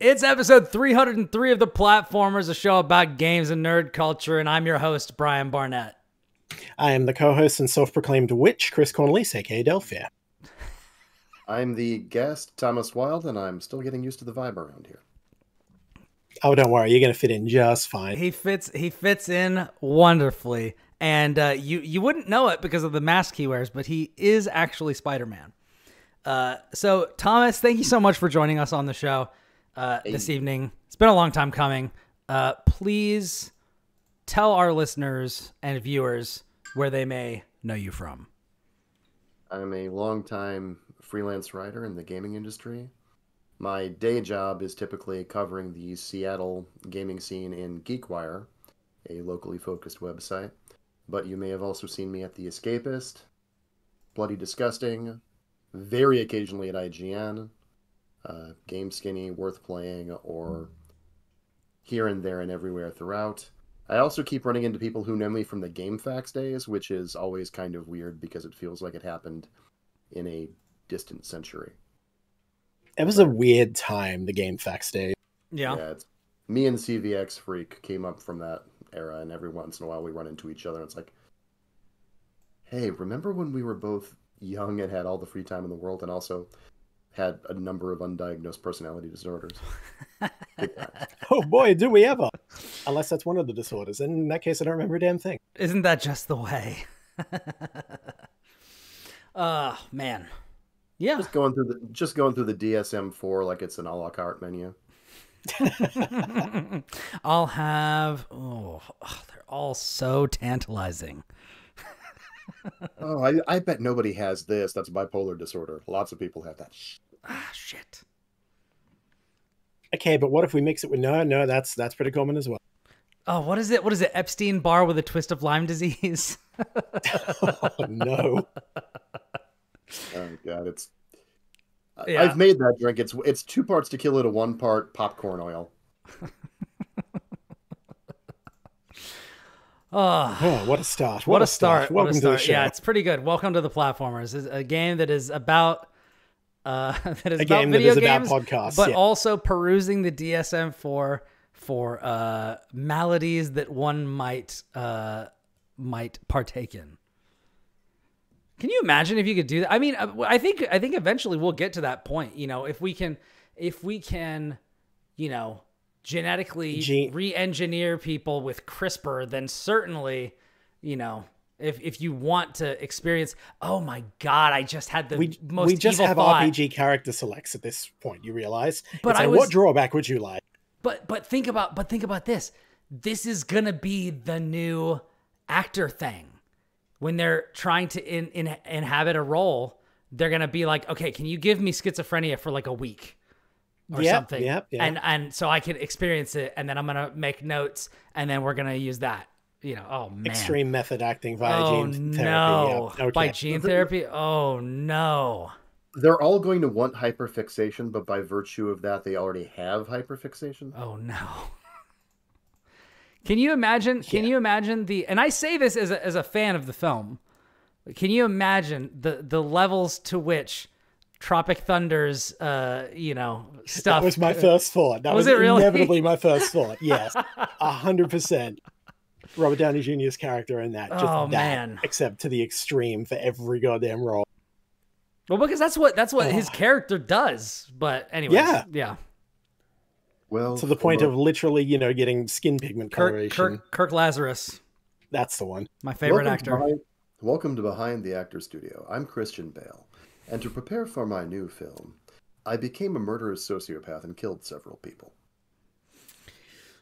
It's episode 303 of The Platformers, a show about games and nerd culture, and I'm your host, Brian Barnett. I am the co-host and self-proclaimed witch, Kris Cornelise, aka Delphia. I'm the guest, Thomas Wilde, and I'm still getting used to the vibe around here. Oh, don't worry, you're going to fit in just fine. He fits in wonderfully, and you wouldn't know it because of the mask he wears, but he is actually Spider-Man. So, Thomas, thank you so much for joining us on the show. This evening. It's been a long time coming. Please tell our listeners and viewers where they may know you from. I'm a longtime freelance writer in the gaming industry. My day job is typically covering the Seattle gaming scene in GeekWire, a locally focused website. But you may have also seen me at The Escapist, Bloody Disgusting, very occasionally at IGN, Game Skinny, Worth Playing, or here and there and everywhere throughout. I also keep running into people who know me from the GameFAQs days, which is always kind of weird because it feels like it happened in a distant century. It was a weird time, the GameFAQs days. Yeah. Me and CVX Freak came up from that era, and every once in a while we run into each other, and it's like, hey, remember when we were both young and had all the free time in the world and also had a number of undiagnosed personality disorders? Oh boy, do we ever. Unless that's one of the disorders. And in that case, I don't remember a damn thing. Isn't that just the way? Man. Yeah. Just going through the DSM-4 like it's an a la carte menu. I'll have... they're all so tantalizing. Oh, I bet nobody has this. That's bipolar disorder. Lots of people have that. Shit. Okay, but what if we mix it with no, that's pretty common as well. Oh, what is it? What is it? Epstein-Barr with a twist of Lyme disease? Oh, no. Oh, God, it's... Yeah. I've made that drink. It's 2 parts tequila to 1 part popcorn oil. Oh, what a start. What a start. Welcome to the show. Yeah, it's pretty good. Welcome to The Platformers. It's a game that is about video games, about podcasts, but also perusing the DSM-4 for maladies that one might partake in. Can you imagine if you could do that? I mean, I think eventually we'll get to that point. You know, if we can, you know, genetically re-engineer people with CRISPR, then certainly, you know, if you want to experience, oh my God, I just had the most we just evil have thought. RPG character selects at this point. You realize, But it's like, what drawback would you like? But think about this. This is gonna be the new actor thing. When they're trying to inhabit a role, they're gonna be like, okay, can you give me schizophrenia for like a week or something? Yep. And so I can experience it, and then I'm gonna make notes, and then we're gonna use that. You know, oh man, extreme method acting via gene therapy. No, yeah. Okay. by gene therapy. Oh no. They're all going to want hyperfixation, but by virtue of that, they already have hyperfixation. Oh no. Can you imagine? Yeah. Can you imagine the? And I say this as a fan of the film. Can you imagine the levels to which Tropic Thunder's stuff? That was my first thought. That was it really? Inevitably my first thought. Yes, 100%. Robert Downey Jr.'s character in that. Just man, except to the extreme for every goddamn role. Well, because that's what his character does. But anyway, yeah. Well, to the point of literally, getting skin pigment coloration. Kirk Lazarus. That's the one. My favorite actor. Welcome to Behind the Actor Studio. I'm Christian Bale. And to prepare for my new film, I became a murderous sociopath and killed several people.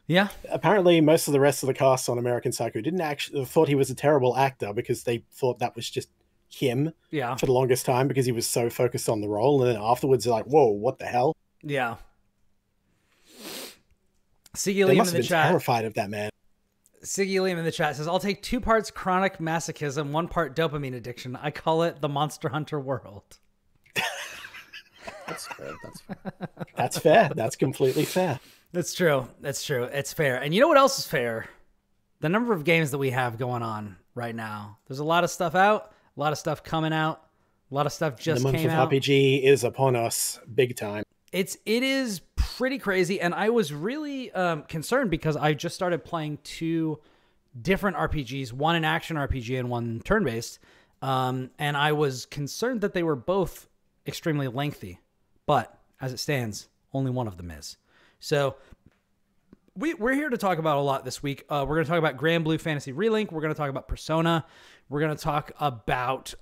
Yeah. Apparently, most of the rest of the cast on American Psycho thought he was a terrible actor because they thought that was just him for the longest time because he was so focused on the role. And then afterwards, they're like, whoa, what the hell? Yeah. Siggy Liam in the chat. Terrified of that man. Siggy Liam in the chat says, I'll take 2 parts chronic masochism, 1 part dopamine addiction. I call it the Monster Hunter world. That's fair. That's fair. That's completely fair. That's true. It's fair. And you know what else is fair? The number of games that we have going on right now. There's a lot of stuff out, a lot of stuff coming out, a lot of stuff just came out. The month of RPG is upon us big time. It is pretty crazy, and I was really concerned because I just started playing 2 different RPGs, one an action RPG and one turn-based, and I was concerned that they were both extremely lengthy, but as it stands, only one of them is. So we're here to talk about a lot this week. We're going to talk about Grand Blue Fantasy Relink. We're going to talk about Persona. We're going to talk about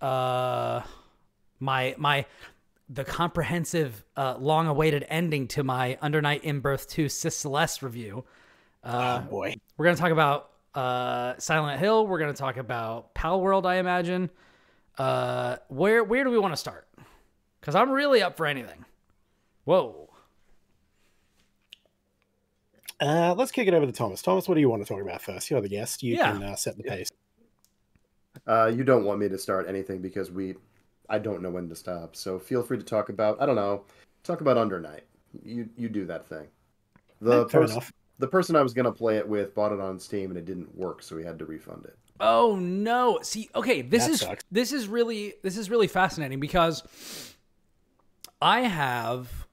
the comprehensive, long-awaited ending to my Under Night In-Birth 2 Celes review. Oh, boy. We're going to talk about Silent Hill. We're going to talk about Pal World, I imagine. Where do we want to start? Because I'm really up for anything. Whoa. Let's kick it over to Thomas. Thomas, what do you want to talk about first? You're the guest. You can set the pace. You don't want me to start anything because I don't know when to stop. So feel free to talk about, I don't know, talk about Under Night. You do that thing. Fair enough. The person I was going to play it with bought it on Steam and it didn't work, so we had to refund it. Oh no. See, okay, this sucks. is really fascinating because I have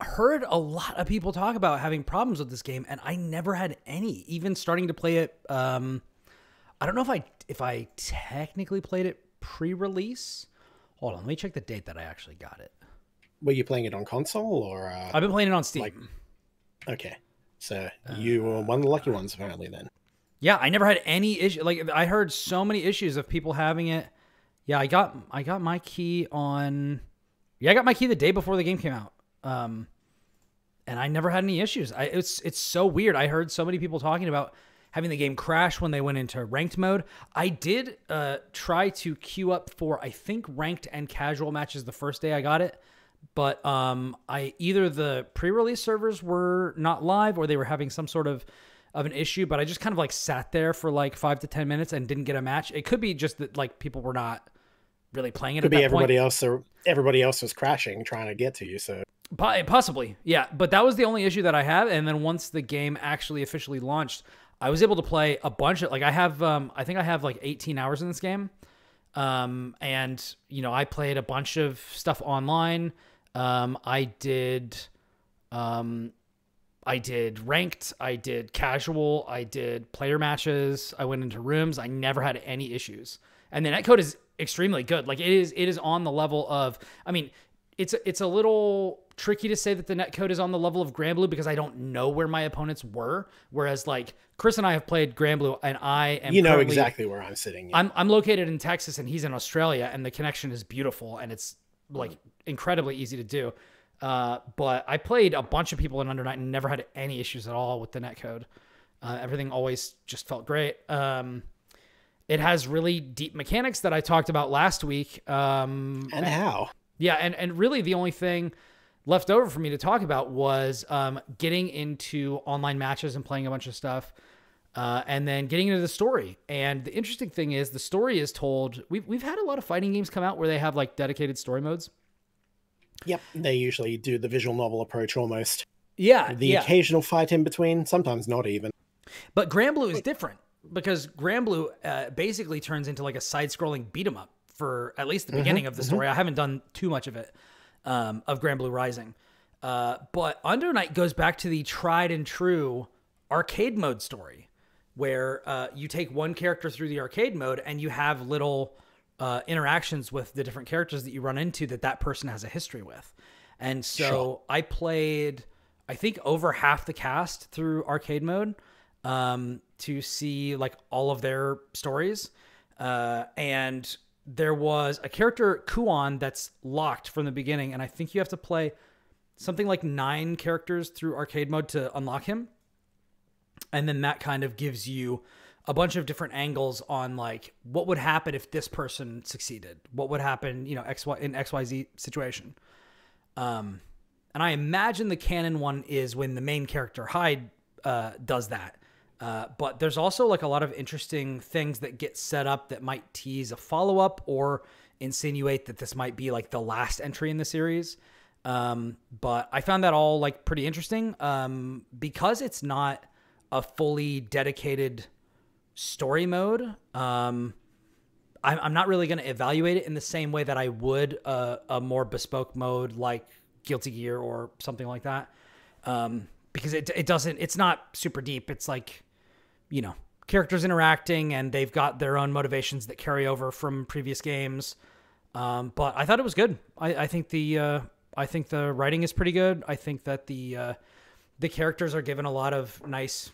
heard a lot of people talk about having problems with this game, and I never had any. Even starting to play it, I don't know if I technically played it pre-release. Hold on, let me check the date that I actually got it. Were you playing it on console or? I've been playing it on Steam. Okay, so you were one of the lucky ones apparently then. Yeah, I never had any issue. Like I heard so many issues of people having it. Yeah, I got my key on. Yeah, I got my key the day before the game came out. And I never had any issues. It's so weird. I heard so many people talking about having the game crash when they went into ranked mode. I did try to queue up for, I think, ranked and casual matches the first day I got it. But either the pre-release servers were not live or they were having some sort of an issue. But I just kind of like sat there for like 5 to 10 minutes and didn't get a match. It could be just that like people were not really playing it. Could be everybody else, or everybody else was crashing trying to get to you. So possibly, yeah. But that was the only issue that I had. And then once the game actually officially launched, I was able to play a bunch of, like, I have, I think I have like 18 hours in this game. And you know, I played a bunch of stuff online. I did ranked, I did casual, I did player matches. I went into rooms. I never had any issues. And the netcode is extremely good. Like it is on the level of, I mean, it's a little tricky to say that the netcode is on the level of Grand Blue because I don't know where my opponents were. Whereas like Kris and I have played Grand Blue and I am, you know exactly where I'm sitting. Yeah. I'm located in Texas and he's in Australia and the connection is beautiful and it's like incredibly easy to do. But I played a bunch of people in Under Night and never had any issues at all with the netcode. Everything always just felt great. It has really deep mechanics that I talked about last week. And how? Yeah, and really the only thing left over for me to talk about was getting into online matches and playing a bunch of stuff, and then getting into the story. And the interesting thing is the story is told. We've had a lot of fighting games come out where they have like dedicated story modes. Yep, they usually do the visual novel approach almost. Yeah, the occasional fight in between, sometimes not even. But Grand Blue is different because Grand Blue basically turns into like a side-scrolling beat 'em up for at least the beginning of the story. I haven't done too much of it, of Grand Blue Rising. But Under Night goes back to the tried and true arcade mode story where you take one character through the arcade mode and you have little interactions with the different characters that you run into that person has a history with. And so I played, I think, over half the cast through arcade mode to see like all of their stories. And there was a character, Kuon, that's locked from the beginning. And I think you have to play something like 9 characters through arcade mode to unlock him. And then that kind of gives you a bunch of different angles on like what would happen if this person succeeded, what would happen, you know, XYZ situation. And I imagine the canon one is when the main character Hyde does that. But there's also like a lot of interesting things that get set up that might tease a follow-up or insinuate that this might be like the last entry in the series. But I found that all like pretty interesting because it's not a fully dedicated story mode. I'm not really going to evaluate it in the same way that I would a more bespoke mode like Guilty Gear or something like that. Because it's not super deep. It's like, you know, characters interacting and they've got their own motivations that carry over from previous games. But I thought it was good. I think the writing is pretty good. I think that the characters are given a lot of nice,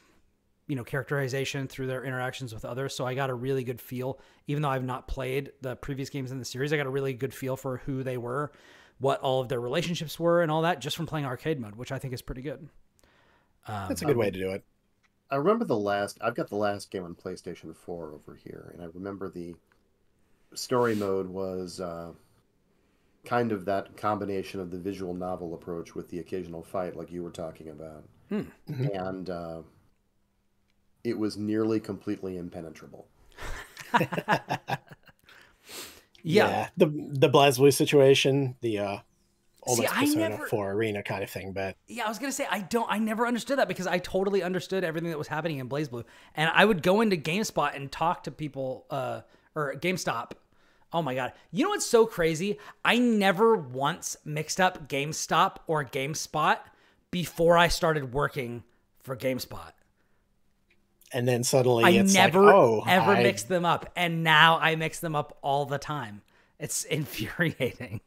you know, characterization through their interactions with others. So I got a really good feel, even though I've not played the previous games in the series, I got a really good feel for who they were, what all of their relationships were and all that just from playing arcade mode, which I think is pretty good. That's a good way to do it. I remember I've got the last game on PlayStation 4 over here, and I remember the story mode was kind of that combination of the visual novel approach with the occasional fight like you were talking about. Mm-hmm. And it was nearly completely impenetrable. Yeah. The BlazBlue situation, the almost Persona 4 arena kind of thing, but yeah, I was gonna say I never understood that because I totally understood everything that was happening in BlazBlue, and I would go into GameSpot and talk to people, or GameStop. Oh my god, you know what's so crazy? I never once mixed up GameStop or GameSpot before I started working for GameSpot. And then suddenly I never ever mixed them up, and now I mix them up all the time. It's infuriating.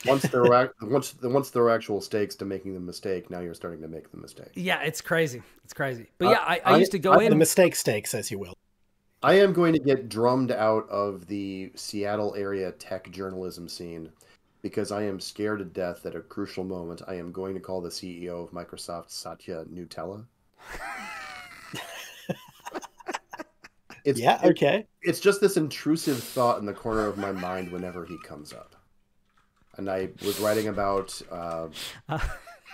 Once there are actual stakes to making the mistake, now you're starting to make the mistake. Yeah, it's crazy. It's crazy. But yeah, I used to go in. The mistake stakes, as you will. I am going to get drummed out of the Seattle area tech journalism scene because I am scared to death that at a crucial moment I am going to call the CEO of Microsoft Satya Nutella. It's just this intrusive thought in the corner of my mind whenever he comes up. And I was writing about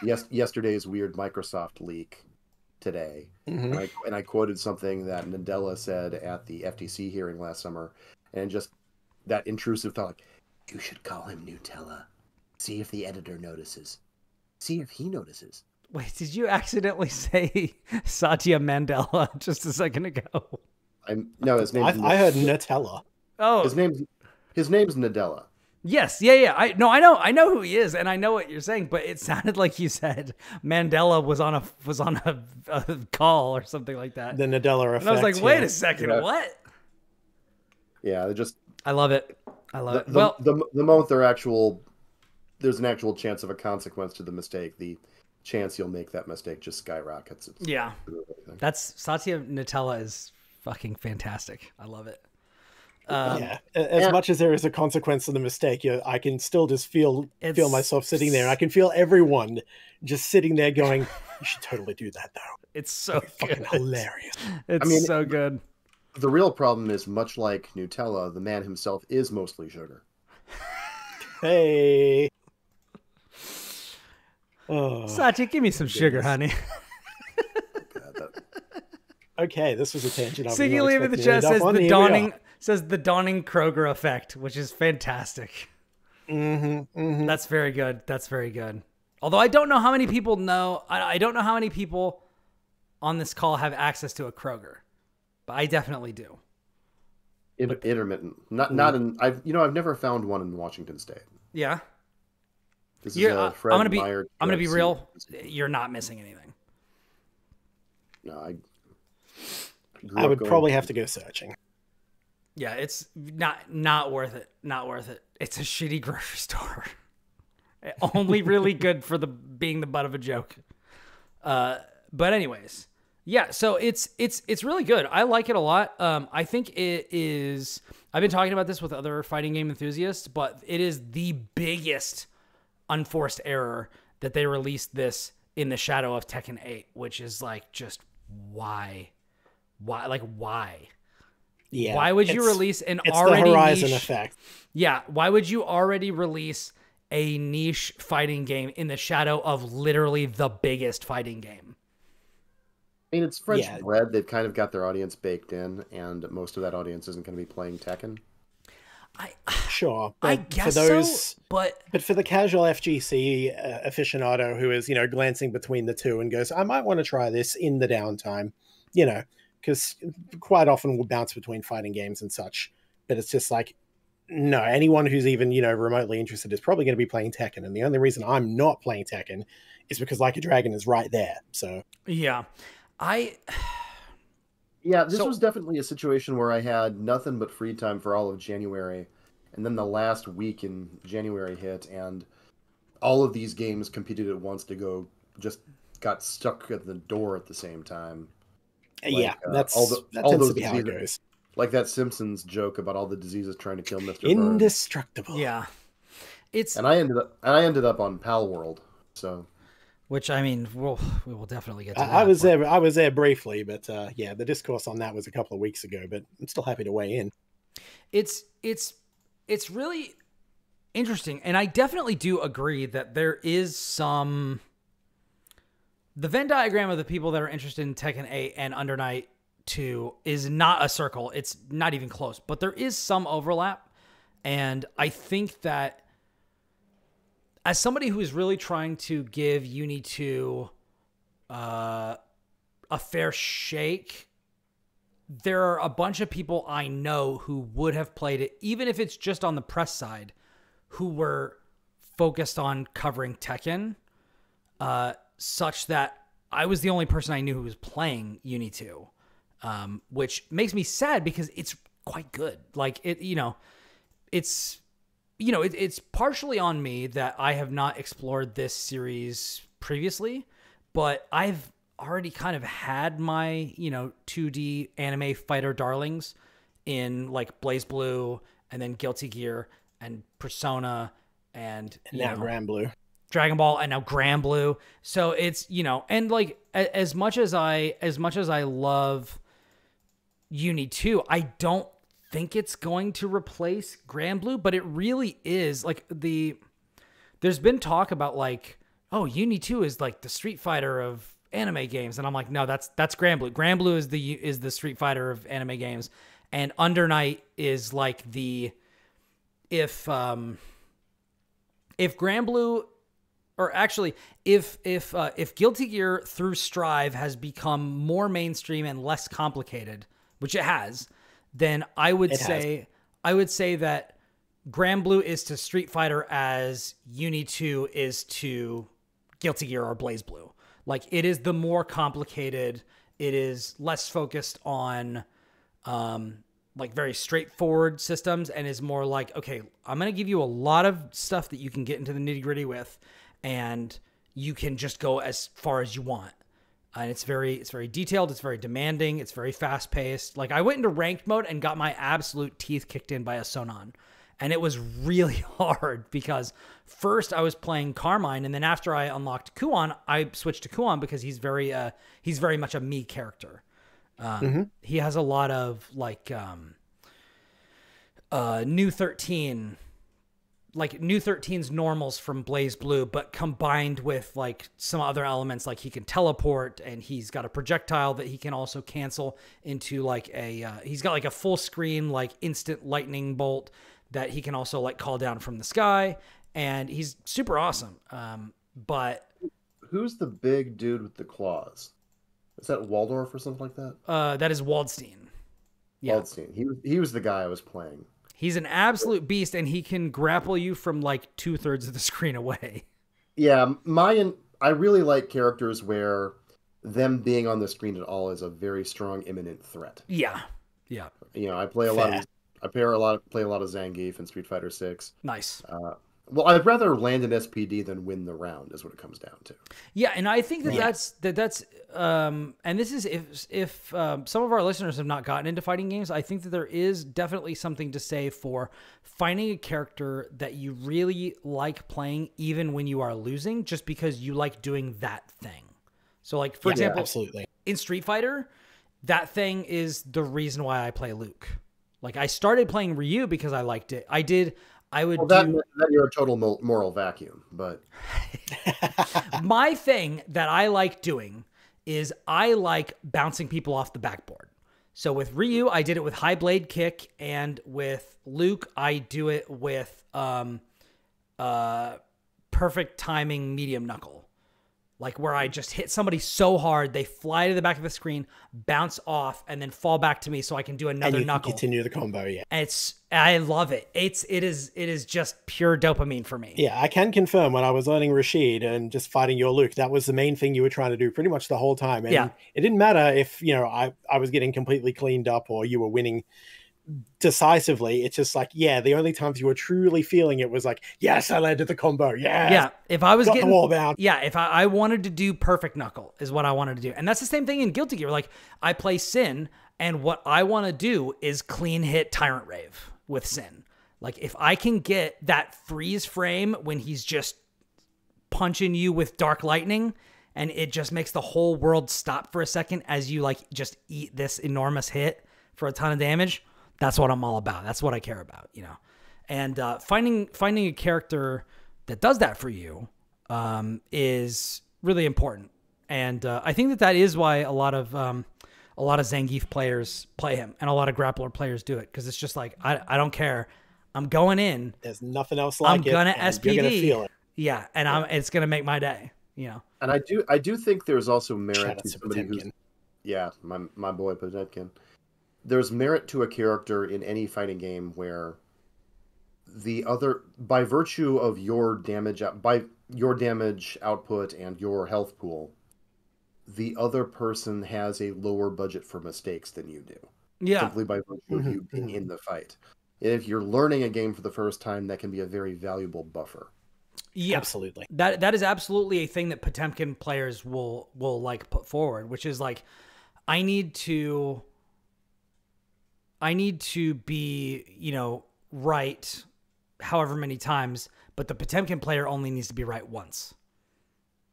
yesterday's weird Microsoft leak today. Mm-hmm. And I quoted something that Nadella said at the FTC hearing last summer. And just that intrusive thought, like, you should call him Nutella. See if the editor notices. See if he notices. Wait, did you accidentally say Satya Mandela just a second ago? No, his name. I heard Nutella. Oh, his name's Nadella. Yes, yeah. I know who he is, and I know what you're saying, but it sounded like you said Mandela was on a call or something like that. The Nadella effect. And I was like, wait a second, what? Yeah, I love it. It. Well, the moment there's an actual chance of a consequence to the mistake, the chance you'll make that mistake just skyrockets. Yeah, that's Satya Nutella is fucking fantastic. I love it. As much as there is a consequence to the mistake, I can still just feel myself sitting there. I can feel everyone just sitting there going, "You should totally do that, though." It's so fucking hilarious. It's so good. The real problem is, much like Nutella, the man himself is mostly sugar. Hey, Satya, give me some sugar, honey. Okay, this was a tangent. Siggy Leave in the chat says the dawning Kroger effect, which is fantastic. Mm-hmm, mm-hmm. That's very good. That's very good. Although I don't know how many people know. I don't know how many people on this call have access to a Kroger, but I definitely do. Intermittent. Not in. I've never found one in Washington State. Yeah. This is a Fred Meyer. I'm gonna be real. You're not missing anything. No, I would probably have to go searching. Yeah, it's not worth it. Not worth it. It's a shitty grocery store. Only really good for being the butt of a joke. But anyways, yeah. So it's really good. I like it a lot. I think it is. I've been talking about this with other fighting game enthusiasts, but it is the biggest unforced error that they released this in the shadow of Tekken 8, which is like just why. Yeah. Why would you release an it's already the Horizon niche effect? Yeah. Why would you already release a niche fighting game in the shadow of literally the biggest fighting game? I mean, it's French bread. They've kind of got their audience baked in, and most of that audience isn't going to be playing Tekken. Sure, but I guess for those, so, but for the casual FGC aficionado who is, glancing between the two and goes, I might want to try this in the downtime, because quite often we'll bounce between fighting games and such, but it's just like, No, anyone who's even, remotely interested is probably going to be playing Tekken. And the only reason I'm not playing Tekken is because Like a Dragon is right there. So, yeah. This was definitely a situation where I had nothing but free time for all of January. And then the last week in January hit, and all of these games competed at once to just got stuck at the door at the same time. That tends to be how it goes. Like that Simpsons joke about all the diseases trying to kill Mr. Indestructible. Yeah. And I ended up on Pal World. So, which I mean, we will definitely get to that. I was there briefly, but the discourse on that was a couple of weeks ago, but I'm still happy to weigh in. It's really interesting, and I definitely do agree that there is some. The Venn diagram of the people that are interested in Tekken 8 and Under Night 2 is not a circle. It's not even close, but there is some overlap. And I think that as somebody who is really trying to give Uni 2 a fair shake, there are a bunch of people I know who would have played it, even if it's just on the press side, who were focused on covering Tekken, such that I was the only person I knew who was playing Uni 2, which makes me sad because it's quite good. Like it's partially on me that I have not explored this series previously, but I've already kind of had my, 2D anime fighter darlings in like BlazBlue and then Guilty Gear and Persona and now Granblue. Dragon Ball and now Granblue. So it's, and like as much as I love Uni 2, I don't think it's going to replace Granblue, but it really is like there's been talk about like, oh, Uni 2 is like the Street Fighter of anime games, and I'm like, no, that's Granblue. Granblue is the Street Fighter of anime games, and Under Night is like if Granblue, or actually if Guilty Gear through Strive has become more mainstream and less complicated, which it has, then I would say that Granblue is to Street Fighter as Uni 2 is to Guilty Gear or BlazBlue. Like, it is the more complicated. It is less focused on like very straightforward systems, and is more like, okay, I'm going to give you a lot of stuff that you can get into the nitty gritty with, and you can just go as far as you want. And it's very detailed. It's very demanding. It's very fast paced. Like, I went into ranked mode and got my absolute teeth kicked in by a Sonon. And it was really hard because first I was playing Carmine, and then after I unlocked Kuon, I switched to Kuon because he's very much a me character. He has a lot of like New 13, like New 13's normals from BlazBlue, but combined with like some other elements, like he can teleport, and he's got a projectile that he can also cancel into like he's got like a full screen like instant lightning bolt that he can also like call down from the sky, and he's super awesome. But who's the big dude with the claws? Is that Waldorf or something like that? That is Waldstein. Yeah. Waldstein. He was the guy I was playing. He's an absolute beast, and he can grapple you from like 2/3 of the screen away. Yeah, I really like characters where them being on the screen at all is a very strong imminent threat. Yeah. I play a lot of Zangief in Street Fighter 6. Nice. Well, I'd rather land an SPD than win the round, is what it comes down to. Yeah, and I think that's and this is if some of our listeners have not gotten into fighting games, I think that there is definitely something to say for finding a character that you really like playing even when you are losing, just because you like doing that thing. So like, for example, absolutely. In Street Fighter, that thing is the reason why I play Luke. Like, I started playing Ryu because I liked it. That you're a total moral vacuum, but my thing that I like doing is I like bouncing people off the backboard. So with Ryu, I did it with high blade kick, and with Luke, I do it with perfect timing medium knuckle. like where I just hit somebody so hard they fly to the back of the screen, bounce off, and then fall back to me so I can do another knuckle. Continue the combo, yeah. And I love it. It is just pure dopamine for me. Yeah, I can confirm when I was learning Rashid and just fighting your Luke, that was the main thing you were trying to do pretty much the whole time. And it didn't matter if, I was getting completely cleaned up or you were winning decisively. It's just like, the only times you were truly feeling it was like, yes, I landed the combo. Yeah. If I was getting the wall bound. Yeah. If I wanted to do perfect knuckle is what I wanted to do. And that's the same thing in Guilty Gear. Like I play Sin and what I want to do is clean hit Tyrant Rave with Sin. Like if I can get that freeze frame when he's just punching you with dark lightning and it just makes the whole world stop for a second as you like just eat this enormous hit for a ton of damage. That's what I'm all about. That's what I care about, And finding a character that does that for you is really important. And I think that is why a lot of Zangief players play him, and a lot of Grappler players do it because it's just like I don't care. I'm going in. There's nothing else like it. I'm gonna SPD. You're gonna feel it. Yeah, and it's gonna make my day. And I do think there's also merit to somebody who's my boy Potemkin. There's merit to a character in any fighting game where the other, by virtue of your damage output and your health pool, the other person has a lower budget for mistakes than you do. Yeah. Simply by virtue of you being in the fight. If you're learning a game for the first time, that can be a very valuable buffer. Yeah, absolutely. That is absolutely a thing that Potemkin players will like put forward, which is like, I need to be, right however many times, but the Potemkin player only needs to be right once.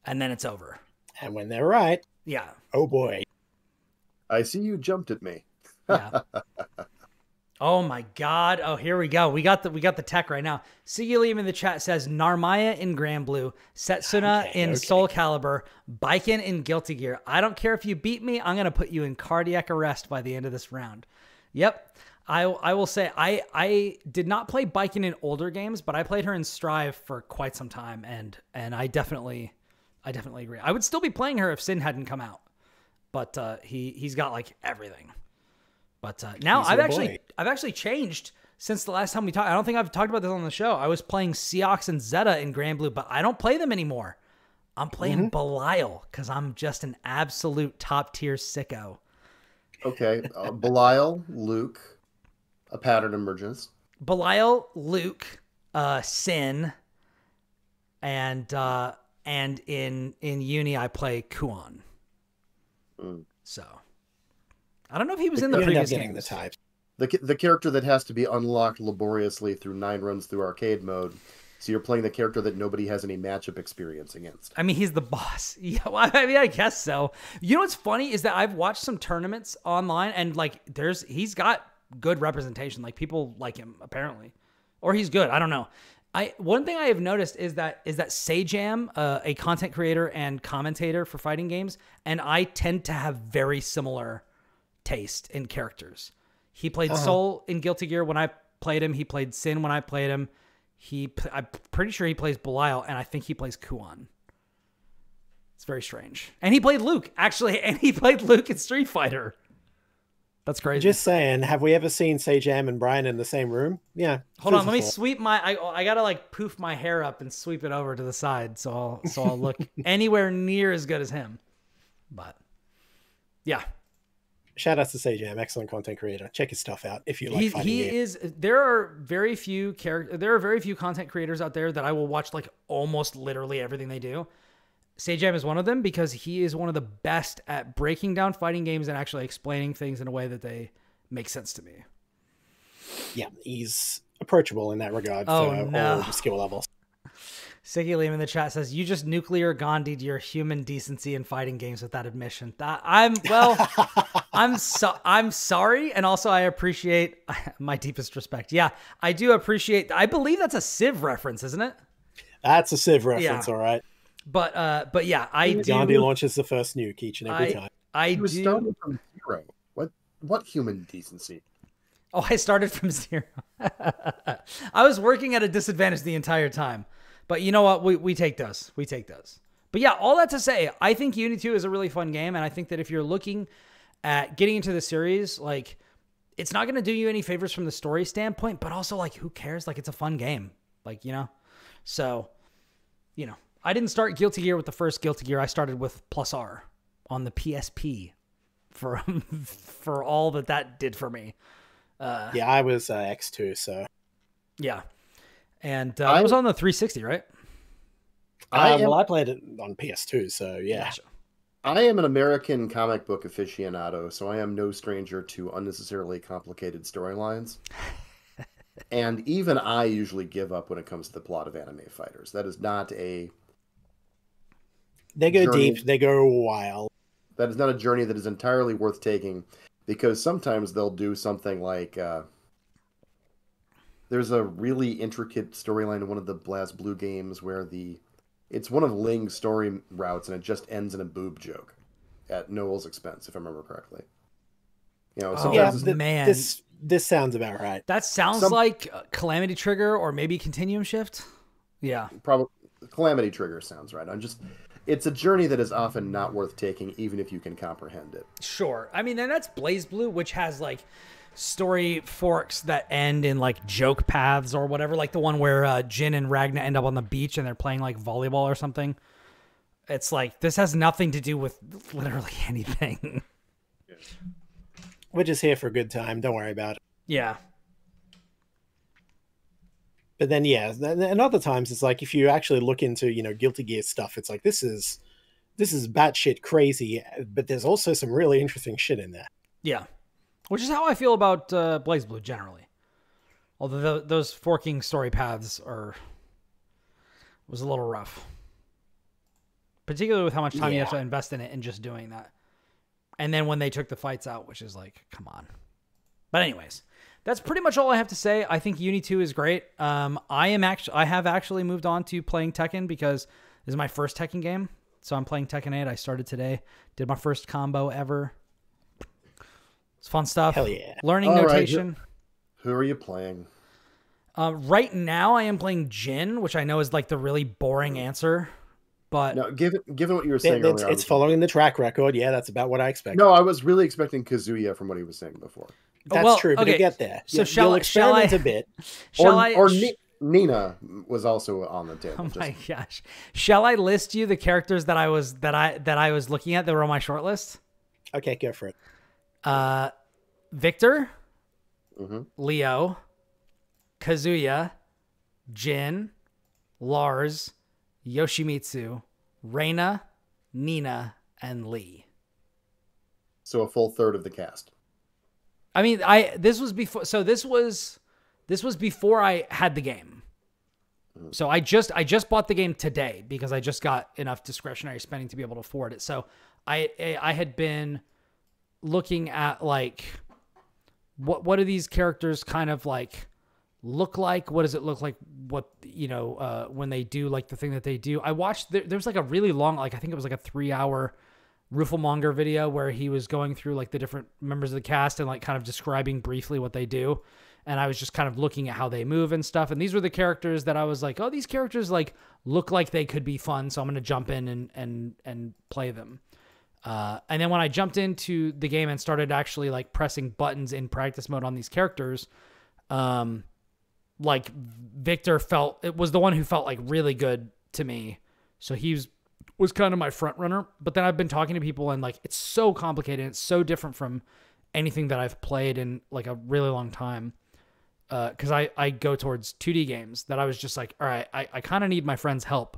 And then it's over. And when they're right, oh boy. I see you jumped at me. Yeah. Oh my God. Oh, here we go. We got the tech right now. Sigilium in the chat says Narmaya in Granblue, Setsuna in Soul Calibur, Baiken in Guilty Gear. I don't care if you beat me. I'm going to put you in cardiac arrest by the end of this round. Yep. I will say I did not play Baiken in older games, but I played her in Strive for quite some time, and I definitely agree. I would still be playing her if Sin hadn't come out, but he's got like everything. But now I've actually changed since the last time we talked. I don't think I've talked about this on the show. I was playing Seox and Zeta in Granblue, but I don't play them anymore. I'm playing Belial because I'm just an absolute top tier sicko. Okay, Belial, Luke, a pattern emerges. Belial, Luke, Sin, and in Uni I play Kuon. So I don't know if he was in the previous games. The types. The character that has to be unlocked laboriously through 9 runs through arcade mode. So you're playing the character that nobody has any matchup experience against. I mean, he's the boss. Yeah, well, I mean, I guess so. You know what's funny is that I've watched some tournaments online, and like, he's got good representation. Like, people like him apparently, or he's good. I don't know. One thing I have noticed is that Sajam, a content creator and commentator for fighting games, and I tend to have very similar taste in characters. He played Soul in Guilty Gear when I played him. He played Sin when I played him. I'm pretty sure he plays Belial, and I think he plays Kuon. It's very strange. And he played Luke, actually, and he played Luke in Street Fighter. That's crazy. Just saying, have we ever seen Sajam and Brian in the same room? Yeah. Hold on, let me sweep I gotta like poof my hair up and sweep it over to the side so I'll look anywhere near as good as him. But yeah. Shout out to Sajam, excellent content creator. Check his stuff out if you like fighting games. There are very few content creators out there that I will watch like almost literally everything they do. Sajam is one of them because he is one of the best at breaking down fighting games and actually explaining things in a way that they make sense to me. Yeah, he's approachable in that regard for all the skill levels. Siggy Liam in the chat says, "You just nuclear Gandhi'd your human decency in fighting games with that admission." I'm sorry, and also I appreciate my deepest respect. Yeah, I do appreciate. I believe that's a Civ reference, isn't it? That's a Civ reference, all right. But yeah, Gandhi launches the first nuke each and every time. He was starting from zero. What human decency? Oh, I started from zero. I was working at a disadvantage the entire time. But you know what? We take those. But yeah, all that to say, I think Unity 2 is a really fun game, and I think that if you're looking at getting into the series, like, it's not going to do you any favors from the story standpoint, but also, like, who cares? Like, it's a fun game. Like, you know? So, you know, I didn't start Guilty Gear with the first Guilty Gear. I started with Plus R on the PSP for for all that did for me. Yeah, I was X2, so. Yeah. And I was on the 360, right? Well, I played it on PS2, so yeah. Gotcha. I am an American comic book aficionado, so I am no stranger to unnecessarily complicated storylines. And even I usually give up when it comes to the plot of anime fighters. That is not a... They go deep, they go wild. That is not a journey that is entirely worth taking, because sometimes they'll do something like... there's a really intricate storyline in one of the Blast Blue games where it's one of Ling's story routes, and it just ends in a boob joke at Noel's expense, if I remember correctly. You know, sometimes man, this sounds about right. That sounds like Calamity Trigger or maybe Continuum Shift. Yeah, probably Calamity Trigger sounds right. It's a journey that is often not worth taking, even if you can comprehend it. Sure, I mean, and that's Blaze Blue, which has like story forks that end in like joke paths or whatever, like the one where Jin and Ragna end up on the beach and they're playing like volleyball or something. It's like, this has nothing to do with literally anything. We're just here for a good time. Don't worry about it. Yeah. But then, yeah, and other times it's like, if you actually look into, you know, Guilty Gear stuff, it's like, this is batshit crazy, but there's also some really interesting shit in there. Yeah. Which is how I feel about Blaze Blue generally. Although those forking story paths was a little rough. Particularly with how much time you have to invest in it and just doing that. And then when they took the fights out, which is like, come on. But anyways, that's pretty much all I have to say. I think Uni 2 is great. I have actually moved on to playing Tekken because this is my first Tekken game. So I'm playing Tekken 8. I started today. Did my first combo ever. It's fun stuff. Hell yeah. Learning notation. Right. Who are you playing? Right now I am playing Jin, which I know is like the really boring answer. But no, given what you were saying earlier, it's following the track record. Yeah, that's about what I expect. No, I was really expecting Kazuya from what he was saying before. That's true, but to get there. So shall I experiment a bit? Or Nina was also on the table. Oh my gosh. Shall I list you the characters that I was looking at that were on my short list? Okay, go for it. Victor, Leo, Kazuya, Jin, Lars, Yoshimitsu, Reina, Nina, and Lee. So a full third of the cast. I mean, this was before I had the game. So I just bought the game today because I just got enough discretionary spending to be able to afford it. So I had been looking at like what do these characters kind of like look like? What does it look like? What, you know, when they do like the thing that they do. I watched there's like a really long, like I think it was like a 3-hour Rufelmonger video where he was going through like the different members of the cast and like kind of describing briefly what they do. And I was just kind of looking at how they move and stuff. And these were the characters that I was like, oh, these characters like look like they could be fun. So I'm going to jump in and play them. And then when I jumped into the game and started actually like pressing buttons in practice mode on these characters, like Victor was the one who felt like really good to me. So he was kind of my front runner, but then I've been talking to people and like, it's so complicated. It's so different from anything that I've played in like a really long time. Cause I go towards 2D games that I was just like, all right, I kind of need my friend's help.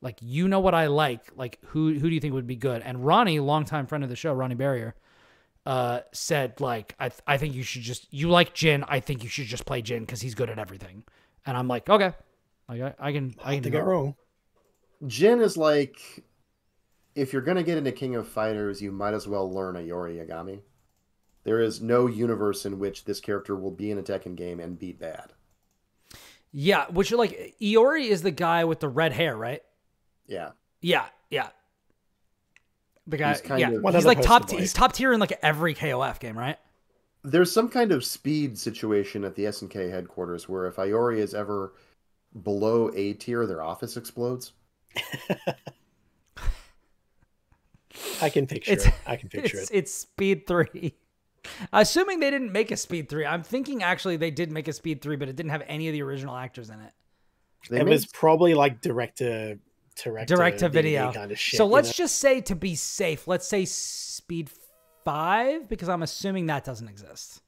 Like, you know what I like who do you think would be good? And Ronnie, longtime friend of the show, Ronnie Barrier, said like, I think you like Jin. I think you should just play Jin cause he's good at everything. And I'm like, okay, like I can get wrong. Jin is like, if you're going to get into King of Fighters, you might as well learn Ayori Yagami. There is no universe in which this character will be in a Tekken game and be bad. Yeah, which like Iori is the guy with the red hair, right? Yeah. Yeah. The guy, he's he's like he's top tier in like every KOF game, right? There's some kind of speed situation at the SNK headquarters where if Iori is ever below A tier, their office explodes. I can picture it. I can picture it. It's Speed 3. Assuming they didn't make a Speed 3. I'm thinking actually they did make a Speed 3, but it didn't have any of the original actors in it. It was probably like direct to video kind of shit. So let's just say, to be safe, let's say Speed 5, because I'm assuming that doesn't exist.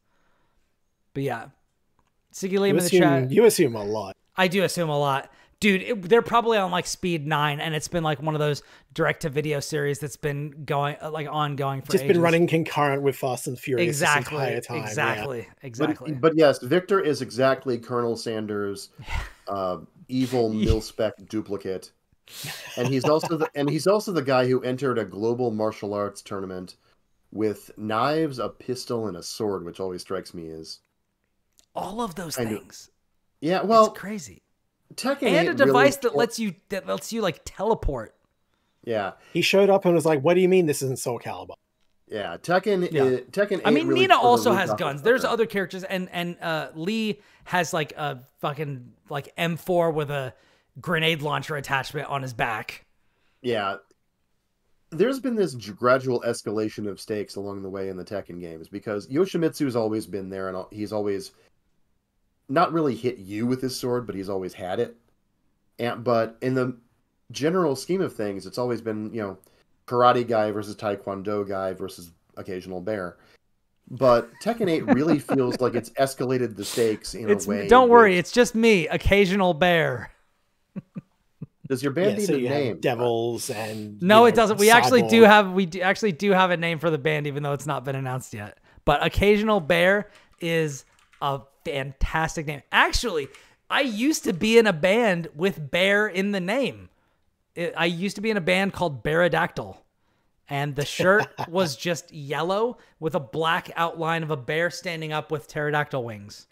But yeah. Siggy Liam in the chat. You assume a lot. I do assume a lot. Dude, they're probably on like Speed 9, and it's been like one of those direct-to-video series that's been going like ongoing for just ages. Been running concurrent with Fast and Furious this entire time. Exactly. But yes, Victor is exactly Colonel Sanders' evil mil-spec duplicate, and he's also the guy who entered a global martial arts tournament with knives, a pistol, and a sword, which always strikes me as all of those things. Yeah, well, it's crazy. Tekken and a device that lets you like teleport. Yeah, he showed up and was like, "What do you mean this isn't Soul Calibur?" Yeah, Tekken. I mean, really Nina also has guns. There's other characters, and Lee has like a fucking like M4 with a grenade launcher attachment on his back. Yeah, there's been this gradual escalation of stakes along the way in the Tekken games because Yoshimitsu's always been there, and he's always not really hit you with his sword, but he's always had it. But in the general scheme of things, it's always been, karate guy versus taekwondo guy versus occasional bear. But Tekken 8 really feels like it's escalated the stakes in a way. Don't worry, it's just me, occasional bear. Does your band need a name? Devils and no, it doesn't. We actually do have a name for the band, even though it's not been announced yet. But occasional bear is a fantastic name. Actually, I used to be in a band with bear in the name. I used to be in a band called Bearadactyl, and the shirt was just yellow with a black outline of a bear standing up with pterodactyl wings.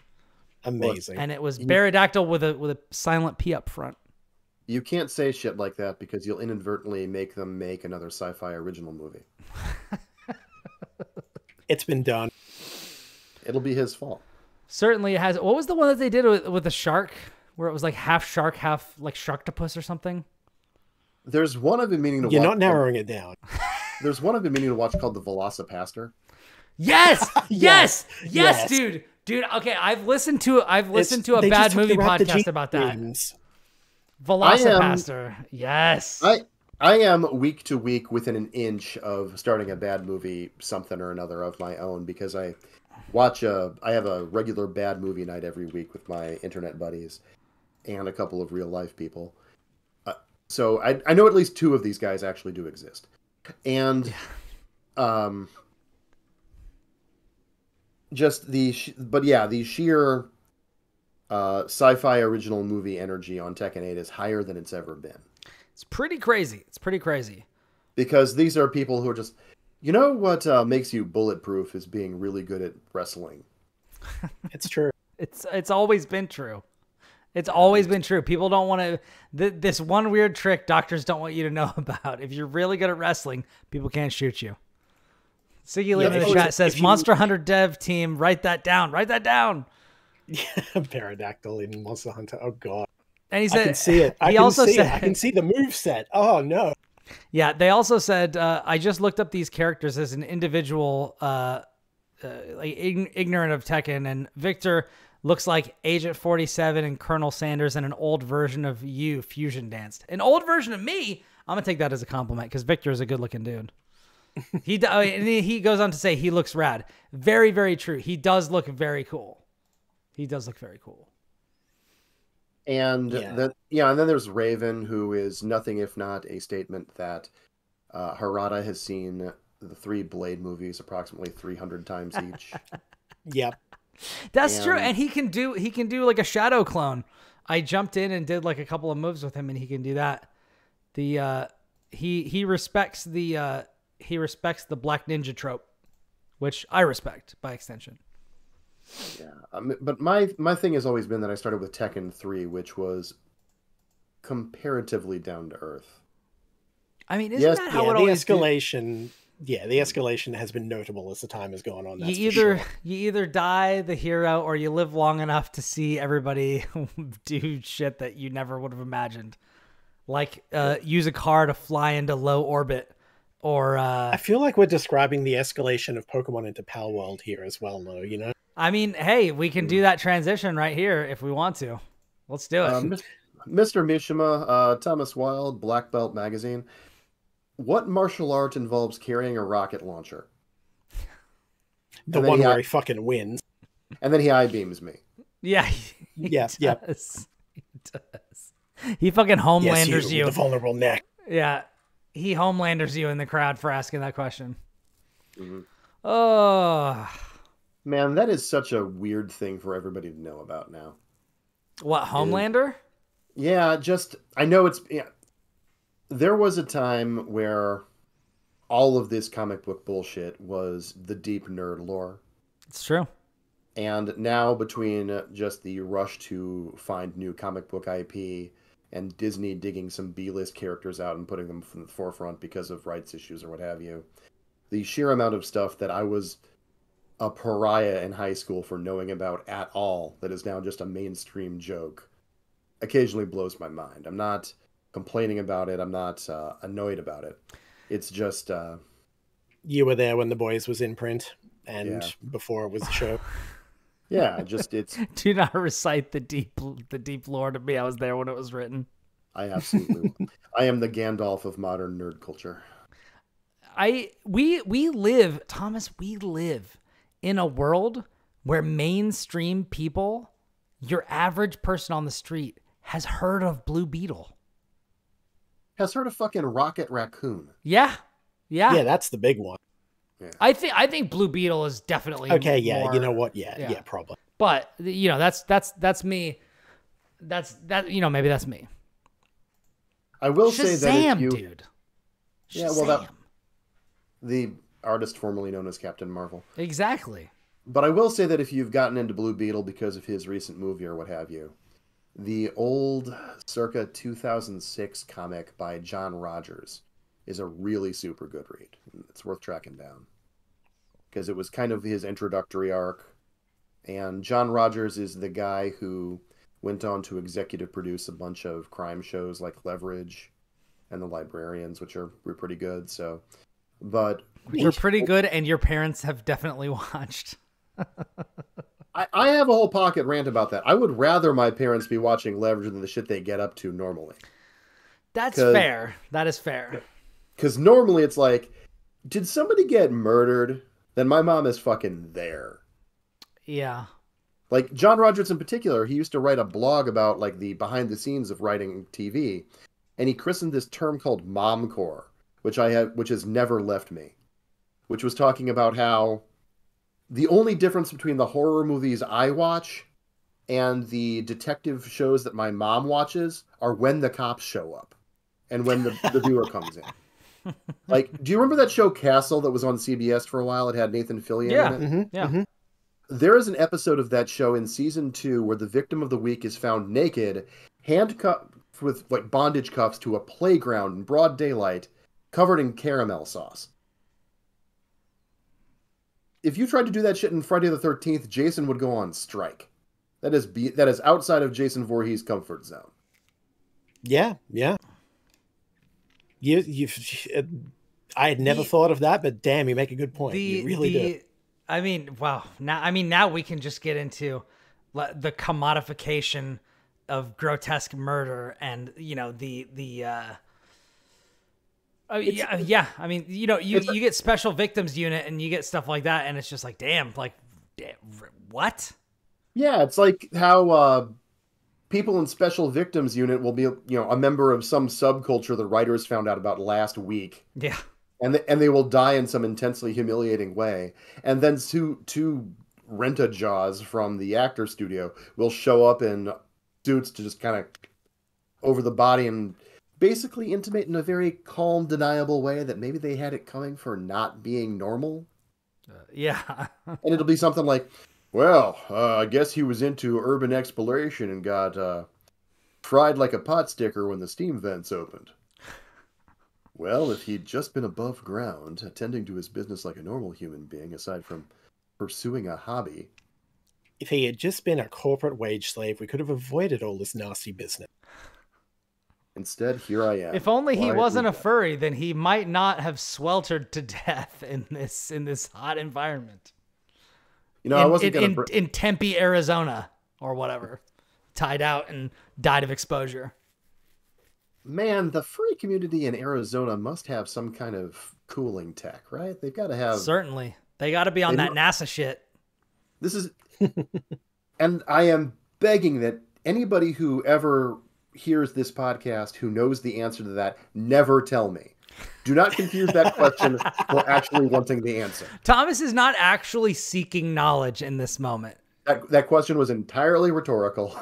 Amazing. And it was Bearadactyl with a silent P up front. You can't say shit like that because you'll inadvertently make them make another sci-fi original movie. It's been done. It'll be his fault. Certainly it has. What was the one that they did with the shark, where it was like half shark, half like sharktopus or something? There's one I've been meaning to watch. You're not narrowing it down. There's one I've been meaning to watch called The Velocipaster. Yes! Yes, dude. Okay, I've listened to a bad movie podcast about that. Velocipaster. Yes. I am week to week within an inch of starting a bad movie something or another of my own because I have a regular bad movie night every week with my internet buddies and a couple of real life people. So I know at least two of these guys actually do exist. And just the sheer sci-fi original movie energy on Tekken 8 is higher than it's ever been. It's pretty crazy. Because these are people who are just, what makes you bulletproof is being really good at wrestling. It's true. It's always been true. It's always been true. People don't want to... This one weird trick doctors don't want you to know about. If you're really good at wrestling, people can't shoot you. Siggy Liam in the chat says, Monster Hunter dev team, write that down. Write that down. Pterodactyl in Monster Hunter. Oh, God. And he said... I can see it. I can see the moveset. Oh, no. Yeah, they also said, I just looked up these characters as an individual, ignorant of Tekken, and Victor looks like Agent 47 and Colonel Sanders and an old version of you fusion danced. An old version of me? I'm going to take that as a compliment because Victor is a good-looking dude. He goes on to say he looks rad. Very, very true. He does look very cool. And then there's Raven, who is nothing if not a statement that Harada has seen the 3 Blade movies approximately 300 times each. Yep. That's true, and he can do like a shadow clone. I jumped in and did like a couple of moves with him, and he can do that. He respects the Black Ninja trope, which I respect by extension. Yeah, but my thing has always been that I started with Tekken 3, which was comparatively down to earth. I mean, isn't that how it always escalation? Yeah, the escalation has been notable as the time has gone on. That's you either die the hero or you live long enough to see everybody do shit that you never would have imagined. Like use a car to fly into low orbit or I feel like we're describing the escalation of Pokemon into Pal World here as well, though, you know? I mean, hey, we can do that transition right here if we want to. Let's do it. Mr. Mishima, Thomas Wilde, Black Belt Magazine. What martial art involves carrying a rocket launcher? The one where he fucking wins. And then he I-beams me. Yeah. He does. He does. He fucking Homelanders you. The vulnerable neck. Yeah. He Homelanders you in the crowd for asking that question. Mm-hmm. Oh. Man, that is such a weird thing for everybody to know about now. What, Homelander? Yeah, I know it's... Yeah. There was a time where all of this comic book bullshit was the deep nerd lore. It's true. And now between just the rush to find new comic book IP and Disney digging some B-list characters out and putting them from the forefront because of rights issues or what have you, the sheer amount of stuff that I was a pariah in high school for knowing about at all that is now just a mainstream joke occasionally blows my mind. I'm not complaining about it. I'm not annoyed about it. It's just... You were there when The Boys was in print and before it was a show. Yeah, just it's... Do not recite the deep lore to me. I was there when it was written. I absolutely will. I am the Gandalf of modern nerd culture. We live, Thomas, we live in a world where mainstream people, your average person on the street, has heard of Blue Beetle. Has heard of fucking Rocket Raccoon. Yeah. Yeah, that's the big one. Yeah. I think Blue Beetle is definitely okay. Yeah, more, you know what? Yeah, probably. But you know, that's me. Maybe that's me. I will Shazam, say that if you, dude. Yeah, well, the artist formerly known as Captain Marvel. Exactly. But I will say that if you've gotten into Blue Beetle because of his recent movie or what have you, the old circa 2006 comic by John Rogers is a really super good read. It's worth tracking down because it was kind of his introductory arc. And John Rogers is the guy who went on to executive produce a bunch of crime shows like Leverage and The Librarians, which were pretty good. So, but we're pretty good, and your parents have definitely watched. I have a whole pocket rant about that. I would rather my parents be watching Leverage than the shit they get up to normally. That's fair. That is fair. Because normally it's like, did somebody get murdered? Then my mom is fucking there. Yeah. Like John Rogers in particular, he used to write a blog about like the behind the scenes of writing TV, and he christened this term called momcore, which has never left me, which was talking about how the only difference between the horror movies I watch and the detective shows that my mom watches are when the cops show up and when the viewer comes in. Like, do you remember that show Castle that was on CBS for a while? It had Nathan Fillion in it. Mm-hmm, yeah. Mm-hmm. There is an episode of that show in season 2 where the victim of the week is found naked, handcuffed with like bondage cuffs to a playground in broad daylight, covered in caramel sauce. If you tried to do that shit in Friday the 13th, Jason would go on strike. That is outside of Jason Voorhees' comfort zone. Yeah. I had never thought of that, but damn, you make a good point. You really do. I mean, wow. Now we can just get into the commodification of grotesque murder, and you know yeah. I mean, you know, you get special victims unit and you get stuff like that, and it's just like, damn, what? Yeah, it's like how people in special victims unit will be, you know, a member of some subculture the writers found out about last week. Yeah. And they will die in some intensely humiliating way. And then two rent-a-jaws from the actor studio will show up in suits to just kind of over the body and basically intimate in a very calm, deniable way that maybe they had it coming for not being normal. Yeah. And it'll be something like, well, I guess he was into urban exploration and got fried like a pot sticker when the steam vents opened. Well, if he'd just been above ground, attending to his business like a normal human being, aside from pursuing a hobby. If he had just been a corporate wage slave, we could have avoided all this nasty business. Instead, here I am. If only he wasn't a furry, then he might not have sweltered to death in this hot environment. I wasn't in Tempe, Arizona, or whatever, tied out and died of exposure. Man, the furry community in Arizona must have some kind of cooling tech, right? They've got to have. Certainly, they got to be on that NASA shit. This is, and I am begging that anybody who ever hears this podcast who knows the answer to that, never tell me. Do not confuse that question for actually wanting the answer. Thomas is not actually seeking knowledge in this moment. That question was entirely rhetorical.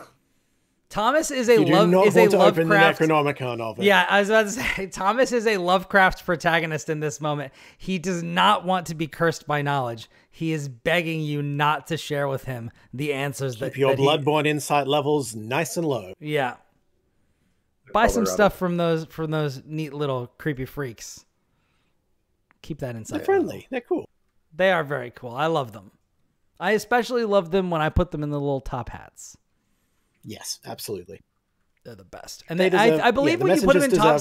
Thomas is a Lovecraft. Open the Necronomicon of it. Yeah, I was about to say, Thomas is a Lovecraft protagonist in this moment. He does not want to be cursed by knowledge. He is begging you not to share with him the answers. Keep your Bloodborne insight levels nice and low. Yeah. Buy some stuff from those neat little creepy freaks. Keep that inside. They're friendly. They're cool. They are very cool. I love them. I especially love them when I put them in the little top hats. Yes, absolutely. They're the best. And I believe when you put them in top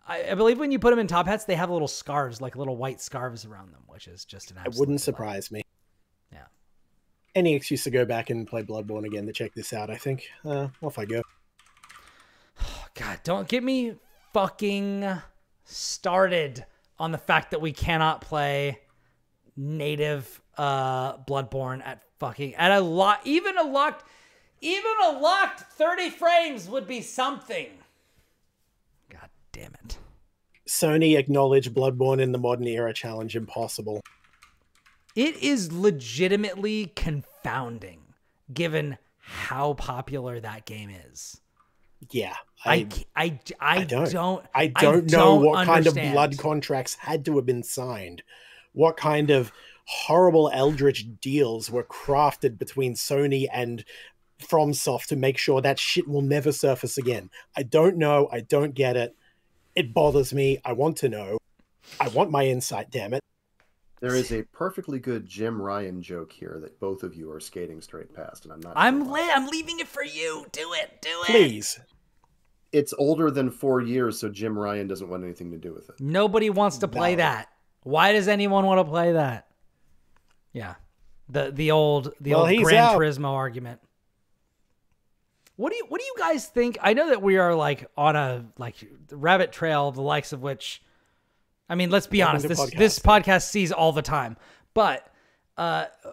I believe when you put them in top hats, they have little scarves, like little white scarves around them, which is just an absolute It wouldn't surprise me. Yeah. Any excuse to go back and play Bloodborne again to check this out, I think. Off I go. God, don't get me fucking started on the fact that we cannot play native Bloodborne at a lot. Even a locked 30 frames would be something. God damn it. Sony acknowledged Bloodborne in the modern era challenge impossible. It is legitimately confounding given how popular that game is. Yeah. I don't know what kind of understand. blood contracts had to have been signed. What kind of horrible eldritch deals were crafted between Sony and FromSoft to make sure that shit will never surface again. I don't know. I don't get it. It bothers me. I want to know. I want my insight, damn it. There is a perfectly good Jim Ryan joke here that both of you are skating straight past, and I'm not. I'm leaving it for you. Do it. Please. It's older than 4 years, so Jim Ryan doesn't want anything to do with it. Nobody wants to play that. Why does anyone want to play that? Yeah, the old Gran Turismo argument. What do you guys think? I know that we are like on a rabbit trail, the likes of which, I mean, let's be honest, this podcast sees all the time. But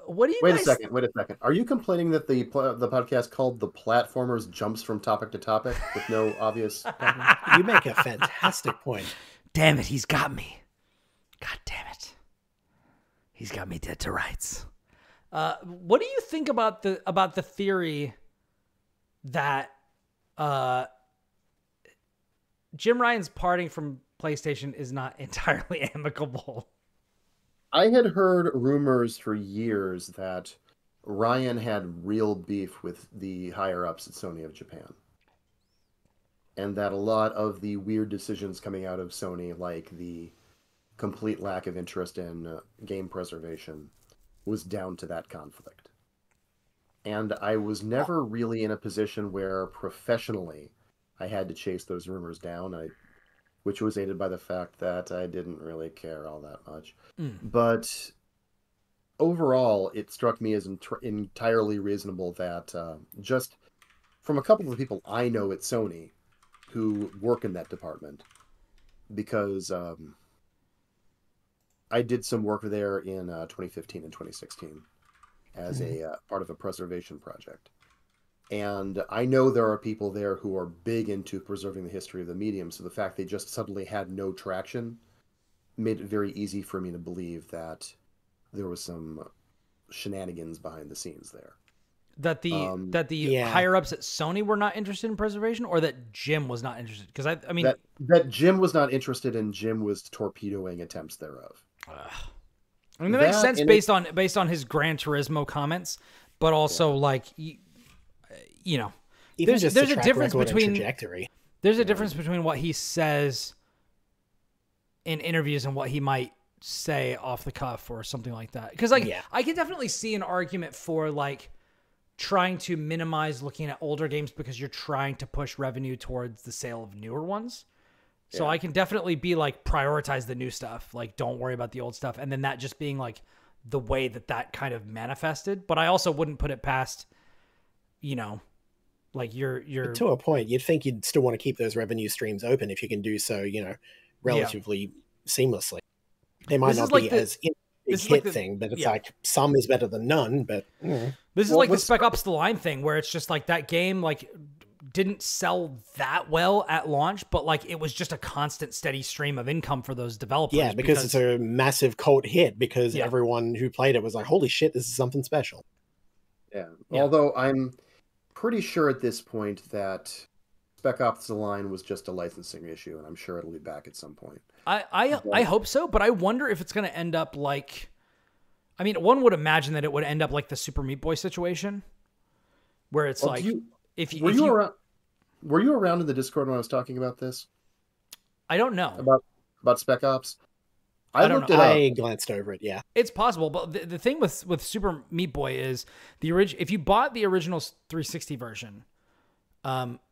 what do you Wait a second. Are you complaining that the podcast called The Platformers jumps from topic to topic with no obvious pattern? You make a fantastic point. Damn it, he's got me. God damn it. He's got me dead to rights. What do you think about the theory that Jim Ryan's parting from PlayStation is not entirely amicable? I had heard rumors for years that Ryan had real beef with the higher-ups at Sony of Japan. And that a lot of the weird decisions coming out of Sony, like the complete lack of interest in game preservation, was down to that conflict. And I was never really in a position where professionally I had to chase those rumors down, which was aided by the fact that I didn't really care all that much. But overall, it struck me as entirely reasonable that just from a couple of people I know at Sony who work in that department, because I did some work there in 2015 and 2016 as a part of a preservation project. And I know there are people there who are big into preserving the history of the medium, so the fact they just suddenly had no traction made it very easy for me to believe that there was some shenanigans behind the scenes there. That the higher ups at Sony were not interested in preservation, or that Jim was not interested? Because I mean that Jim was not interested, and Jim was torpedoing attempts thereof. I mean, that makes sense based on his Gran Turismo comments, but also you know, there's a difference between trajectory. There's a difference between what he says in interviews and what he might say off the cuff or something like that. Because I can definitely see an argument for trying to minimize looking at older games because you're trying to push revenue towards the sale of newer ones. So I can definitely be like, prioritize the new stuff. Like, don't worry about the old stuff. And then that just being like the way that kind of manifested. But I also wouldn't put it past, you know, like you're to a point, you'd think you'd still want to keep those revenue streams open if you can do so, you know, relatively seamlessly. They might not be as big hit thing, but it's like some is better than none. But this is like the Spec Ops: The Line thing, where it's just like that game like didn't sell that well at launch, but like it was just a constant, steady stream of income for those developers. Yeah, because it's a massive cult hit. Because everyone who played it was like, "Holy shit, this is something special." Yeah. Although I'm pretty sure at this point that Spec Ops: The Line was just a licensing issue, and I'm sure it'll be back at some point. I hope so, but I wonder if it's going to end up like, I mean, one would imagine that it would end up like the Super Meat Boy situation, where it's like, were you around in the Discord when I was talking about this? I don't know about Spec Ops. I glanced over it. Yeah, it's possible, but the thing with Super Meat Boy is if you bought the original 360 version,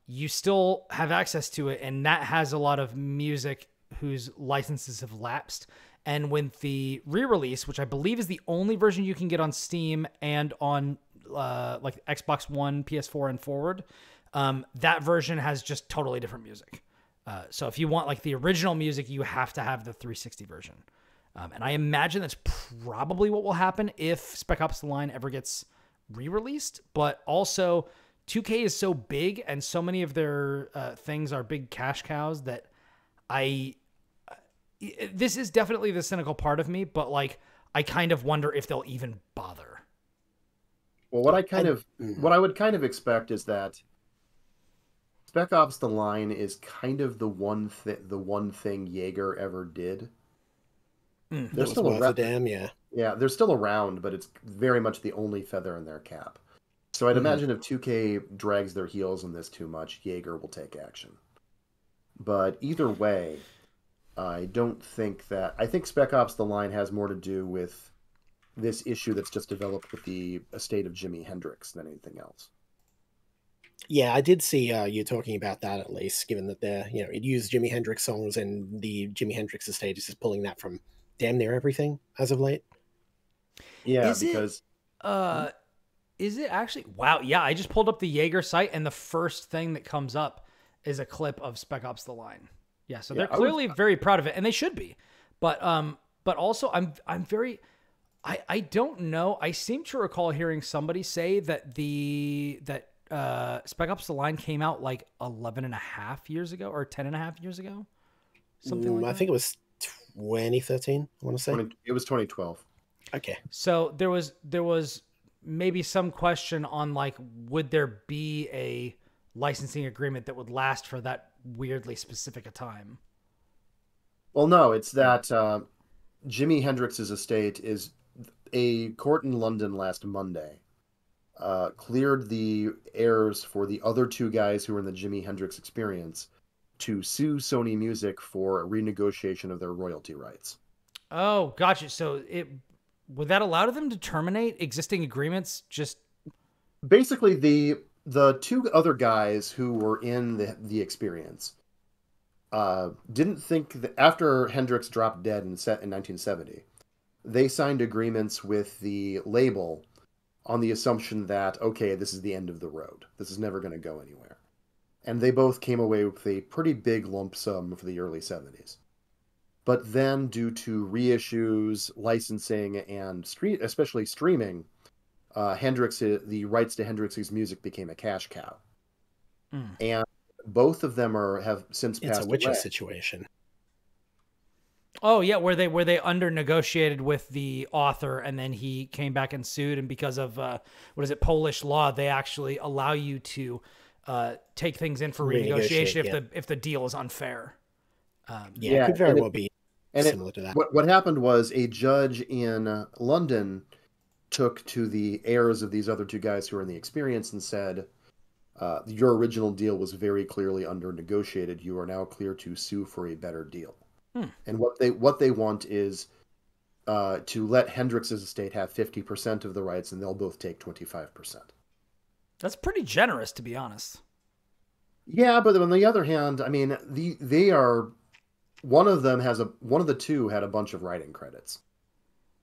you still have access to it, and that has a lot of music whose licenses have lapsed. And with the re-release, which I believe is the only version you can get on Steam and on like Xbox One, PS4, and forward, that version has just totally different music. So if you want like the original music, you have to have the 360 version. And I imagine that's probably what will happen if Spec Ops: The Line ever gets re-released. But also, 2K is so big and so many of their things are big cash cows that this is definitely the cynical part of me, but like I kind of wonder if they'll even bother. Well, what I would kind of expect is that Spec Ops: The Line is kind of the one thing Jaeger ever did. They're still around. Yeah, they're still around, but it's very much the only feather in their cap. So I'd imagine if 2K drags their heels on this too much, Jaeger will take action. But either way, I think Spec Ops: The Line has more to do with this issue that's just developed with the estate of Jimi Hendrix than anything else. Yeah, I did see you talking about that, at least, given that it used Jimi Hendrix songs, and the Jimi Hendrix estate is just pulling that from damn near everything as of late. Yeah, is it actually? Wow, yeah, I just pulled up the Jaeger site, and the first thing that comes up is a clip of Spec Ops: The Line. Yeah, so they're clearly very proud of it, and they should be. But also I'm very I don't know. I seem to recall hearing somebody say that Spec Ops: The Line came out like 11 and a half years ago or 10 and a half years ago. Something like that. I think it was 2013, I want to say. It was 2012. Okay. So there was maybe some question on like, would there be a licensing agreement that would last for that weirdly specific a time? Well, no, it's that Jimi Hendrix's estate is a court in London last Monday cleared the heirs for the other two guys who were in the Jimi Hendrix Experience to sue Sony Music for a renegotiation of their royalty rights. Oh, gotcha. So would that allow them to terminate existing agreements? Just basically the two other guys who were in the Experience didn't think that after Hendrix dropped dead in 1970, they signed agreements with the label on the assumption that, okay, this is the end of the road. This is never going to go anywhere. And they both came away with a pretty big lump sum for the early 70s. But then, due to reissues, licensing, and especially streaming, the rights to Hendrix's music became a cash cow. And both of them have since passed away. It's a Witcher situation. Oh yeah, where they under negotiated with the author, and then he came back and sued, and because of Polish law, they actually allow you to take things in for renegotiation if the deal is unfair. It could very well be similar to that. What happened was a judge in London took to the heirs of these other two guys who were in the Experience and said, your original deal was very clearly under negotiated. You are now clear to sue for a better deal. And what they want is to let Hendrix's estate have 50% of the rights, and they'll both take 25%. That's pretty generous, to be honest. Yeah, but on the other hand, I mean, they are one of the two had a bunch of writing credits,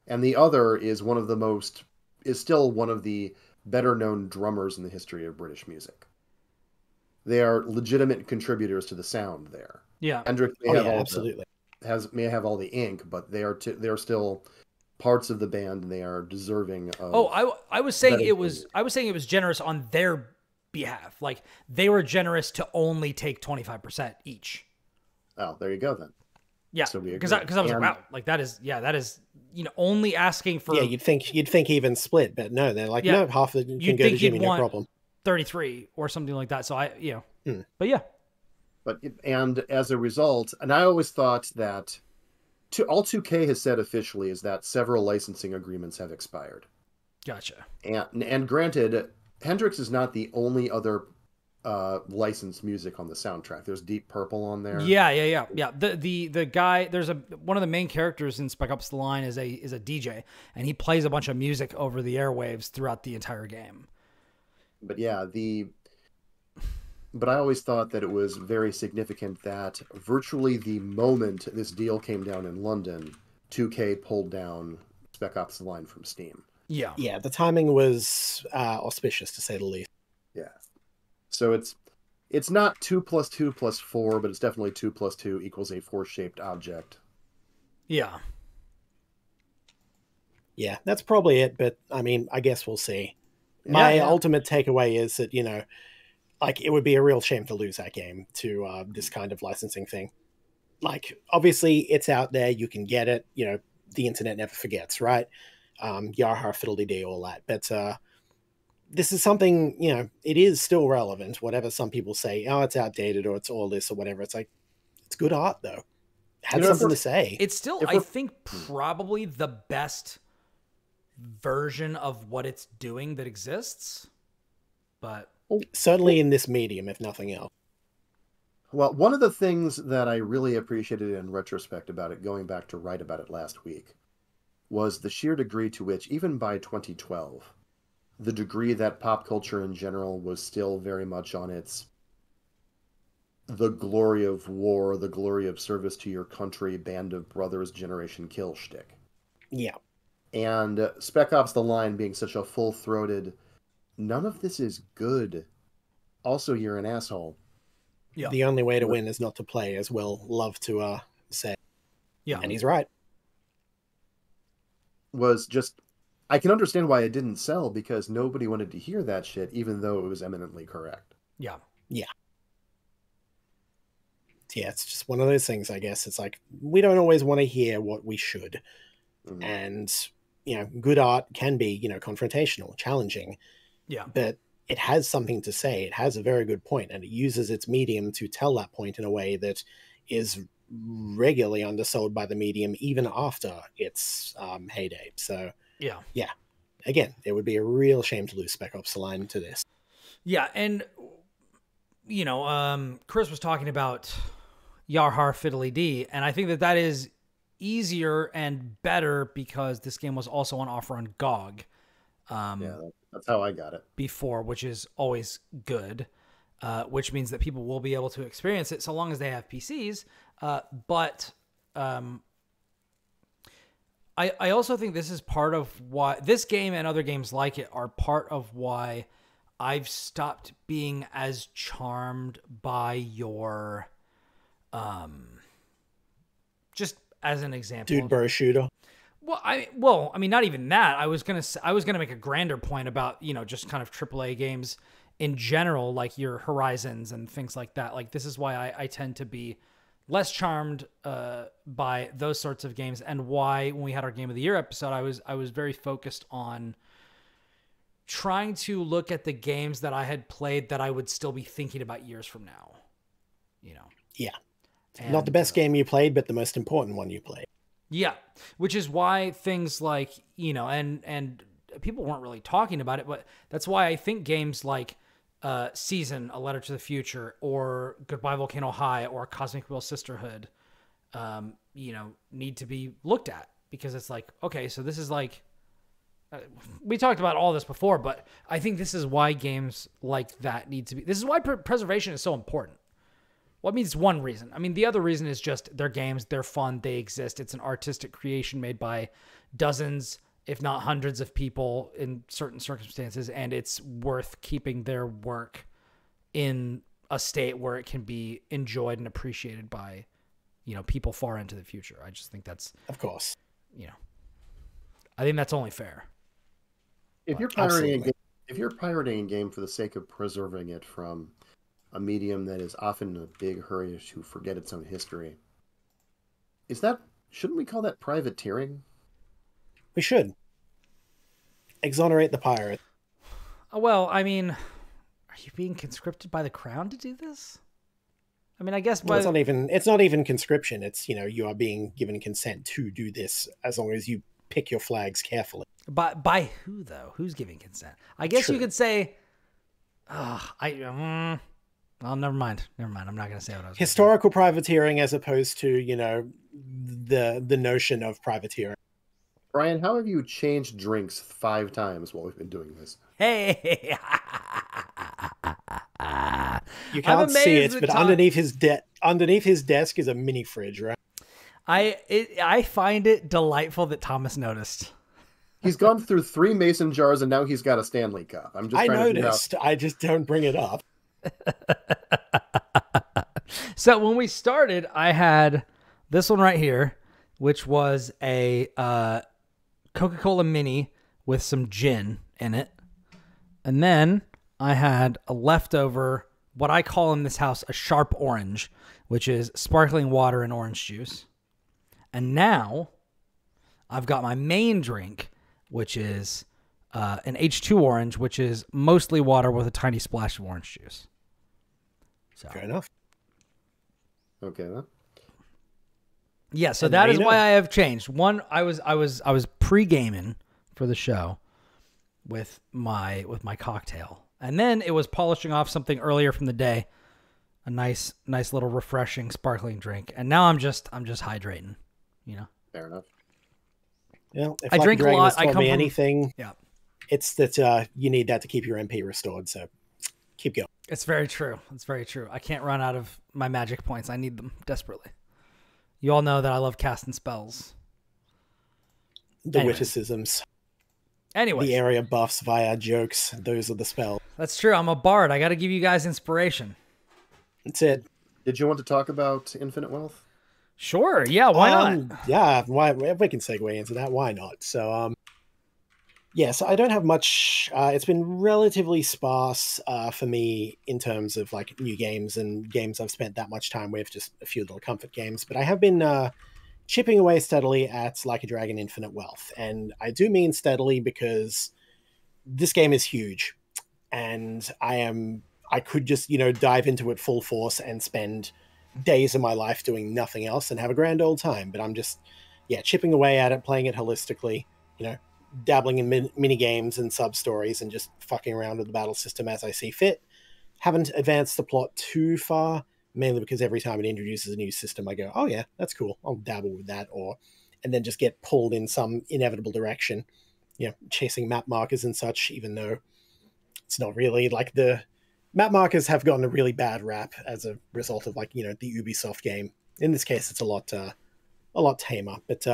and the other is still one of the better known drummers in the history of British music. They are legitimate contributors to the sound there. Yeah, Hendrix absolutely may have all the ink, but they are still parts of the band, and they are deserving of. Oh, I was saying it was generous on their behalf. Like, they were generous to only take 25% each. Oh, there you go then. Yeah, so because I was like, wow, like that is only asking for. Yeah, you'd think even split, but no, they're like, no, half of it can go to Jimmy, no problem. 33 or something like that. So but yeah. And as a result, and I always thought that all 2K has said officially is that several licensing agreements have expired. Gotcha. And granted, Hendrix is not the only other licensed music on the soundtrack. There's Deep Purple on there. Yeah. The guy, there's one of the main characters in Spec Ops: The Line is a DJ, and he plays a bunch of music over the airwaves throughout the entire game. But yeah, but I always thought that it was very significant that virtually the moment this deal came down in London, 2K pulled down Spec Ops: The Line from Steam. Yeah. Yeah, the timing was auspicious, to say the least. Yeah. So it's not 2 + 2 + 4, but it's definitely 2 + 2 = a force-shaped object. Yeah. Yeah, that's probably it, but I mean, I guess we'll see. My ultimate takeaway is that, like, it would be a real shame to lose that game to this kind of licensing thing. Like, obviously, it's out there. You can get it. The internet never forgets, right? Yarhar fiddle-dee-dee, all that. But this is something, it is still relevant, whatever some people say. Oh, it's outdated or it's all this or whatever. It's like, it's good art, though. It had something to say. It's still, I think, probably the best version of what it's doing that exists. But certainly in this medium, if nothing else. Well, one of the things that I really appreciated in retrospect about it, going back to write about it last week, was the sheer degree to which, even by 2012, the degree that pop culture in general was still very much on its the glory of war, the glory of service to your country, band of brothers, generation kill shtick. Yeah. And Spec Ops: The Line being such a full-throated, none of this is good. Also, you're an asshole. Yeah. The only way to win is not to play, as Will love to say. Yeah. And he's right. Was just, I can understand why it didn't sell, because nobody wanted to hear that shit, even though it was eminently correct. Yeah. Yeah. Yeah, it's just one of those things, I guess. It's like, we don't always want to hear what we should. Mm-hmm. And, good art can be, confrontational, challenging. Yeah. But it has something to say. It has a very good point, and it uses its medium to tell that point in a way that is regularly undersold by the medium, even after its heyday. So, yeah. Again, it would be a real shame to lose Spec Ops: The Line to this. Yeah, and, Kris was talking about Yarhar Fiddly D, and I think that is easier and better because this game was also on offer on GOG. That's how I got it before, which is always good, which means that people will be able to experience it so long as they have PCs. But I also think this is part of why this game and other games like it are part of why I've stopped being as charmed by your, just as an example, dude, bro shooter. Well, I mean, not even that. I was gonna make a grander point about, just kind of AAA games in general, like your Horizons and things like that. Like, this is why I tend to be less charmed by those sorts of games, and why when we had our Game of the Year episode, I was very focused on trying to look at the games that I had played that I would still be thinking about years from now. Yeah, and, not the best game you played, but the most important one you played. Yeah, which is why things like, and people weren't really talking about it, but that's why I think games like Season, A Letter to the Future, or Goodbye Volcano High, or Cosmic Wheel Sisterhood, need to be looked at, because it's like, okay, so this is like we talked about all this before, but I think this is why games like that need to be. This is why preservation is so important. Well, I mean, it's one reason. I mean, the other reason is just they're games, they're fun, they exist. It's an artistic creation made by dozens, if not hundreds of people in certain circumstances, and it's worth keeping their work in a state where it can be enjoyed and appreciated by, people far into the future. I just think that's, of course, I think that's only fair. If you're pirating a game for the sake of preserving it from a medium that is often in a big hurry to forget its own history, shouldn't we call that privateering? We should exonerate the pirate. Well, I mean, are you being conscripted by the crown to do this? I mean, I guess it's not even conscription. It's, you are being given consent to do this as long as you pick your flags carefully. By who though? Who's giving consent? I guess you could say, well, never mind. I'm not going to say what I was. Historical privateering as opposed to, the notion of privateering. Brian, how have you changed drinks 5 times while we've been doing this? Hey, you can't see it, but underneath his desk is a mini fridge, right? I find it delightful that Thomas noticed. He's gone through 3 mason jars and now he's got a Stanley Cup. I noticed. I just don't bring it up. So when we started, I had this one right here, which was a Coca-Cola Mini with some gin in it. And then I had a leftover, what I call in this house, a sharp orange, which is sparkling water and orange juice. And now I've got my main drink, which is an H2 orange, which is mostly water with a tiny splash of orange juice. So. Fair enough. Okay, then. Yeah, so that is why I have changed. One, I was pre-gaming for the show with my cocktail, and then it was polishing off something earlier from the day, a nice little refreshing sparkling drink, and now I'm just hydrating. Fair enough. If I drink a lot. I come from anything. Yeah, it's that you need that to keep your MP restored. So keep going. It's very true. It's very true. I can't run out of my magic points. I need them desperately. You all know that I love casting spells. The witticisms. Anyway. The area buffs via jokes. Those are the spells. That's true. I'm a bard. I got to give you guys inspiration. That's it. Did you want to talk about Infinite Wealth? Sure. Yeah. Why not? Yeah. Why? We can segue into that. Why not? So, so I don't have much. It's been relatively sparse for me in terms of like new games and games I've spent that much time with, just a few little comfort games. But I have been chipping away steadily at Like a Dragon Infinite Wealth. And I do mean steadily because this game is huge. And I could just, dive into it full force and spend days of my life doing nothing else and have a grand old time. But I'm just, chipping away at it, playing it holistically, dabbling in mini games and sub stories and just fucking around with the battle system as I see fit. Haven't advanced the plot too far, mainly because every time it introduces a new system, I go, oh yeah, that's cool. I'll dabble with that, and then just get pulled in some inevitable direction, chasing map markers and such, even though it's not really like the map markers have gotten a really bad rap as a result of the Ubisoft game. In this case, it's a lot tamer, but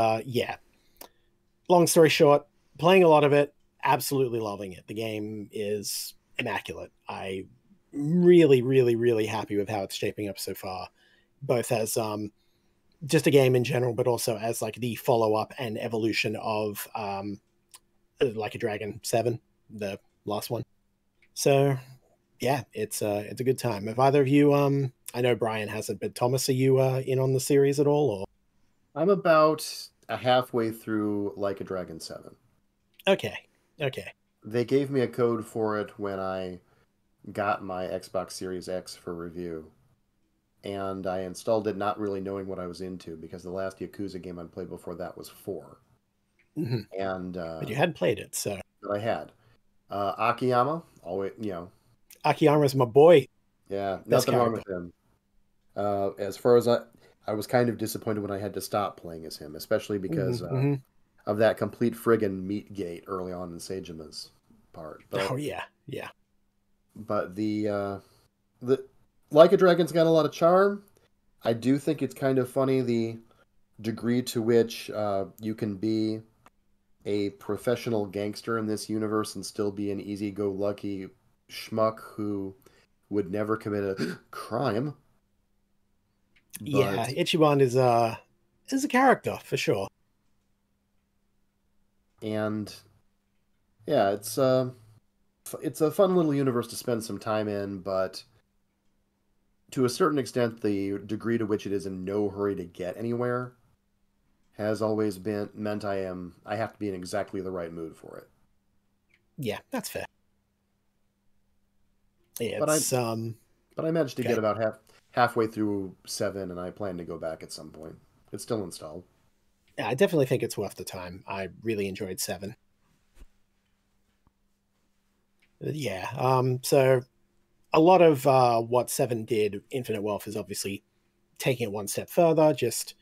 long story short, playing a lot of it, absolutely loving it. The game is immaculate. I really, really, really happy with how it's shaping up so far, both as just a game in general, but also as the follow-up and evolution of Like a Dragon 7, the last one. So it's a good time. Have either of you, I know Brian hasn't, but Thomas, are you in on the series at all? Or? I'm about halfway through Like a Dragon 7. Okay. They gave me a code for it when I got my Xbox Series X for review. And I installed it not really knowing what I was into, because the last Yakuza game I'd played before that was 4. Mm-hmm. And but you had played it, so. But I had. Akiyama, always, Akiyama's my boy. Yeah, nothing wrong with him. As far as I was kind of disappointed when I had to stop playing as him, especially because of that complete friggin' meat gate early on in Seijima's part. But, oh yeah, yeah. But the Like a Dragon's got a lot of charm. I do think it's kind of funny the degree to which you can be a professional gangster in this universe and still be an easy-go-lucky schmuck who would never commit a crime. But... yeah, Ichiban is a character for sure. And yeah, it's a fun little universe to spend some time in, but to a certain extent, the degree to which it is in no hurry to get anywhere has always meant I have to be in exactly the right mood for it. Yeah, that's fair. Yeah, but I managed to get about halfway through 7, and I plan to go back at some point. It's still installed. Yeah, I definitely think it's worth the time. I really enjoyed 7. Yeah, so a lot of what 7 did, Infinite Wealth, is obviously taking it one step further. Just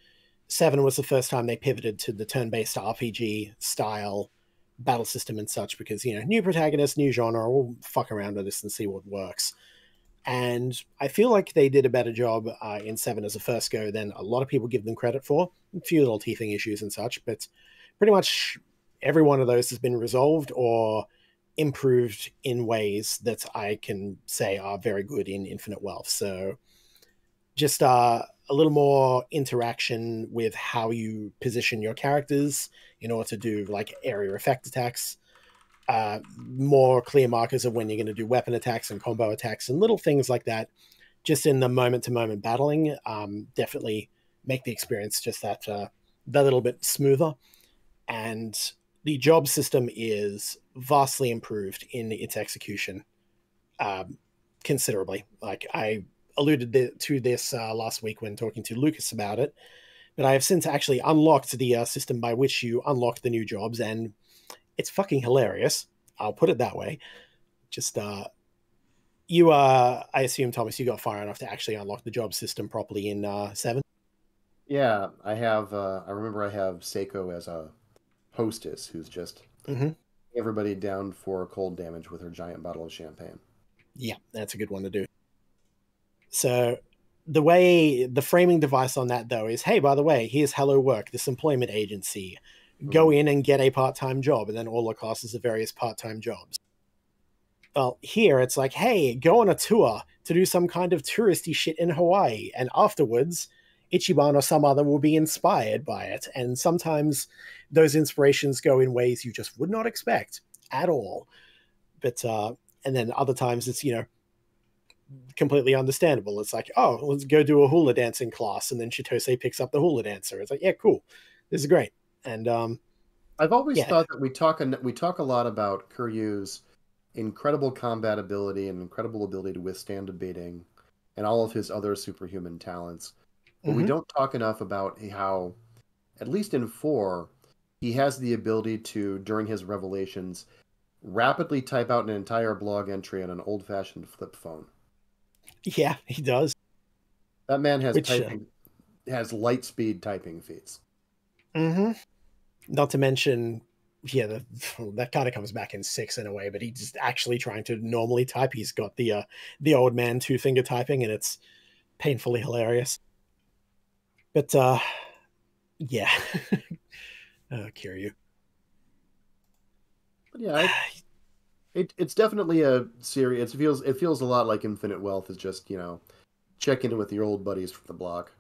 7 was the first time they pivoted to the turn-based RPG style battle system and such, because, you know, new protagonist, new genre, we'll fuck around with this and see what works. And I feel like they did a better job in 7 as a first go than a lot of people give them credit for. A few little teething issues and such, but pretty much every one of those has been resolved or improved in ways that I can say are very good in Infinite Wealth. So just a little more interaction with how you position your characters in order to do like area effect attacks, more clear markers of when you're going to do weapon attacks and combo attacks and little things like that, just in the moment-to-moment battling, definitely make the experience just that little bit smoother. And the job system is vastly improved in its execution, considerably. Like I alluded to this last week when talking to Lucas about it, but I have since actually unlocked the system by which you unlock the new jobs, and it's fucking hilarious. I'll put it that way. Just I assume, Thomas, you got far enough to actually unlock the job system properly in 7? Yeah, I have. I remember I have Seiko as a hostess who's just everybody down for cold damage with her giant bottle of champagne. Yeah, that's a good one to do. So the way the framing device on that, though, is, hey, by the way, here's Hello Work, this employment agency. Go in and get a part-time job, and then all the classes of various part-time jobs. Well, here it's like, hey, go on a tour to do some kind of touristy shit in Hawaii, and afterwards, Ichiban or some other will be inspired by it. And sometimes those inspirations go in ways you just would not expect at all. But and then other times it's, you know, completely understandable. It's like, oh, let's go do a hula dancing class, and then Chitose picks up the hula dancer. It's like, yeah, cool, this is great. And I've always thought that we talk a lot about Kuryu's incredible combat ability and incredible ability to withstand a beating, and all of his other superhuman talents. But we don't talk enough about how, at least in 4, he has the ability to, during his revelations, rapidly type out an entire blog entry on an old-fashioned flip phone. Yeah, he does. That man has light speed typing feats. Not to mention, yeah, that kind of comes back in 6 in a way, but he's just actually trying to normally type. He's got the old man 2-finger typing, and it's painfully hilarious. But yeah, Kiryu. But yeah, it's definitely a series. It feels a lot like Infinite Wealth is just, you know, check in with your old buddies from the block.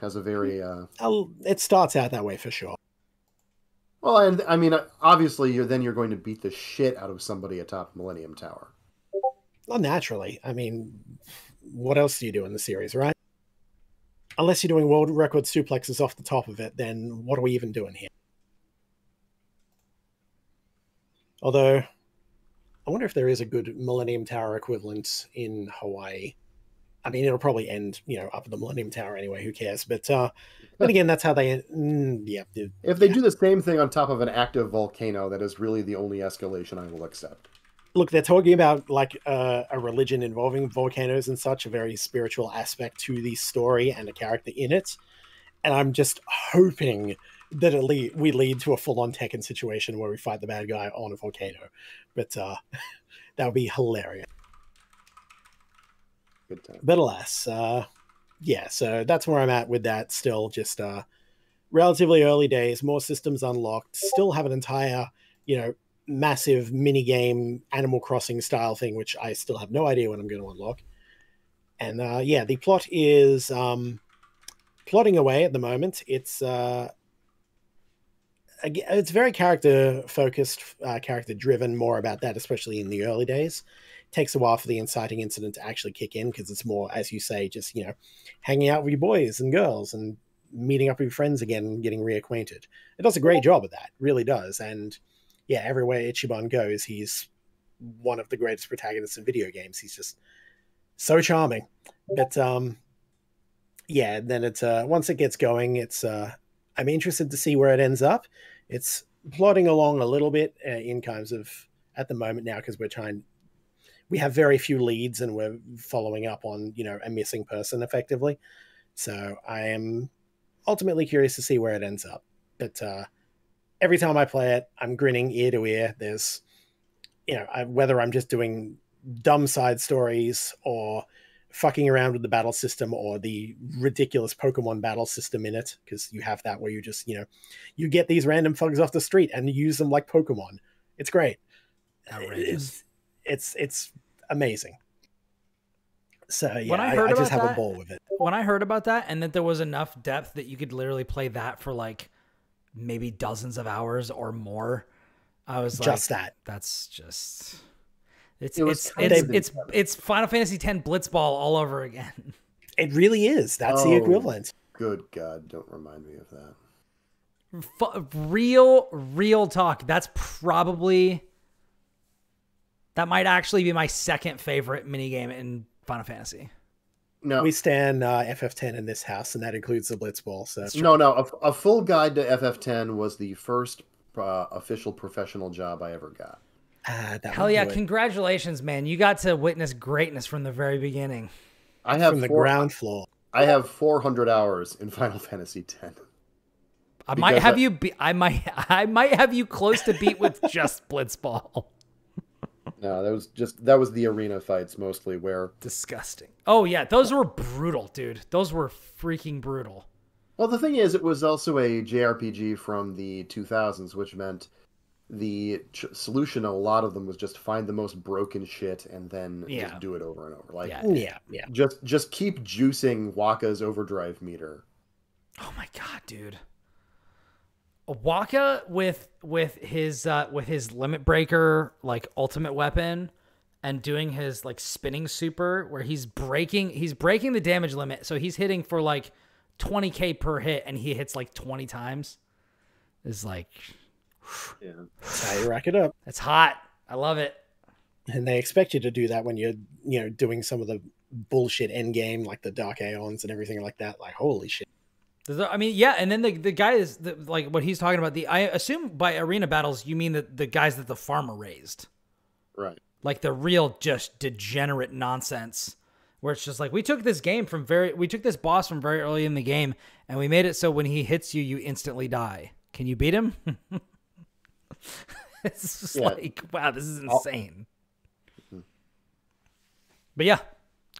Has a very it starts out that way for sure. Well, and I mean, obviously, you're going to beat the shit out of somebody atop Millennium Tower. Well, naturally. I mean, what else do you do in the series, right? Unless you're doing world record suplexes off the top of it, then what are we even doing here? Although, I wonder if there is a good Millennium Tower equivalent in Hawaii. I mean, it'll probably end, you know, up at the Millennium Tower anyway. Who cares? But then again, that's how they. If they do the same thing on top of an active volcano, that is really the only escalation I will accept. Look, they're talking about like a religion involving volcanoes and such, a very spiritual aspect to the story and a character in it. And I'm just hoping we lead to a full-on Tekken situation where we fight the bad guy on a volcano. But that would be hilarious. Good time. But alas, yeah, so that's where I'm at with that. Still just relatively early days, more systems unlocked, still have an entire, massive mini game Animal Crossing style thing, which I still have no idea when I'm going to unlock. And yeah, the plot is plotting away at the moment. It's very character focused, character driven, more about that, especially in the early days. It takes a while for the inciting incident to actually kick in, because it's more, as you say, just, hanging out with your boys and girls and meeting up with your friends again and getting reacquainted. It does a great job of that, really does. And yeah, everywhere Ichiban goes, he's one of the greatest protagonists in video games. He's just so charming. But yeah, then it's once it gets going, it's I'm interested to see where it ends up. It's plodding along a little bit in kinds of at the moment now, because we have very few leads and we're following up on a missing person effectively. So I am ultimately curious to see where it ends up. But every time I play it, I'm grinning ear to ear. There's whether I'm just doing dumb side stories or fucking around with the battle system or the ridiculous Pokemon battle system in it, because you have that where you just you get these random thugs off the street and use them like Pokemon. It's great. Outrageous. It's amazing. So yeah, when I just have a ball with it. When I heard about that, and that there was enough depth that you could literally play that for like maybe dozens of hours or more, I was like, just that. That's just it's Final Fantasy X Blitzball all over again. It really is. That's the equivalent. Good God, don't remind me of that. Real talk. That might actually be my second favorite minigame in Final Fantasy. No, we stand FF10 in this house, and that includes the Blitzball. So no, a full guide to FF10 was the first official professional job I ever got. Hell yeah! Congratulations, man! You got to witness greatness from the very beginning. I have from the ground floor. I have 400 hours in Final Fantasy X. I might have you close to beat with just Blitzball. No, that was the arena fights mostly where disgusting. Oh yeah, those were brutal, dude. Those were freaking brutal. Well, the thing is, it was also a JRPG from the 2000s, which meant the solution, a lot of them was just find the most broken shit and then just do it over and over. Like, yeah. Just keep juicing Waka's overdrive meter. Oh my god, dude. Waka with his limit breaker, like ultimate weapon, and doing his like spinning super where he's breaking the damage limit, so he's hitting for like 20k per hit and he hits like 20 times. Is like, yeah, that's how you rack it up. It's hot. I love it. And they expect you to do that when you're doing some of the bullshit end game, like the Dark Aeons and everything like that. Like, holy shit. I mean, yeah, and then the guy is like what he's talking about. I assume by arena battles you mean the guys that the farmer raised, right? Like the real just degenerate nonsense, where it's just like we took this boss from very early in the game, and we made it so when he hits you, you instantly die. Can you beat him? It's just like, wow, this is insane. But yeah,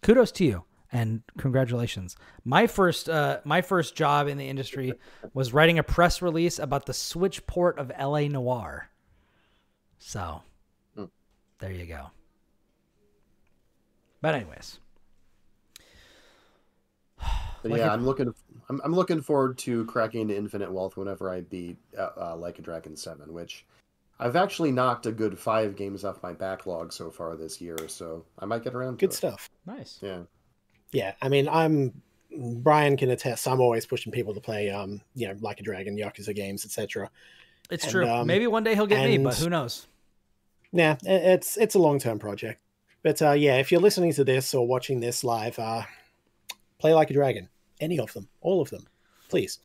kudos to you. And congratulations. My first job in the industry was writing a press release about the Switch port of LA Noire. So, there you go. But anyways. But yeah, I'm looking forward to cracking into Infinite Wealth whenever I beat Like a Dragon 7, which I've actually knocked a good 5 games off my backlog so far this year, so I might get around to it. Good stuff. Nice. Yeah. Yeah, I mean, Brian can attest. I'm always pushing people to play, Like a Dragon, Yakuza games, etc. It's true. Maybe one day he'll get me, but who knows? Yeah, it's a long-term project. But yeah, if you're listening to this or watching this live, play Like a Dragon. Any of them, all of them, please.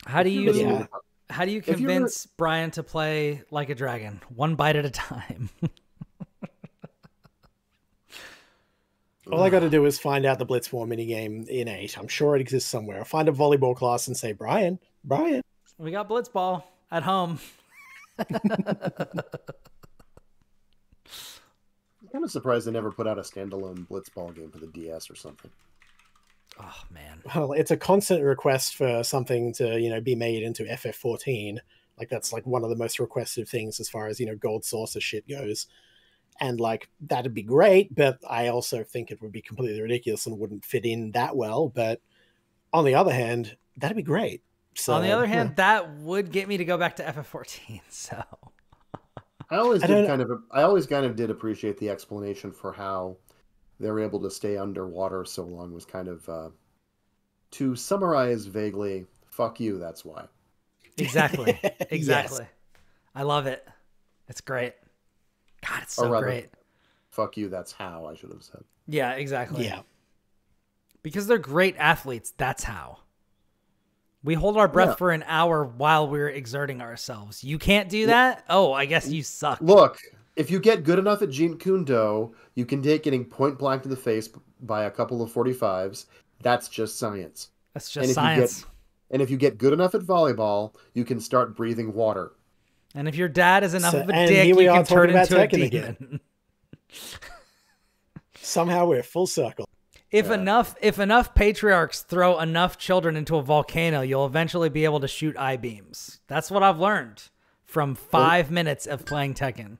How do you convince Brian to play Like a Dragon? One bite at a time. All I got to do is find out the Blitzball minigame in 8. I'm sure it exists somewhere. I'll find a volleyball class and say, Brian. We got Blitzball at home. I'm kind of surprised they never put out a standalone Blitzball game for the DS or something. Oh, man. Well, it's a constant request for something to, be made into FF14. Like, that's like one of the most requested things as far as, gold saucer shit goes. And like, that'd be great, but I also think it would be completely ridiculous and wouldn't fit in that well. But on the other hand, that'd be great. So, on the other hand, that would get me to go back to FF14. So I always kind of did appreciate the explanation for how they were able to stay underwater so long. Was kind of to summarize vaguely, fuck you, that's why. Exactly. Yes. I love it. It's great. God, it's so great. Fuck you, that's how, I should have said. Yeah, exactly. Yeah. Because they're great athletes, that's how. We hold our breath for an hour while we're exerting ourselves. You can't do that? Oh, I guess you suck. Look, if you get good enough at Jeet Kune Do, you can take getting point blank to the face by a couple of 45s. That's just science. That's just science. And if you get good enough at volleyball, you can start breathing water. And if your dad is enough of a dick, you can turn into a demon. Again. Somehow we're full circle. If enough patriarchs throw enough children into a volcano, you'll eventually be able to shoot I-beams. That's what I've learned from 5 minutes of playing Tekken.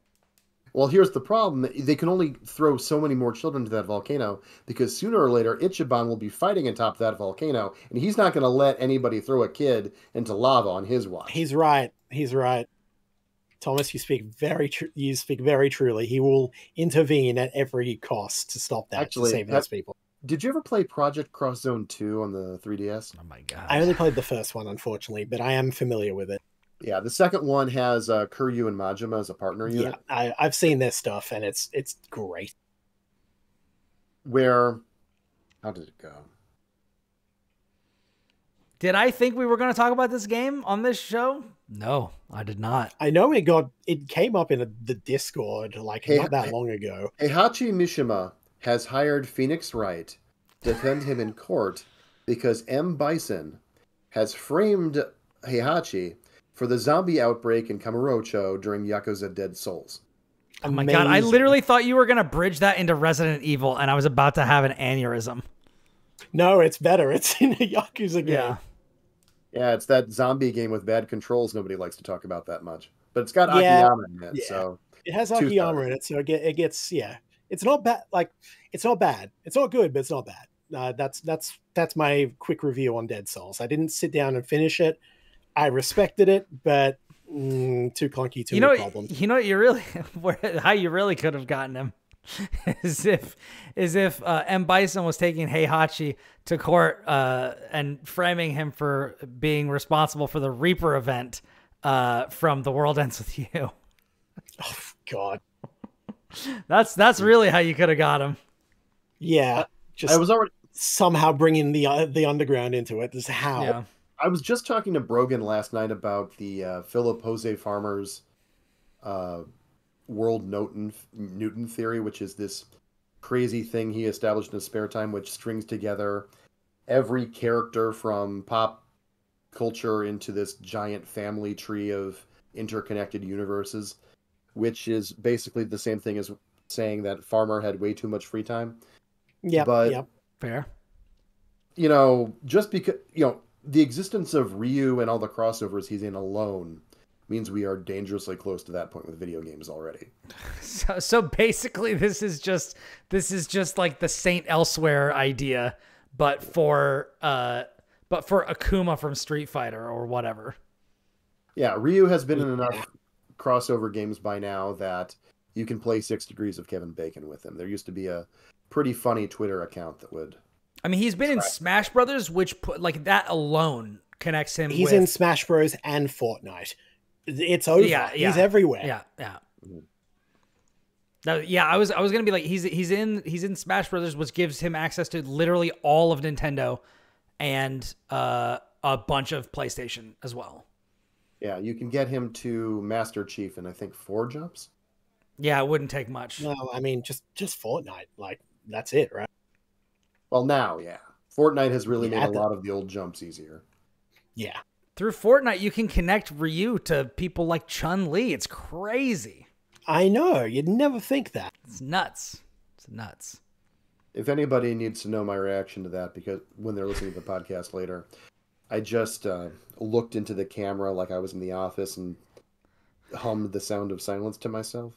Well, here's the problem. They can only throw so many more children to that volcano because sooner or later, Ichiban will be fighting on top of that volcano, and he's not going to let anybody throw a kid into lava on his watch. He's right. Thomas, you speak very truly. He will intervene at every cost to stop that, to save those people. Did you ever play Project Cross Zone 2 on the 3DS? Oh my god. I only played the first one, unfortunately, but I am familiar with it. Yeah, the second one has Kuryu and Majima as a partner unit. Yeah, I've seen their stuff, and it's great. How did it go? Did I think we were going to talk about this game on this show? No, I did not. I know it came up in the Discord not that long ago. Heihachi Mishima has hired Phoenix Wright to defend him in court because M. Bison has framed Heihachi for the zombie outbreak in Kamurocho during Yakuza Dead Souls. Oh my god, I literally thought you were going to bridge that into Resident Evil, and I was about to have an aneurysm. No, it's better. It's in a Yakuza game. Yeah, it's that zombie game with bad controls nobody likes to talk about that much. But it's got Akiyama in it, so... It has Akiyama in it, so it gets... It's not bad. It's not bad. It's not good, but it's not bad. That's my quick review on Dead Souls. I didn't sit down and finish it. I respected it, but too clunky, too many problems. You know what you really... how you really could have gotten him is if M. Bison was taking Heihachi to court and framing him for being responsible for the Reaper event from The World Ends With You. Oh, God. That's really how you could have got him. Yeah. I was already somehow bringing the underground into it. This is how. Yeah. I was just talking to Brogan last night about the Philip Jose Farmer's world Newton theory, which is this crazy thing he established in his spare time, which strings together every character from pop culture into this giant family tree of interconnected universes, which is basically the same thing as saying that Farmer had way too much free time. Yeah, but fair. Just because the existence of Ryu and all the crossovers he's in alone means we are dangerously close to that point with video games already. So basically, this is just like the Saint Elsewhere idea, but for Akuma from Street Fighter or whatever. Yeah, Ryu has been in enough crossover games by now that you can play 6 Degrees of Kevin Bacon with him. There used to be a pretty funny Twitter account that would... I mean, he's been in Smash Brothers, which that alone connects him. He's in Smash Bros. And Fortnite. It's over. Yeah. He's everywhere. Yeah. I was gonna be like, he's in Smash Brothers, which gives him access to literally all of Nintendo and a bunch of PlayStation as well. Yeah, you can get him to Master Chief in I think 4 jumps. Yeah, it wouldn't take much. No, I mean just Fortnite, that's it, right? Well, now, yeah. Fortnite has really made a lot of the old jumps easier. Yeah. through Fortnite, you can connect Ryu to people like Chun-Li. It's crazy. I know. You'd never think that. It's nuts. It's nuts. If anybody needs to know my reaction to that, because when they're listening to the podcast later, I just looked into the camera like I was in the office and hummed the Sound of Silence to myself.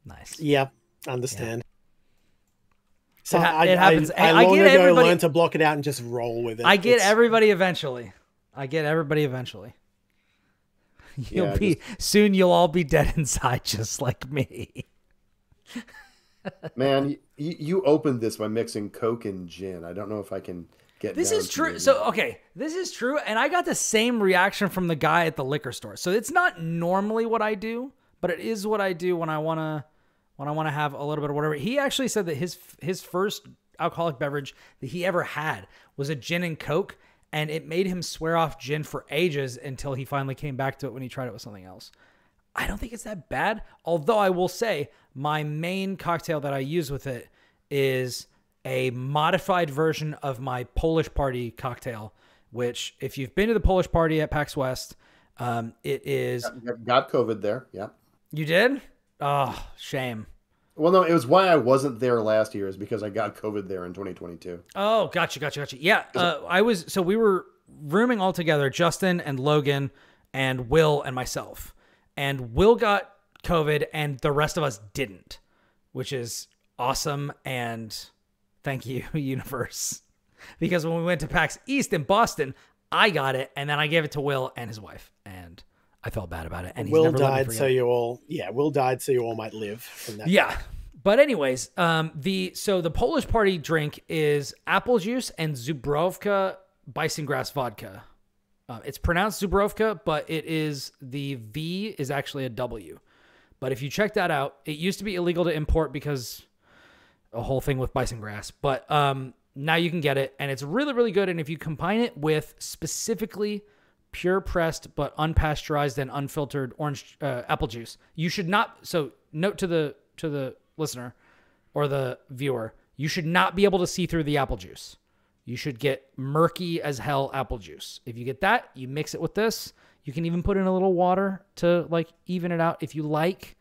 Nice. Yeah, understand. Yeah. So it happens. I long ago learned to block it out and just roll with it. I get everybody eventually. Soon you'll all be dead inside just like me. Man, you opened this by mixing Coke and gin. I don't know if I can get this is true. So, okay, this is true. And I got the same reaction from the guy at the liquor store. So it's not normally what I do, but it is what I do when I want to have a little bit of whatever. He actually said that his first alcoholic beverage that he ever had was a gin and Coke. And it made him swear off gin for ages until he finally came back to it when he tried it with something else. I don't think it's that bad. Although I will say my main cocktail that I use with it is a modified version of my Polish Party cocktail, which if you've been to the Polish Party at PAX West, it is... Got COVID there, yeah. You did? Oh, shame. Well, no, it was why I wasn't there last year is because I got COVID there in 2022. Oh, gotcha. Yeah, we were rooming all together, Justin and Logan and Will and myself. And Will got COVID and the rest of us didn't, which is awesome. And thank you, universe. Because when we went to PAX East in Boston, I got it and then I gave it to Will and his wife. And I felt bad about it. And Will died so you all might live from that. Yeah. But anyways, the Polish Party drink is apple juice and Zubrowka bison grass vodka. It's pronounced Zubrowka, but the V is actually a W. But if you check that out, it used to be illegal to import because a whole thing with bison grass. But now you can get it, and it's really, really good. And if you combine it with specifically pure pressed but unpasteurized and unfiltered orange apple juice, you should not. So note to the listener or the viewer, you should not be able to see through the apple juice. You should get murky as hell apple juice. If you get that, you mix it with this. You can even put in a little water to like even it out if you like.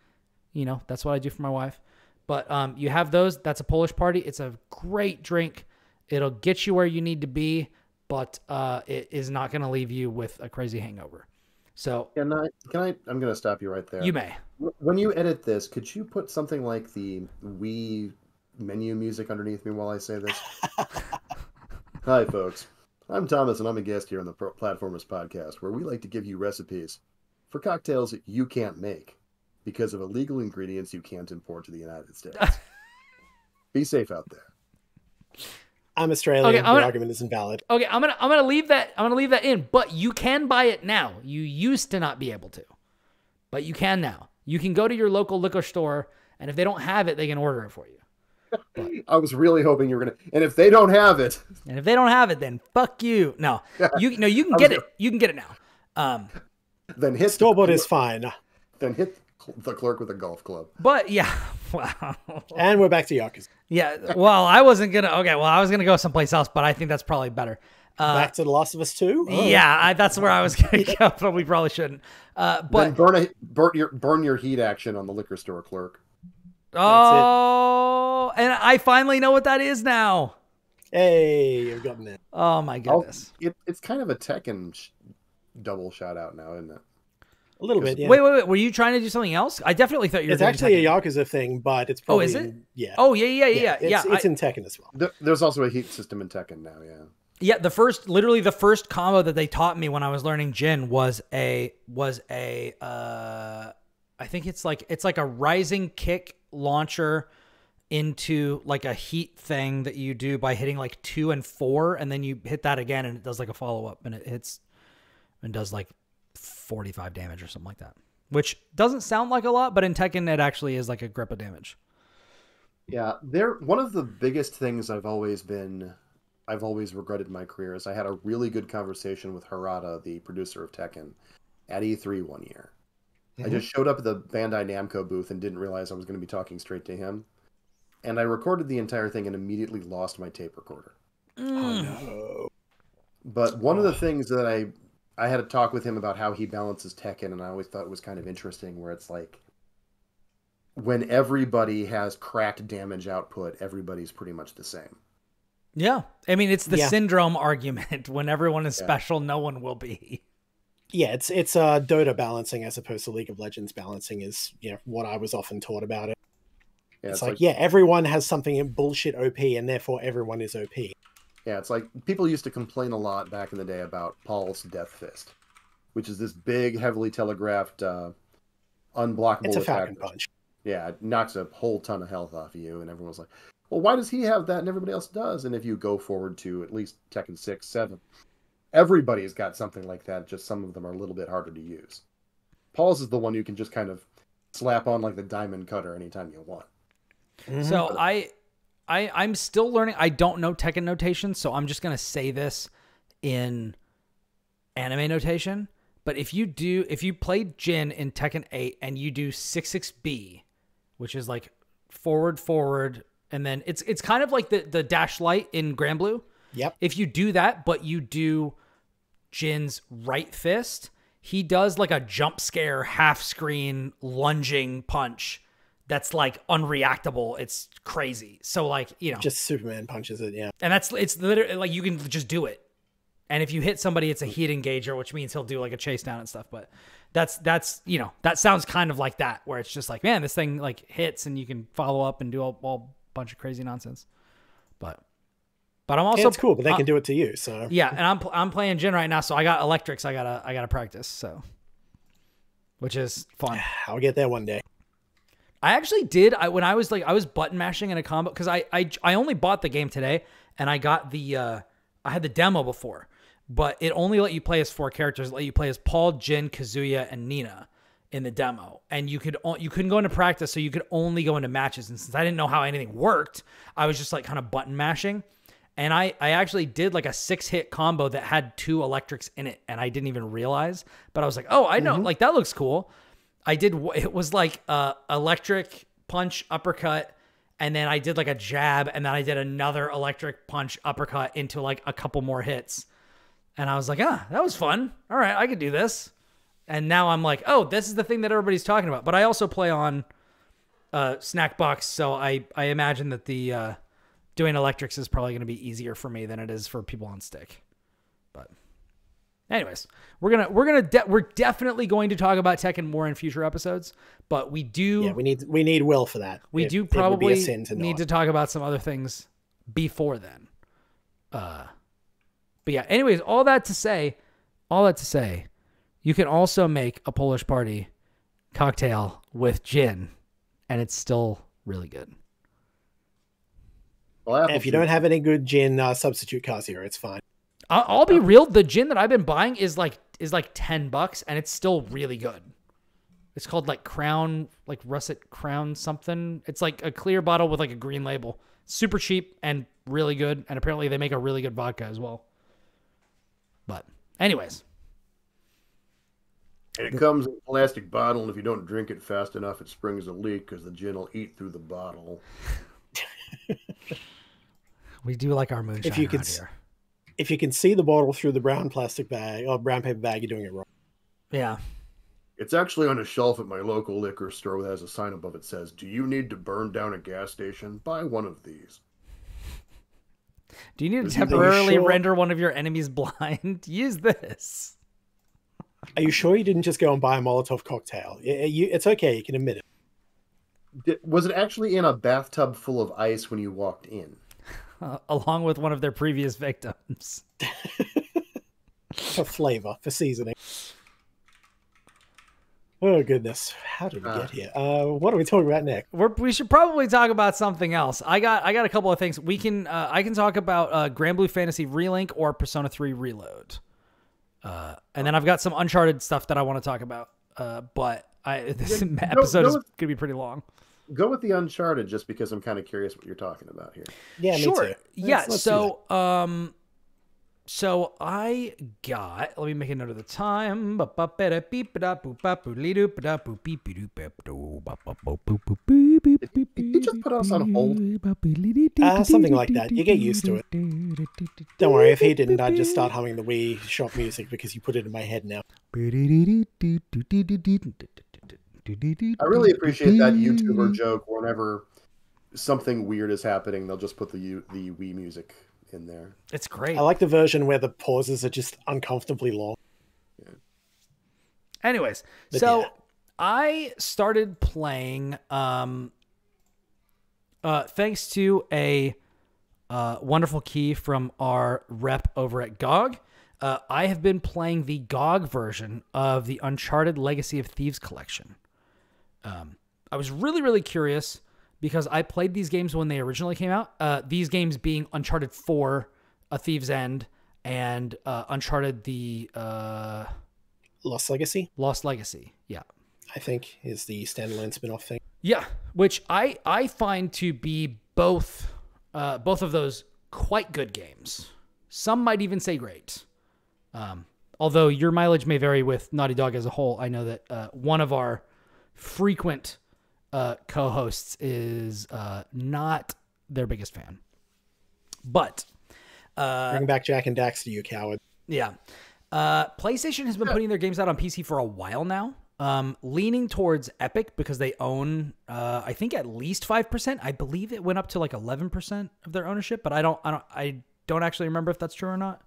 You know, that's what I do for my wife. But you have those. That's a Polish Party. It's a great drink. It'll get you where you need to be, but it is not going to leave you with a crazy hangover. So I'm going to stop you right there. You may. When you edit this, could you put something like the Wii menu music underneath me while I say this? Hi, folks. I'm Thomas, and I'm a guest here on the Platformers Podcast, where we like to give you recipes for cocktails that you can't make because of illegal ingredients you can't import to the United States. Be safe out there. I'm Australian. The argument isn't valid. Okay, I'm gonna leave that. I'm gonna leave that in. But you can buy it now. You used to not be able to, but you can now. You can go to your local liquor store, and if they don't have it, they can order it for you. But I was really hoping you were gonna. And if they don't have it, then fuck you. No, you can get it. You can get it now. Then hit store-bought is fine. Then hit the clerk with a golf club. But yeah, wow. And we're back to Yakuza. Yeah, well, I was gonna go someplace else, but I think that's probably better. Back to The Last of Us 2? Oh. Yeah, that's where I was gonna go, but we probably shouldn't. But then burn your heat action on the liquor store clerk. Oh, and I finally know what that is now. Hey, you've gotten it. Oh my goodness. It's kind of a Tekken double shout out now, isn't it? A little bit, yeah. Wait. Were you trying to do something else? I definitely thought you were. It's actually a Yakuza thing, but it's probably. Oh, is it? Yeah. Oh, yeah. It's in Tekken as well. There's also a heat system in Tekken now, yeah. Yeah, the first combo that they taught me when I was learning Jin was a I think it's like a rising kick launcher into like a heat thing that you do by hitting like 2 and 4, and then you hit that again and it does like a follow-up, and it hits and does like 45 damage or something like that, which doesn't sound like a lot, but in Tekken it actually is like a grip of damage. Yeah, one of the biggest things I've always regretted in my career is I had a really good conversation with Harada, the producer of Tekken, at E3 one year. I just showed up at the Bandai Namco booth and didn't realize I was going to be talking straight to him. And I recorded the entire thing and immediately lost my tape recorder. Oh, no. But one of the things that I had a talk with him about how he balances Tekken, and I always thought it was kind of interesting where it's like when everybody has cracked damage output, everybody's pretty much the same. Yeah. I mean, it's the syndrome argument. When everyone is special, no one will be. Yeah, it's Dota balancing as opposed to League of Legends balancing is what I was often taught about it. Yeah, it's like everyone has something in bullshit OP, and therefore everyone is OP. Yeah, it's like people used to complain a lot back in the day about Paul's Death Fist, which is this big, heavily telegraphed, unblockable It's a attack. Falcon Punch. Yeah, it knocks a whole ton of health off of you, and everyone's like, well, why does he have that and everybody else does? And if you go forward to at least Tekken 6, 7, everybody's got something like that, just some of them are a little bit harder to use. Paul's is the one you can just kind of slap on like the diamond cutter anytime you want. Mm-hmm. So I'm still learning. I don't know Tekken notation, so I'm just going to say this in anime notation. But if you play Jin in Tekken 8 and you do 6-6B, which is like forward, and then it's kind of like the dash light in Grand Blue. Yep. If you do that, but you do Jin's right fist, he does like a jump scare, half screen, lunging punch that's like unreactable. It's crazy. So like, just Superman punches it. Yeah. And it's literally like, you can just do it. And if you hit somebody, it's a heat engager, which means he'll do like a chase down and stuff. But that's, that sounds kind of like that, where it's just like, man, this thing like hits and you can follow up and do a bunch of crazy nonsense. But I'm also, it's cool, but they can do it to you. So yeah. And I'm playing Jin right now. So I got electrics. I gotta practice. So, which is fun. I'll get there one day. I actually did. I was button mashing in a combo because I only bought the game today, and I got I had the demo before, but it only let you play as 4 characters. It let you play as Paul, Jin, Kazuya, and Nina in the demo, and you couldn't go into practice, so you could only go into matches. And since I didn't know how anything worked, I was just like kind of button mashing, and I actually did like a 6-hit combo that had 2 electrics in it, and I didn't even realize. But I was like, oh, I know, like that looks cool. It was like electric punch uppercut, and then I did like a jab, and then I did another electric punch uppercut into like a couple more hits. And I was like, that was fun. All right, I could do this. And now I'm like, oh, this is the thing that everybody's talking about. But I also play on Snackbox, so I imagine that the doing electrics is probably going to be easier for me than it is for people on stick. But anyways, we're definitely going to talk about Tekken more in future episodes, but we do. Yeah, we need Will for that. We do probably need to talk about some other things before then. But yeah, anyways, all that to say, you can also make a Polish party cocktail with gin, and it's still really good. Well, if you don't have any good gin, substitute Kazuya. It's fine. I'll be real. The gin that I've been buying is like $10, and it's still really good. It's called like Crown, like Russet Crown something. It's like a clear bottle with like a green label. Super cheap and really good. And apparently they make a really good vodka as well. But anyways. It comes in a plastic bottle, and if you don't drink it fast enough, it springs a leak because the gin will eat through the bottle. We do like our moonshine around here. If you can see the bottle through the brown plastic bag or brown paper bag, you're doing it wrong. Yeah. It's actually on a shelf at my local liquor store that has a sign above it says, "Do you need to burn down a gas station? Buy one of these." Do you need to temporarily render one of your enemies blind? Use this. Are you sure you didn't just go and buy a Molotov cocktail? It's okay. You can admit it. Was it actually in a bathtub full of ice when you walked in? Along with one of their previous victims. For flavor, for seasoning. Oh, goodness. How did we get here? What are we talking about next? We should probably talk about something else. I got a couple of things. I can talk about Grand Blue Fantasy Relink or Persona 3 Reload. And then I've got some Uncharted stuff that I want to talk about. But this episode is going to be pretty long. Go with the Uncharted just because I'm kind of curious what you're talking about here. Yeah, sure. me too. Let's so So I got, let me make a note of the time. You just put us on hold. Something like that. You get used to it. Don't worry, if he didn't, I'd just start humming the Wii shop music because you put it in my head now. I really appreciate that YouTuber joke. Whenever something weird is happening, they'll just put the Wii music in there. It's great. I like the version where the pauses are just uncomfortably long. Yeah. Anyways, so I started playing thanks to a wonderful key from our rep over at GOG. I have been playing the GOG version of the Uncharted Legacy of Thieves collection. I was really, really curious because I played these games when they originally came out. These games being Uncharted 4, A Thief's End, and Uncharted the... Lost Legacy? Lost Legacy, yeah. I think is the standalone spin-off thing. Yeah, which I find to be both of those quite good games. Some might even say great. Although your mileage may vary with Naughty Dog as a whole, I know that one of our frequent co-hosts is not their biggest fan. But bring back Jack and Daxter, you coward. Yeah. PlayStation has been putting their games out on PC for a while now. Leaning towards Epic because they own, I think at least 5%. I believe it went up to like 11% of their ownership, but I don't actually remember if that's true or not.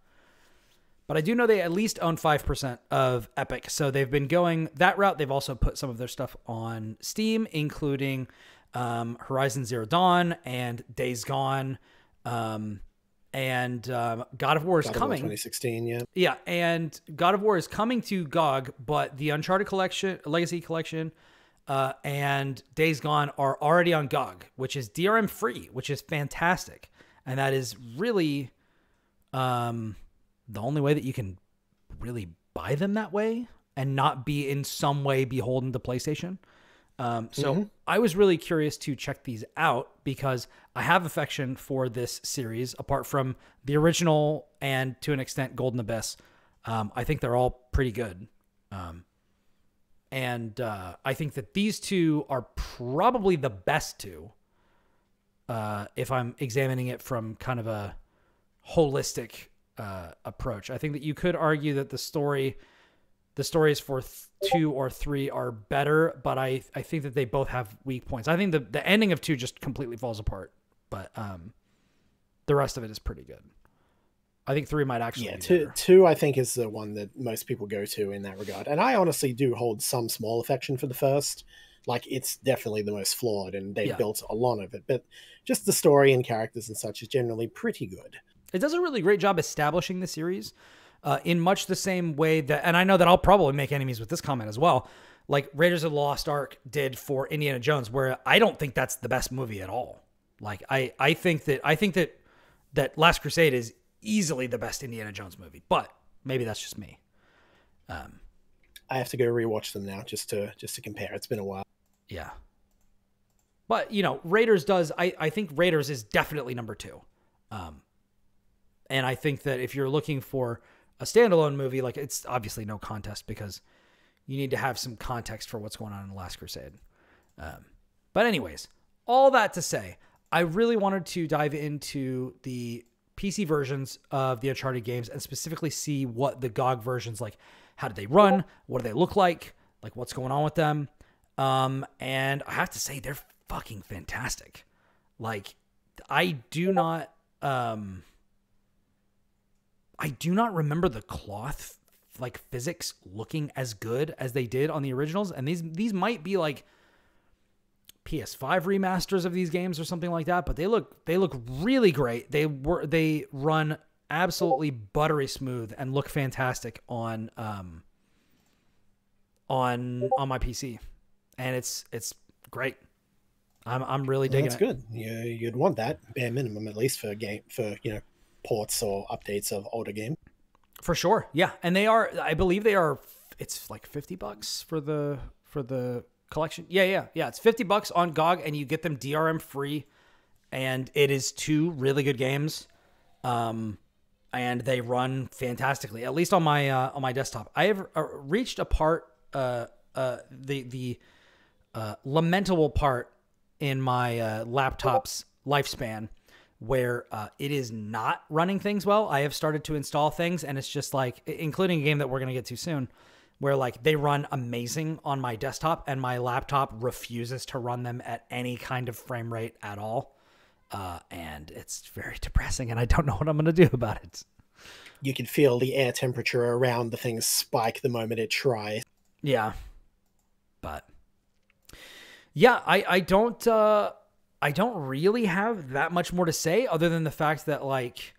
But I do know they at least own 5% of Epic. So they've been going that route. They've also put some of their stuff on Steam, including Horizon Zero Dawn and Days Gone. And God of War is coming. 2016, yeah. Yeah, and God of War is coming to GOG, but the Uncharted collection, Legacy collection, and Days Gone are already on GOG, which is DRM free, which is fantastic. And that is really the only way that you can really buy them that way and not be in some way beholden to PlayStation. So I was really curious to check these out because I have affection for this series, apart from the original and to an extent Golden Abyss. I think they're all pretty good. And I think that these two are probably the best two, if I'm examining it from kind of a holistic approach. I think that you could argue that the stories for 2 or 3 are better, but I think that they both have weak points. I think the ending of 2 just completely falls apart, but the rest of it is pretty good. I think 3 might actually be better. 2 I think is the one that most people go to in that regard. And I honestly do hold some small affection for the first. Like, it's definitely the most flawed, and they built a lot of it. But just the story and characters and such is generally pretty good. It does a really great job establishing the series in much the same way that, and I know that I'll probably make enemies with this comment as well, like Raiders of the Lost Ark did for Indiana Jones, where I don't think that's the best movie at all. Like, I think that Last Crusade is easily the best Indiana Jones movie, but maybe that's just me. I have to go rewatch them now just to compare. It's been a while. Yeah. But, Raiders does, I think Raiders is definitely number 2. And I think that if you're looking for a standalone movie, like, it's obviously no contest because you need to have some context for what's going on in The Last Crusade. But anyways, all that to say, I really wanted to dive into the PC versions of the Uncharted games and specifically see what the GOG versions, like, how do they run? What do they look like? Like, what's going on with them? And I have to say, they're fucking fantastic. Like, I do not remember the cloth, like, physics looking as good as they did on the originals. And these might be like PS5 remasters of these games or something like that, but they look really great. They run absolutely buttery smooth and look fantastic on my PC. And it's great. I'm really digging it. That's good. Yeah, you'd want that bare minimum, at least for ports or updates of older games. For sure. Yeah. And I believe it's like $50 for the collection. Yeah. It's $50 on GOG and you get them DRM free, and it is 2 really good games. And and they run fantastically, at least on my desktop. I have reached a part, the lamentable part in my laptop's lifespan where it is not running things well. I have started to install things, and it's just like, including a game that we're going to get to soon, where like they run amazing on my desktop and my laptop refuses to run them at any kind of frame rate at all. And it's very depressing, and I don't know what I'm going to do about it. You can feel the air temperature around the thing spike the moment it tries. Yeah. But yeah, I don't really have that much more to say other than the fact that like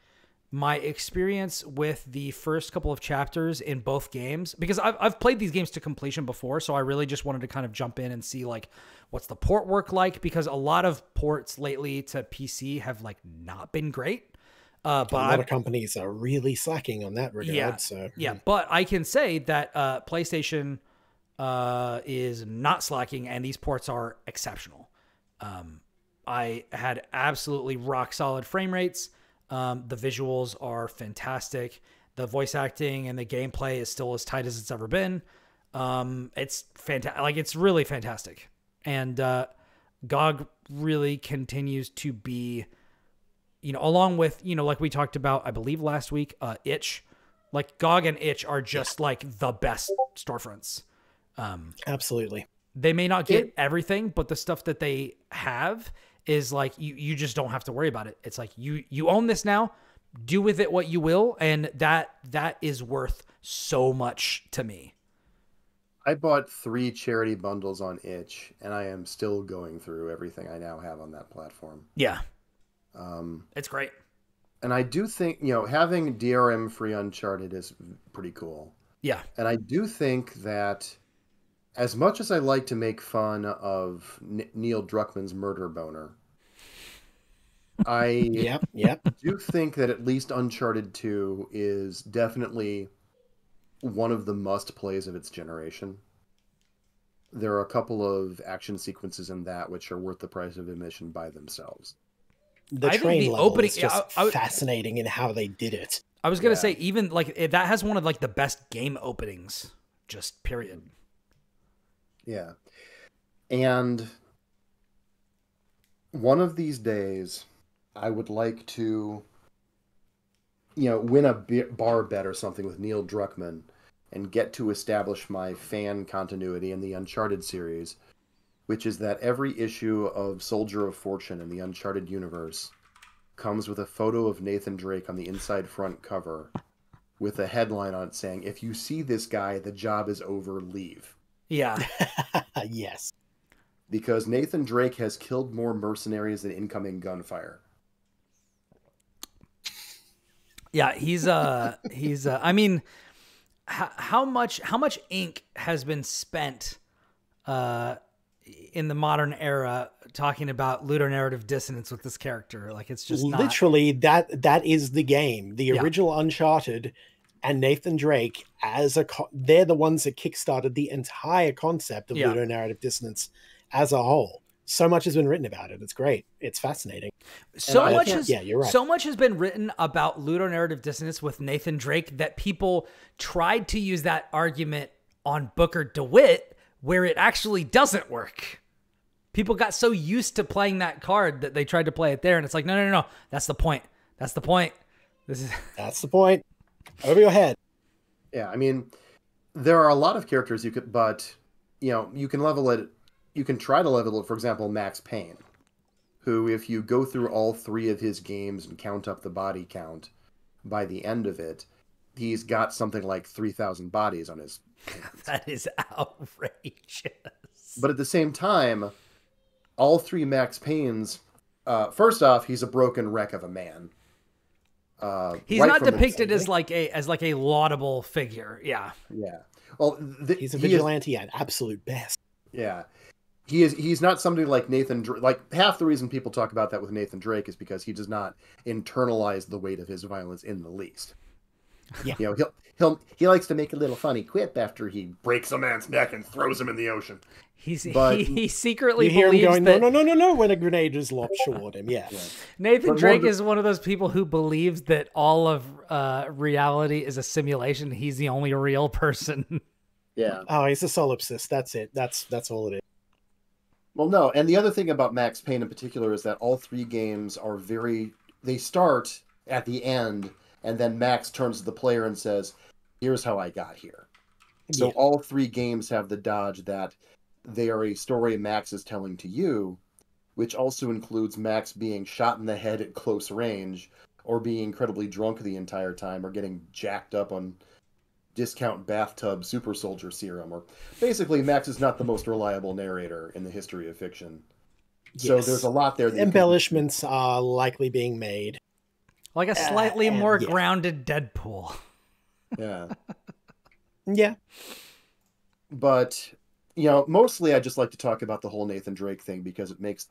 my experience with the first couple of chapters in both games, because I've played these games to completion before, so I really just wanted to kind of jump in and see like what's the port work like, because a lot of ports lately to PC have like not been great. But a lot of companies are really slacking on that regard. Yeah, but I can say that PlayStation is not slacking, and these ports are exceptional. I had absolutely rock solid frame rates. The visuals are fantastic. The voice acting and the gameplay is still as tight as it's ever been. It's fantastic. Like, it's really fantastic. And GOG really continues to be, you know, along with, you know, like we talked about, I believe last week, Itch. Like, GOG and Itch are just like the best storefronts. Absolutely. They may not get everything, but the stuff that they have is like, you just don't have to worry about it. It's like, you own this now, do with it what you will. And that is worth so much to me. I bought 3 charity bundles on Itch, and I am still going through everything I now have on that platform. Yeah. It's great. And I do think, you know, having DRM free Uncharted is pretty cool. Yeah. And I do think that as much as I like to make fun of Neil Druckmann's murder boner, I do think that at least Uncharted 2 is definitely one of the must-plays of its generation. There are a couple of action sequences in that which are worth the price of admission by themselves. The train level is just fascinating in how they did it. I was going to say, even like that has one of like the best game openings, just period. Yeah. And one of these days, I would like to, you know, win a bar bet or something with Neil Druckmann and get to establish my fan continuity in the Uncharted series, which is that every issue of Soldier of Fortune in the Uncharted universe comes with a photo of Nathan Drake on the inside front cover with a headline on it saying, "If you see this guy, the job is over, leave." Yeah. Yes. Because Nathan Drake has killed more mercenaries than incoming gunfire. Yeah, he's I mean, how much ink has been spent in the modern era talking about ludonarrative dissonance with this character? Like, it's just literally that is the game. The original Uncharted and Nathan Drake they're the ones that kickstarted the entire concept of ludonarrative dissonance as a whole. So much has been written about it. It's great. It's fascinating. You're right. So much has been written about ludonarrative dissonance with Nathan Drake that people tried to use that argument on Booker DeWitt, where it actually doesn't work. People got so used to playing that card that they tried to play it there, and it's like, no. That's the point. That's the point. That's the point. Over your head. Yeah, I mean, there are a lot of characters you could, but you know, you can level it. You can try to level it. For example, Max Payne, who, if you go through all 3 of his games and count up the body count, by the end of it, he's got something like 3,000 bodies on his hands. That is outrageous. But at the same time, all 3 Max Paynes. First off, he's a broken wreck of a man. He's not depicted as like a laudable figure. Yeah. Yeah. Well, he's a vigilante at absolute best. Yeah. He's not somebody like Nathan Drake. Like, half the reason people talk about that with Nathan Drake is because he does not internalize the weight of his violence in the least. Yeah. You know, he likes to make a little funny quip after he breaks a man's neck and throws him in the ocean. He You secretly hear him believes going, that no, when a grenade is launched toward him. Yeah. Nathan But Drake is one of those people who believes that all of reality is a simulation. He's the only real person. Yeah. Oh, he's a solipsist. That's it. That's all it is. Well, no, and the other thing about Max Payne in particular is that all three games are they start at the end, and then Max turns to the player and says, here's how I got here. So all three games have the dodge that they are a story Max is telling to you, which also includes Max being shot in the head at close range, or being incredibly drunk the entire time, or getting jacked up on discount bathtub super soldier serum, or basically Max is not the most reliable narrator in the history of fiction. So there's a lot there. Embellishments are likely being made. Like a slightly more grounded Deadpool. Yeah. Yeah. But, mostly I just like to talk about the whole Nathan Drake thing because it makes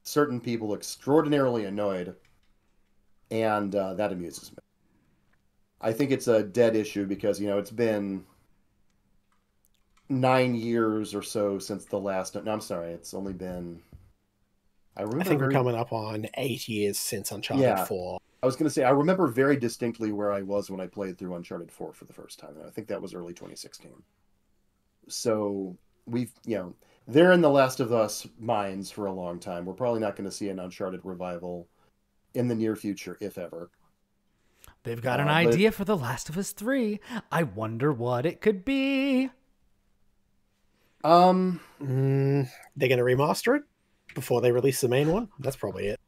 certain people extraordinarily annoyed, and that amuses me. I think it's a dead issue because, it's been 9 years or so since the last... No, I'm sorry. It's only been... I think we're coming up on 8 years since Uncharted 4. I was going to say, I remember very distinctly where I was when I played through Uncharted 4 for the first time. And I think that was early 2016. So we've, they're in the Last of Us minds for a long time. We're probably not going to see an Uncharted revival in the near future, if ever. They've got an idea for The Last of Us 3. I wonder what it could be. They're going to remaster it before they release the main one? That's probably it.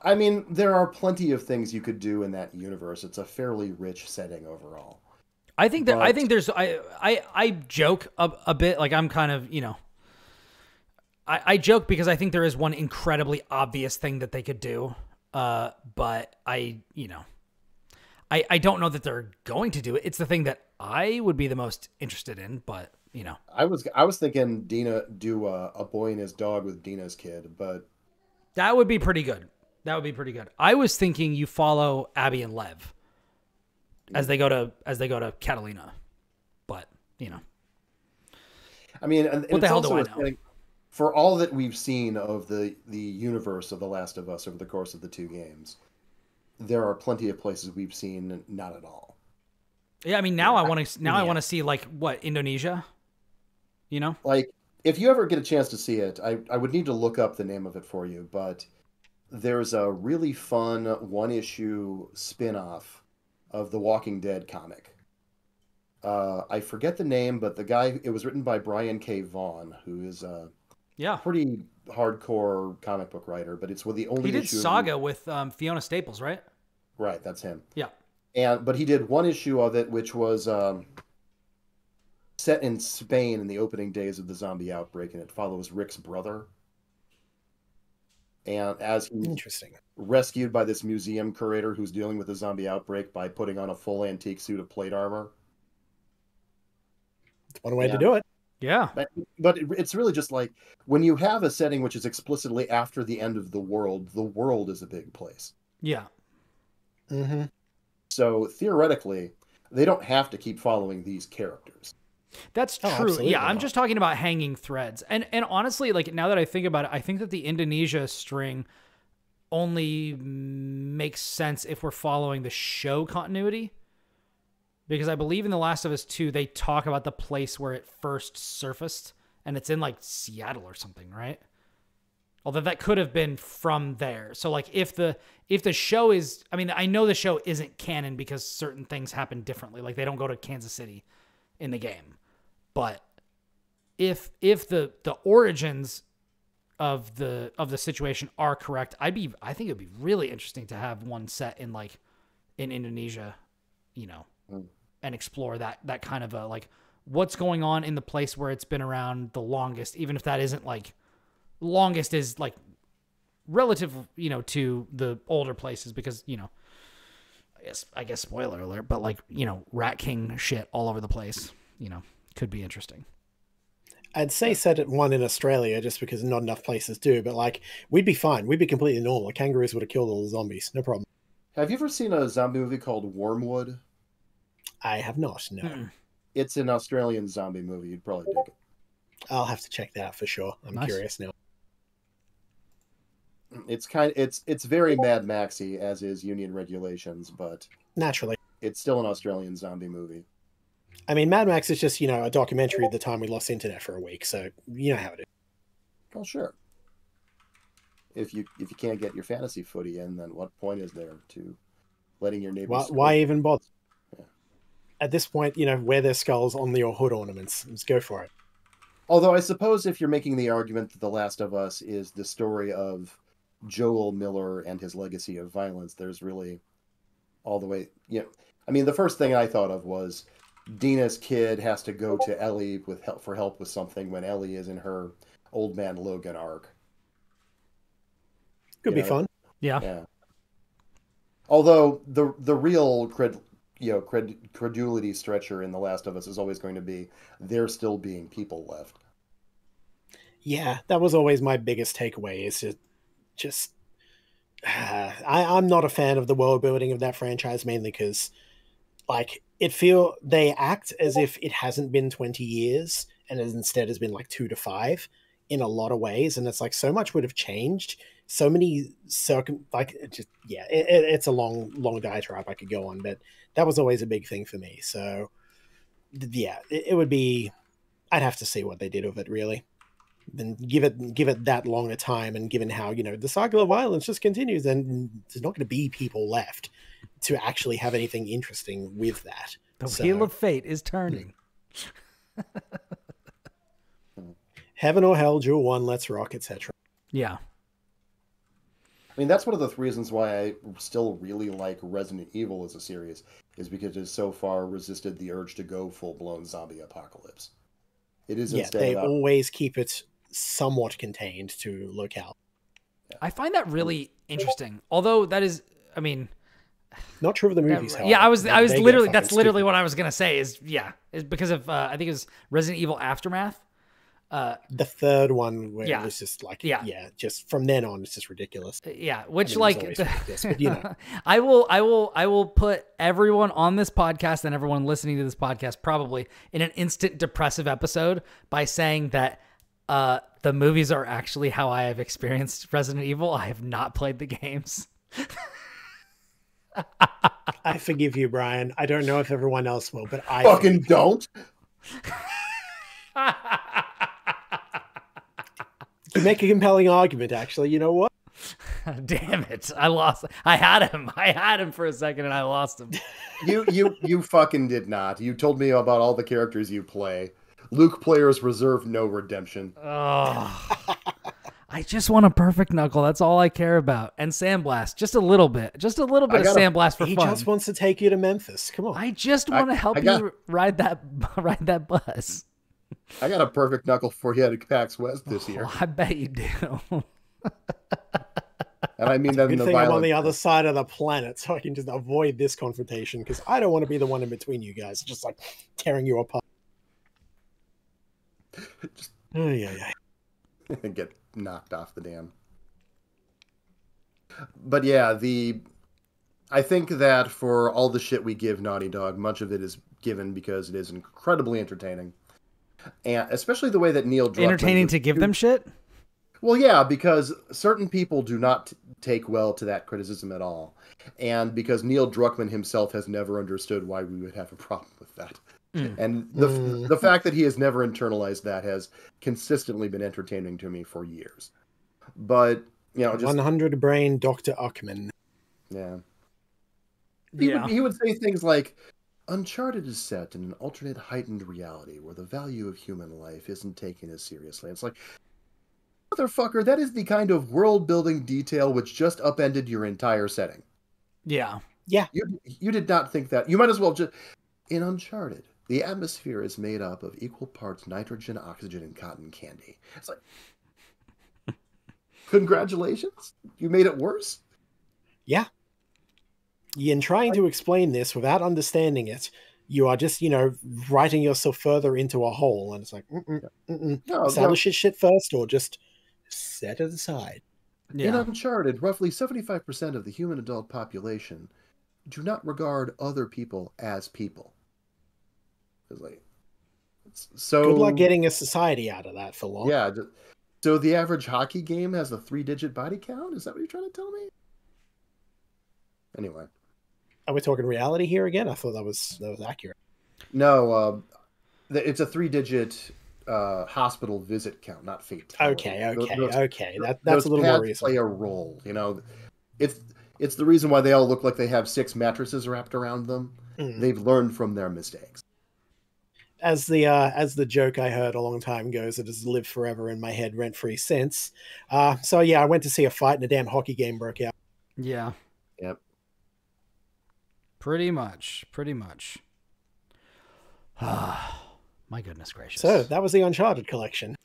I mean, there are plenty of things you could do in that universe. It's a fairly rich setting overall. I think there's I joke a bit, like I'm kind of, I joke because I think there is one incredibly obvious thing that they could do. But I don't know that they're going to do it. It's the thing that I would be the most interested in, but I was thinking Dina do a boy and his dog with Dina's kid, but that would be pretty good. I was thinking you follow Abby and Lev as they go to Catalina, but I mean, what the hell do I know? For all that we've seen of the universe of The Last of Us over the course of the two games, there are plenty of places we've seen not at all. Yeah, I mean, now I want to see like what, Indonesia, Like if you ever get a chance to see it, I would need to look up the name of it for you, but there's a really fun one-issue spin-off of the Walking Dead comic. I forget the name, but it was written by Brian K. Vaughan, who is a pretty hardcore comic book writer, but it's the only issue. He did Saga with Fiona Staples, right? Right, that's him. Yeah. But he did one issue of it, which was set in Spain in the opening days of the zombie outbreak, and it follows Rick's brother. And as he's rescued by this museum curator who's dealing with the zombie outbreak by putting on a full antique suit of plate armor. It's one way to do it. Yeah. But it's really just like when you have a setting which is explicitly after the end of the world is a big place. Yeah. Mm-hmm. So theoretically, they don't have to keep following these characters. That's true. Yeah, I'm just talking about hanging threads. And honestly, like now that I think about it, I think that the Indonesia string only makes sense if we're following the show continuity. Because I believe in The Last of Us 2, they talk about the place where it first surfaced, and it's in like Seattle or something, right? Although that could have been from there. So like if the show is, I mean, I know the show isn't canon because certain things happen differently. Like they don't go to Kansas City in the game. But if the origins of the situation are correct, I think it'd be really interesting to have one set in like in Indonesia, and explore that kind of a like what's going on in the place where it's been around the longest, even if that isn't like longest is like relative, to the older places because, I guess spoiler alert, but like, Rat King shit all over the place, could be interesting. I'd say set it one in Australia just because not enough places do, but like we'd be fine. We'd be completely normal. The kangaroos would have killed all the zombies. No problem. Have you ever seen a zombie movie called Wormwood? I have not, no. It's an Australian zombie movie. You'd probably dig it. I'll have to check that out for sure. I'm curious now. It's very Mad Maxy, as is Union Regulations, but naturally it's still an Australian zombie movie. I mean, Mad Max is just, a documentary of the time we lost internet for a week, so you know how it is. Well, sure. If you can't get your fantasy footy in, then what point is there to letting your neighbors? Why even bother? Yeah. At this point, wear their skulls on your hood ornaments. Let's go for it. Although I suppose if you're making the argument that The Last of Us is the story of Joel Miller and his legacy of violence, there's really all the way. I mean, the first thing I thought of was Dina's kid has to go to Ellie for help with something when Ellie is in her Old Man Logan arc. Could be fun. Yeah. Although the real credulity stretcher in The Last of Us is always going to be there still being people left. Yeah, that was always my biggest takeaway. Is just I'm not a fan of the world building of that franchise, mainly because they act as if it hasn't been 20 years and instead has been like 2 to 5 in a lot of ways, and it's like so much would have changed. So many it's a long diatribe I could go on, but that was always a big thing for me. So yeah, it would be. I'd have to see what they did with it, really. Then give it that long a time, and given how the cycle of violence just continues, then there's not going to be people left to actually have anything interesting with that. The wheel of fate is turning. Heaven or hell, Jewel 1, let's rock, etc. Yeah. I mean, that's one of the reasons why I still really like Resident Evil as a series, is because it has so far resisted the urge to go full-blown zombie apocalypse. It is instead they always keep it somewhat contained to locale. I find that really interesting. Although that is, I mean, not true of the movies. Yeah, I was literally, that's literally what I was going to say is because of, I think it was Resident Evil Aftermath. The third one where it was just just from then on, it's just ridiculous. Yeah. Which but, I will put everyone on this podcast and everyone listening to this podcast probably in an instant depressive episode by saying that, the movies are actually how I have experienced Resident Evil. I have not played the games. I forgive you, Brian. I don't know if everyone else will, but I fucking don't. You make a compelling argument, actually. You know what? Damn it. I lost. I had him for a second and I lost him. You fucking did not. You told me about all the characters you play. Luke players reserve no redemption. Oh, I just want a perfect knuckle. That's all I care about. And Sandblast, just a little bit of Sandblast for fun. He just wants to take you to Memphis. Come on. I just want to help you ride that bus. I got a perfect knuckle for you at PAX West this year. I bet you do. And I mean that in the I'm on the other side of the planet, so I can just avoid this confrontation, because I don't want to be the one in between you guys, just like tearing you apart. And get knocked off the dam. But yeah, I think that for all the shit we give Naughty Dog, much of it is given because it is incredibly entertaining. And especially the way that Neil Druckmann... Entertaining to give them shit? Well, yeah, because certain people do not take well to that criticism at all. And because Neil Druckmann himself has never understood why we would have a problem with that. And the fact that he has never internalized that has consistently been entertaining to me for years. But, just... 100 brain Dr. Uckman. Yeah. He would say things like, Uncharted is set in an alternate heightened reality where the value of human life isn't taken as seriously. It's like, motherfucker, that is the kind of world-building detail which just upended your entire setting. Yeah. Yeah. You did not think that. You might as well just... In Uncharted, the atmosphere is made up of equal parts nitrogen, oxygen, and cotton candy. It's like, congratulations, you made it worse? Yeah. In trying to explain this without understanding it, you are just, writing yourself further into a hole. And it's like, establish shit first, or just set it aside. Yeah. In Uncharted, roughly 75% of the human adult population do not regard other people as people. It's like, So good luck getting a society out of that for long. Yeah. So the average hockey game has a 3-digit body count? Is that what you're trying to tell me? Anyway. Are we talking reality here again? I thought that was accurate. No, it's a 3-digit hospital visit count, not fatality. Okay. That's those a little more reasonable. play a role. It's the reason why they all look like they have 6 mattresses wrapped around them. They've learned from their mistakes. As the joke I heard a long time goes, it has lived forever in my head rent-free since. So yeah, I went to see a fight and a damn hockey game broke out. Yeah. Yep. Pretty much. My goodness gracious. So that was the Uncharted collection.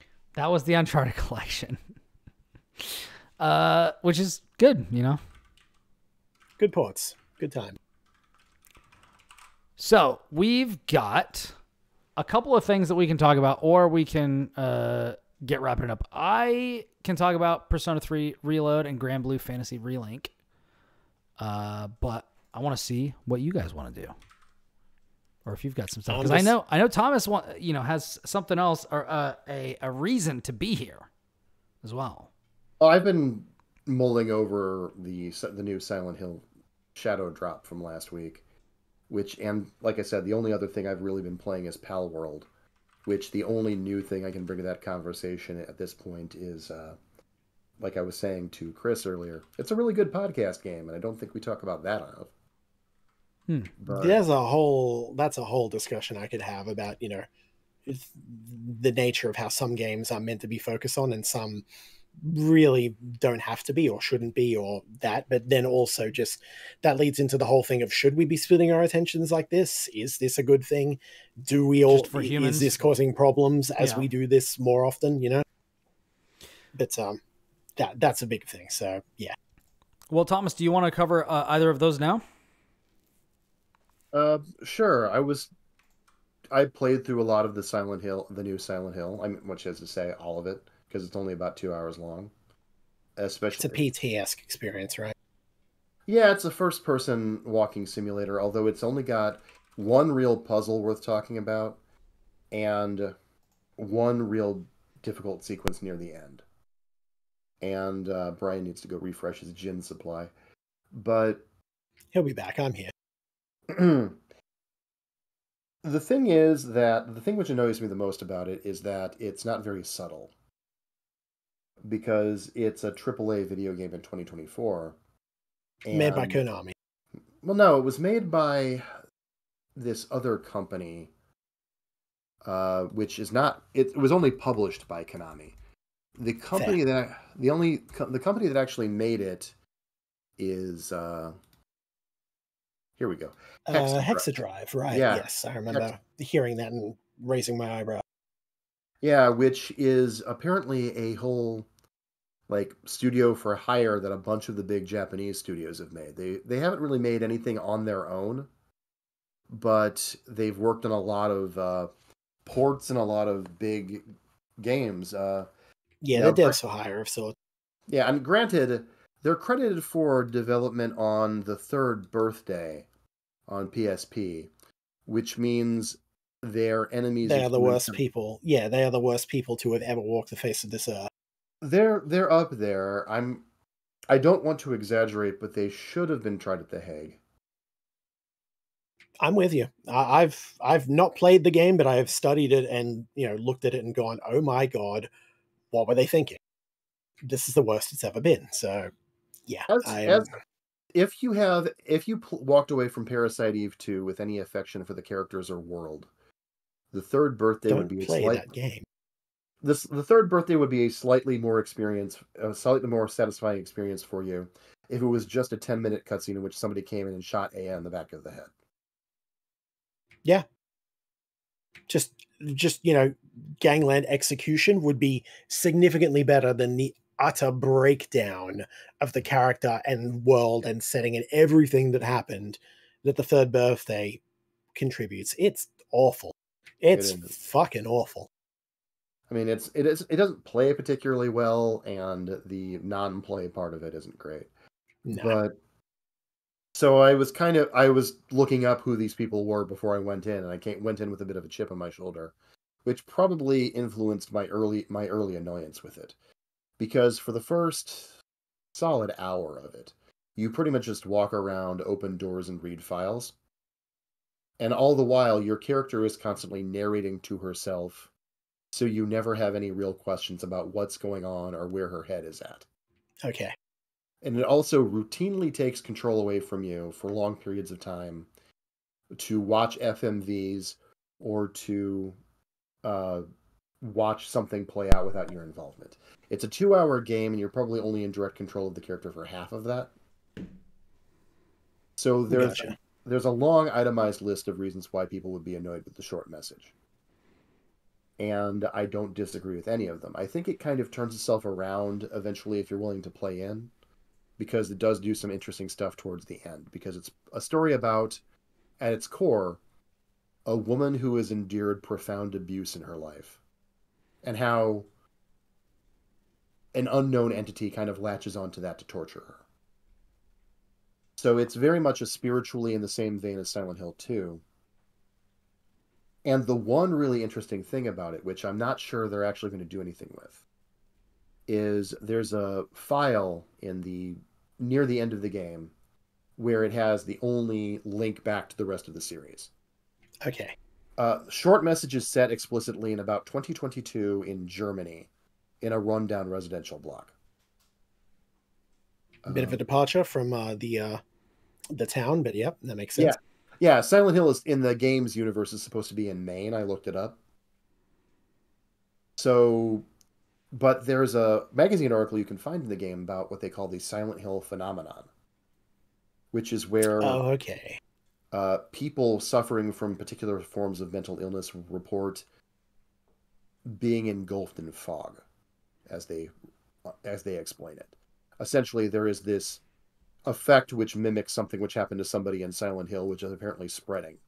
Which is good, you know. Good ports. Good time. So we've got a couple of things that we can talk about, or we can get wrapping up. I can talk about Persona 3 Reload and Grand Blue Fantasy Relink. But I want to see what you guys want to do. Or if you've got some stuff. Because I know Thomas has something else, or a reason to be here as well. Well, I've been mulling over the new Silent Hill Shadow Drop from last week. And like I said, the only other thing I've really been playing is Pal World, which the only new thing I can bring to that conversation at this point is, like I was saying to Kris earlier, it's a really good podcast game, and I don't think we talk about that enough. But that's a whole discussion I could have about, the nature of how some games are meant to be focused on and some really don't have to be or shouldn't be or that. But then also just that leads into the whole thing of, should we be splitting our attentions like this? Is this a good thing? Do we all, for humans? Is this causing problems as we do this more often, But that's a big thing. So yeah. Well, Thomas, do you want to cover either of those now? Sure. I played through a lot of the new Silent Hill. Which is to say, all of it, because it's only about 2 hours long. Especially, it's a PT-esque experience, right? Yeah, it's a first-person walking simulator, although it's only got one real puzzle worth talking about, and one real difficult sequence near the end. And Brian needs to go refresh his gin supply. But he'll be back. I'm here. The thing which annoys me the most about it is that it's not very subtle. Because it's a AAA video game in 2024. Made by Konami. Well, no, it was made by this other company, which is not. It was only published by Konami. The company the company that actually made it is here we go. Hexadrive, right? Yeah. Yes, I remember hearing that and raising my eyebrow. Yeah, which is apparently a whole studio for hire that a bunch of the big Japanese studios have made. They haven't really made anything on their own, but they've worked on a lot of ports and a lot of big games. They're devs for hire of sorts. Yeah, and granted, they're credited for development on the third birthday on PSP, which means their enemies. They are the worst people. Yeah, they are the worst people to have ever walked the face of this earth. They're up there. I don't want to exaggerate, but they should have been tried at The Hague. I'm with you. I've not played the game, but I have studied it and looked at it and gone, oh my god, what were they thinking? This is the worst it's ever been. So yeah, if you walked away from Parasite Eve 2 with any affection for the characters or world, the third birthday would be that game. The third birthday would be a slightly more satisfying experience for you if it was just a 10-minute cutscene in which somebody came in and shot Aya in the back of the head. Yeah. Just gangland execution would be significantly better than the utter breakdown of the character and world and setting and everything that happened that the third birthday contributes. It's awful. It's fucking awful. I mean, it doesn't play particularly well, and the non-play part of it isn't great. No. But so I was looking up who these people were before I went in, and I went in with a bit of a chip on my shoulder. which probably influenced my early annoyance with it. Because for the first solid hour of it, you pretty much just walk around, open doors, and read files. And all the while, your character is constantly narrating to herself, so you never have any real questions about what's going on or where her head is at. Okay. And it also routinely takes control away from you for long periods of time to watch FMVs or to watch something play out without your involvement. It's a 2-hour game, and you're probably only in direct control of the character for half of that. So there's a long itemized list of reasons why people would be annoyed with the short message. And I don't disagree with any of them. I think it kind of turns itself around eventually if you're willing to play in, because it does do some interesting stuff towards the end, because it's a story about, at its core, a woman who has endured profound abuse in her life, and how an unknown entity kind of latches onto that to torture her. So it's very much a spiritually in the same vein as Silent Hill 2. And the one really interesting thing about it, which I'm not sure they're actually going to do anything with, is there's a file near the end of the game where it has the only link back to the rest of the series. Okay. Short messages set explicitly in about 2022 in Germany in a rundown residential block. A bit of a departure from the town, but yep, that makes sense. Yeah, Silent Hill is in the games universe is supposed to be in Maine. I looked it up. So, but there's a magazine article you can find in the game about what they call the Silent Hill phenomenon, which is where people suffering from particular forms of mental illness report being engulfed in fog, as they explain it. Essentially, there is this effect which mimics something which happened to somebody in Silent Hill, which is apparently spreading.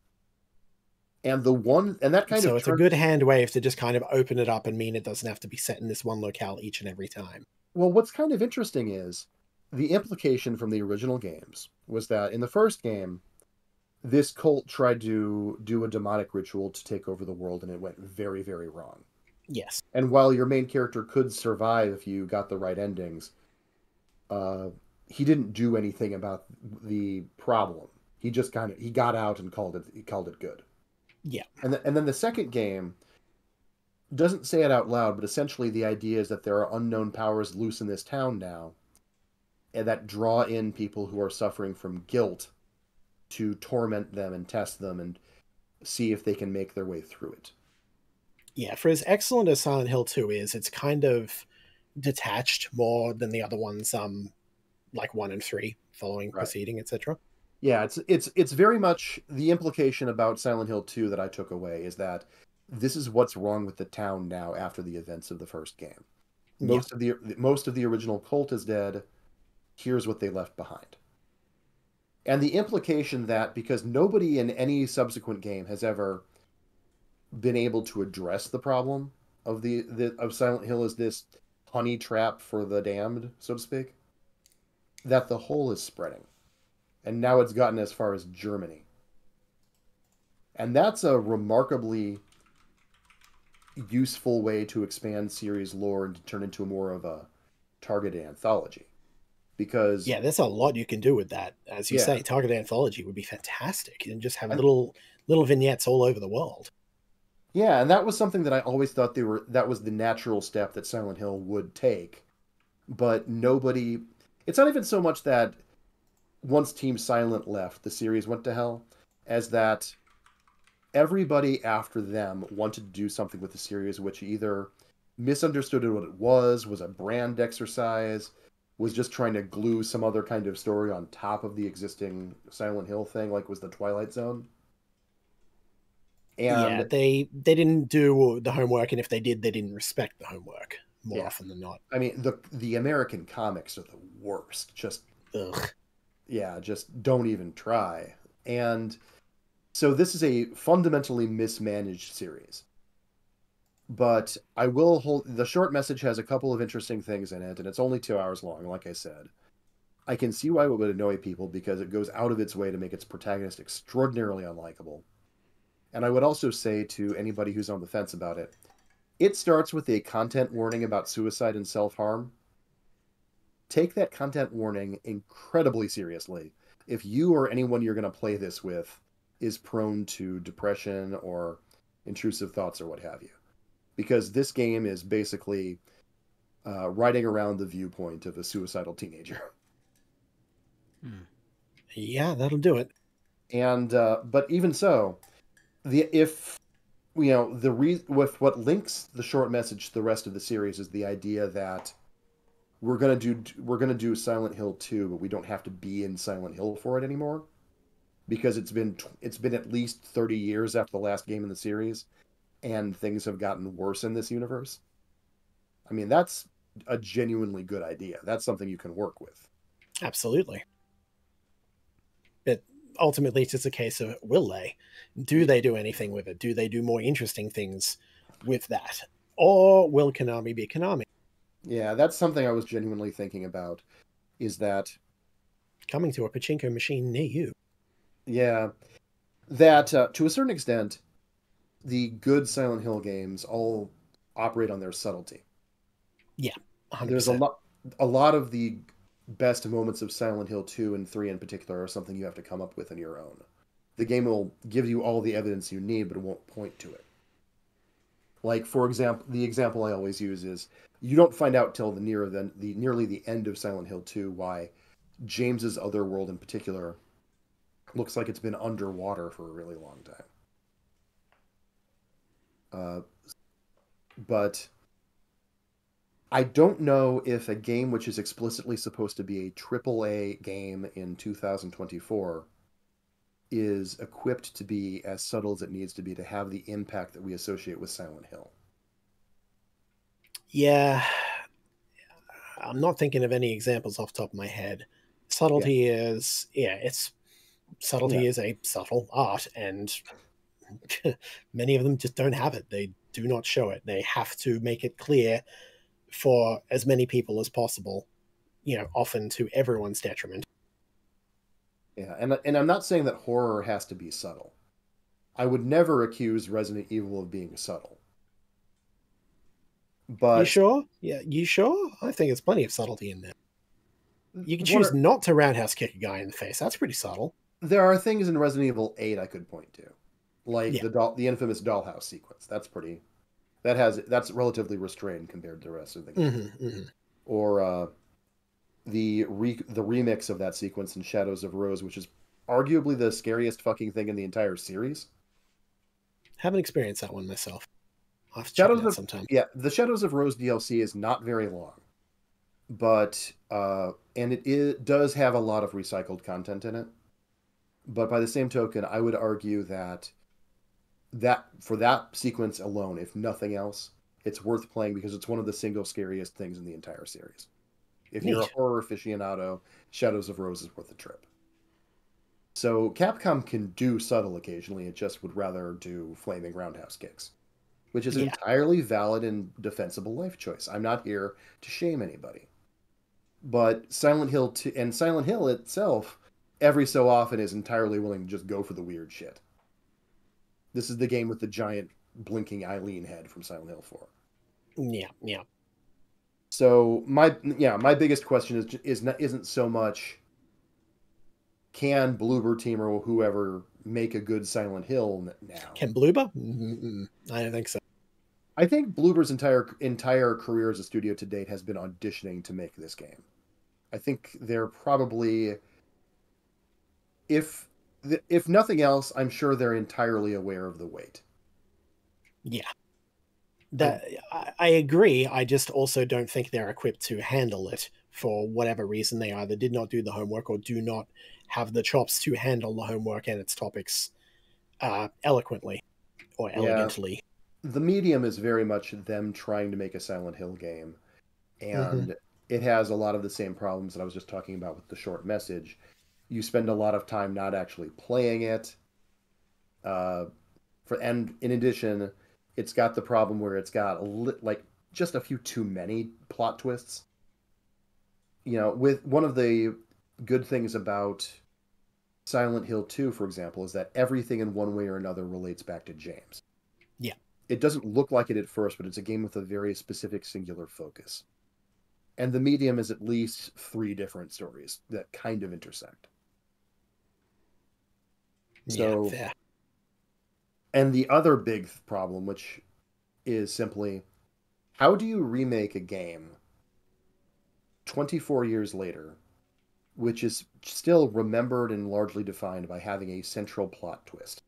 And so it's a good hand wave to just kind of open it up and mean it doesn't have to be set in this one locale each and every time. Well, what's kind of interesting is the implication from the original games was that in the first game, this cult tried to do a demonic ritual to take over the world, and it went very, very wrong. Yes. And while your main character could survive if you got the right endings, he didn't do anything about the problem. He just he got out and called it good. Yeah. And then the second game doesn't say it out loud, but essentially the idea is that there are unknown powers loose in this town now, and that draw in people who are suffering from guilt to torment them and test them and see if they can make their way through it. Yeah, for as excellent as Silent Hill 2 is, it's kind of detached more than the other ones, like 1 and 3, following, proceeding, etc. Yeah, it's very much the implication about Silent Hill 2 that I took away is that this is what's wrong with the town now after the events of the first game. Most of the original cult is dead. Here's what they left behind. And the implication that because nobody in any subsequent game has ever been able to address the problem of of Silent Hill as this honey trap for the damned, so to speak, that the whole is spreading. And now it's gotten as far as Germany. And that's a remarkably useful way to expand series lore and to turn into more of a targeted anthology. Because there's a lot you can do with that. As you say, targeted anthology would be fantastic. And just have little vignettes all over the world. Yeah, and that was something that I always thought that was the natural step that Silent Hill would take. But nobody... It's not even so much that once Team Silent left, the series went to hell, as that everybody after them wanted to do something with the series which either misunderstood what it was a brand exercise, was just trying to glue some other kind of story on top of the existing Silent Hill thing, like was the Twilight Zone. And they didn't do the homework, and if they did, they didn't respect the homework more often than not. I mean, the American comics are the worst. Just ugh. Yeah, just don't even try. And so this is a fundamentally mismanaged series. But I will the short message has a couple of interesting things in it, and it's only 2 hours long, like I said. I can see why it would annoy people because it goes out of its way to make its protagonist extraordinarily unlikable. And I would also say to anybody who's on the fence about it, it starts with a content warning about suicide and self-harm. Take that content warning incredibly seriously. If you or anyone you're going to play this with is prone to depression or intrusive thoughts or what have you. Because this game is basically riding around the viewpoint of a suicidal teenager. Yeah, that'll do it. And but even so, with what links the short message to the rest of the series is the idea that we're gonna do Silent Hill 2, but we don't have to be in Silent Hill for it anymore, because it's been at least 30 years after the last game in the series, and things have gotten worse in this universe. I mean, that's a genuinely good idea. That's something you can work with. Absolutely. But ultimately, it's just a case of, will they? Do they do anything with it? Do they do more interesting things with that? Or will Konami be Konami? Yeah, that's something I was genuinely thinking about, is that... coming to a pachinko machine near you. Yeah. That, to a certain extent, the good Silent Hill games all operate on their subtlety. Yeah, 100%. There's a lot of the best moments of Silent Hill 2 and 3 in particular are something you have to come up with on your own. The game will give you all the evidence you need, but it won't point to it. Like, for example, the example I always use is, you don't find out till nearly the end of Silent Hill 2 why James's other world in particular looks like it's been underwater for a really long time. But I don't know if a game which is explicitly supposed to be a AAA game in 2024 is equipped to be as subtle as it needs to be to have the impact that we associate with Silent Hill. Yeah. I'm not thinking of any examples off the top of my head. Subtlety is a subtle art, and many of them just don't have it. They do not show it. They have to make it clear for as many people as possible, often to everyone's detriment. Yeah, and I'm not saying that horror has to be subtle. I would never accuse Resident Evil of being subtle. But you sure? Yeah, you sure? I think there's plenty of subtlety in there. You can choose not to roundhouse kick a guy in the face. That's pretty subtle. There are things in Resident Evil 8 I could point to, like the infamous dollhouse sequence. That's relatively restrained compared to the rest of the game. Mm-hmm, mm-hmm. Or the remix of that sequence in Shadows of Rose, which is arguably the scariest fucking thing in the entire series. Haven't experienced that one myself. I'll have to check it out sometime. Yeah, the Shadows of Rose DLC is not very long, but and it does have a lot of recycled content in it. But by the same token, I would argue that for that sequence alone, if nothing else, it's worth playing because it's one of the single scariest things in the entire series. If you're a horror aficionado, Shadows of Rose is worth the trip. So Capcom can do subtle occasionally, it just would rather do flaming roundhouse kicks, which is an entirely valid and defensible life choice. I'm not here to shame anybody. But Silent Hill itself, every so often, is entirely willing to just go for the weird shit. This is the game with the giant blinking Eileen head from Silent Hill 4. Yeah. So my biggest question isn't so much, can Bloober Team or whoever make a good Silent Hill now? Can Bloober? I don't think so. I think Bloober's entire career as a studio to date has been auditioning to make this game. I think they're probably, if nothing else, I'm sure they're entirely aware of the weight. Yeah. I agree. I just also don't think they're equipped to handle it for whatever reason. They either did not do the homework or do not have the chops to handle the homework and its topics eloquently or elegantly. The medium is very much them trying to make a Silent Hill game, and it has a lot of the same problems that I was just talking about with the short message. You spend a lot of time not actually playing it. And in addition, it's got the problem where it's got just a few too many plot twists. With one of the good things about Silent Hill 2, for example, is that everything in one way or another relates back to James. Yeah. It doesn't look like it at first, but it's a game with a very specific, singular focus. And the medium is at least 3 different stories that kind of intersect. So, yeah, fair. And the other big problem, which is simply, how do you remake a game 24 years later, which is still remembered and largely defined by having a central plot twist?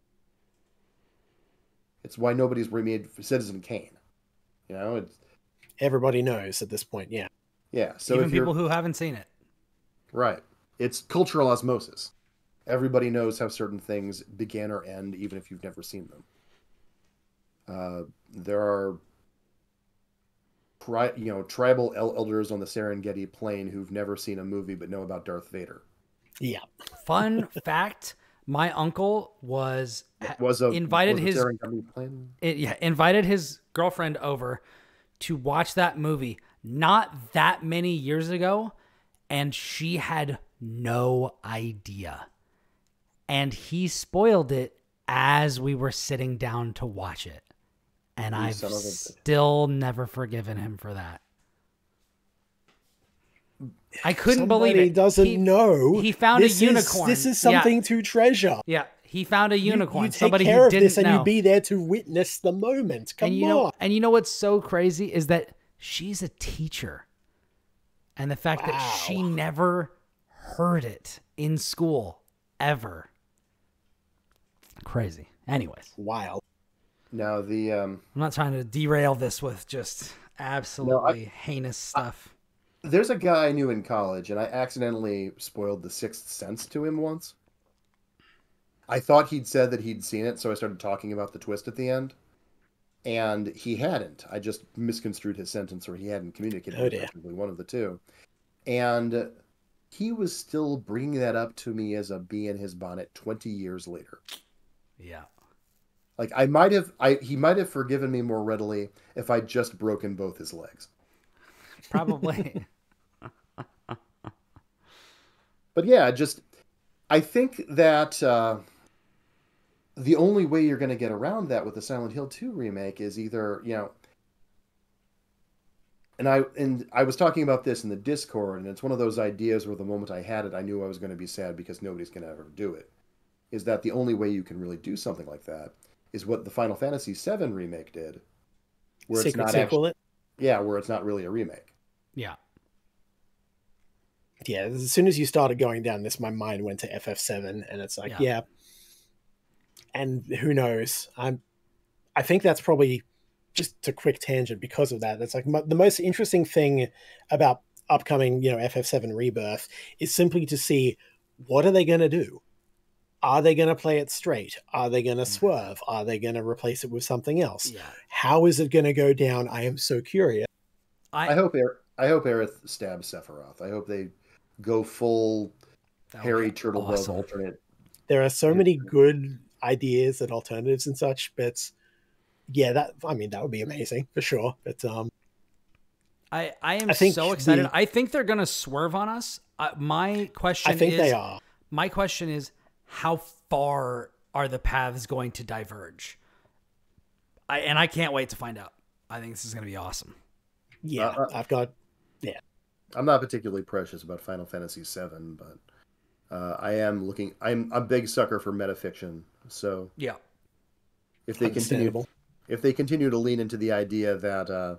It's why nobody's remade Citizen Kane. You know, it's Everybody knows at this point, yeah. Yeah, so even if you're people who haven't seen it. right, it's cultural osmosis. Everybody knows how certain things begin or end, even if you've never seen them. There are, tribal elders on the Serengeti Plain who've never seen a movie but know about Darth Vader. Yeah. Fun fact: my uncle invited his girlfriend over to watch that movie not that many years ago, and she had no idea. And he spoiled it as we were sitting down to watch it. And I've still never forgiven him for that. I couldn't believe it. He doesn't know. He found a unicorn. This is something to treasure. Yeah, he found a unicorn. You take Somebody care who of didn't this, and know. you be there to witness the moment. Come on. And you know what's so crazy is that she's a teacher, and the fact that she never heard it in school ever. Crazy. Anyways, wild. Now I'm not trying to derail this with just absolutely heinous stuff. There's a guy I knew in college, and I accidentally spoiled The Sixth Sense to him once. I thought he'd said that he'd seen it, so I started talking about the twist at the end. And he hadn't. I just misconstrued his sentence, or he hadn't communicated effectively, one of the two. And he was still bringing that up to me as a bee in his bonnet 20 years later. Yeah. Like, he might have forgiven me more readily if I'd just broken both his legs. Probably. But yeah, I think that the only way you're going to get around that with the Silent Hill 2 remake is either, and I was talking about this in the Discord, and it's one of those ideas where the moment I had it, I knew I was going to be sad because nobody's going to ever do it. Is that the only way you can really do something like that is what the Final Fantasy VII remake did, where it's not actually, where it's not really a remake. Yeah. Yeah, as soon as you started going down this, my mind went to FF7, and it's like, yeah. And who knows? I think that's probably just a quick tangent because of that. That's like the most interesting thing about upcoming, FF7 Rebirth is simply to see, what are they going to do? Are they going to play it straight? Are they going to swerve? Are they going to replace it with something else? Yeah. How is it going to go down? I am so curious. I hope Aerith stabs Sephiroth. I hope they go full Harry Turtlebug alternate. There are so many good ideas and alternatives and such, but yeah, that would be amazing for sure. But I am so excited. I think they're going to swerve on us. My question they are. My question is, how far are the paths going to diverge? I can't wait to find out. I think this is going to be awesome. Yeah, I'm not particularly precious about Final Fantasy VII, but I'm a big sucker for metafiction. So yeah, if they continue to lean into the idea that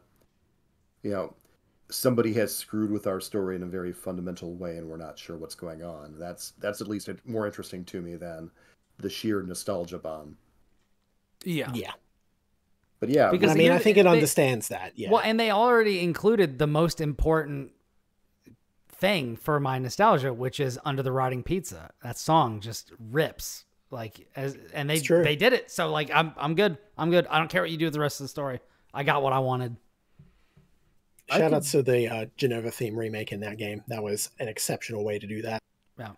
somebody has screwed with our story in a very fundamental way and we're not sure what's going on, that's at least more interesting to me than the sheer nostalgia bomb. Yeah. But yeah, because I think it understands that. Yeah. Well, and they already included the most important thing for my nostalgia, which is Under the Rotting Pizza. That song just rips. They did it. So like, I'm good. I don't care what you do with the rest of the story. I got what I wanted. Shout out to the Genova theme remake in that game. That was an exceptional way to do that. Yeah.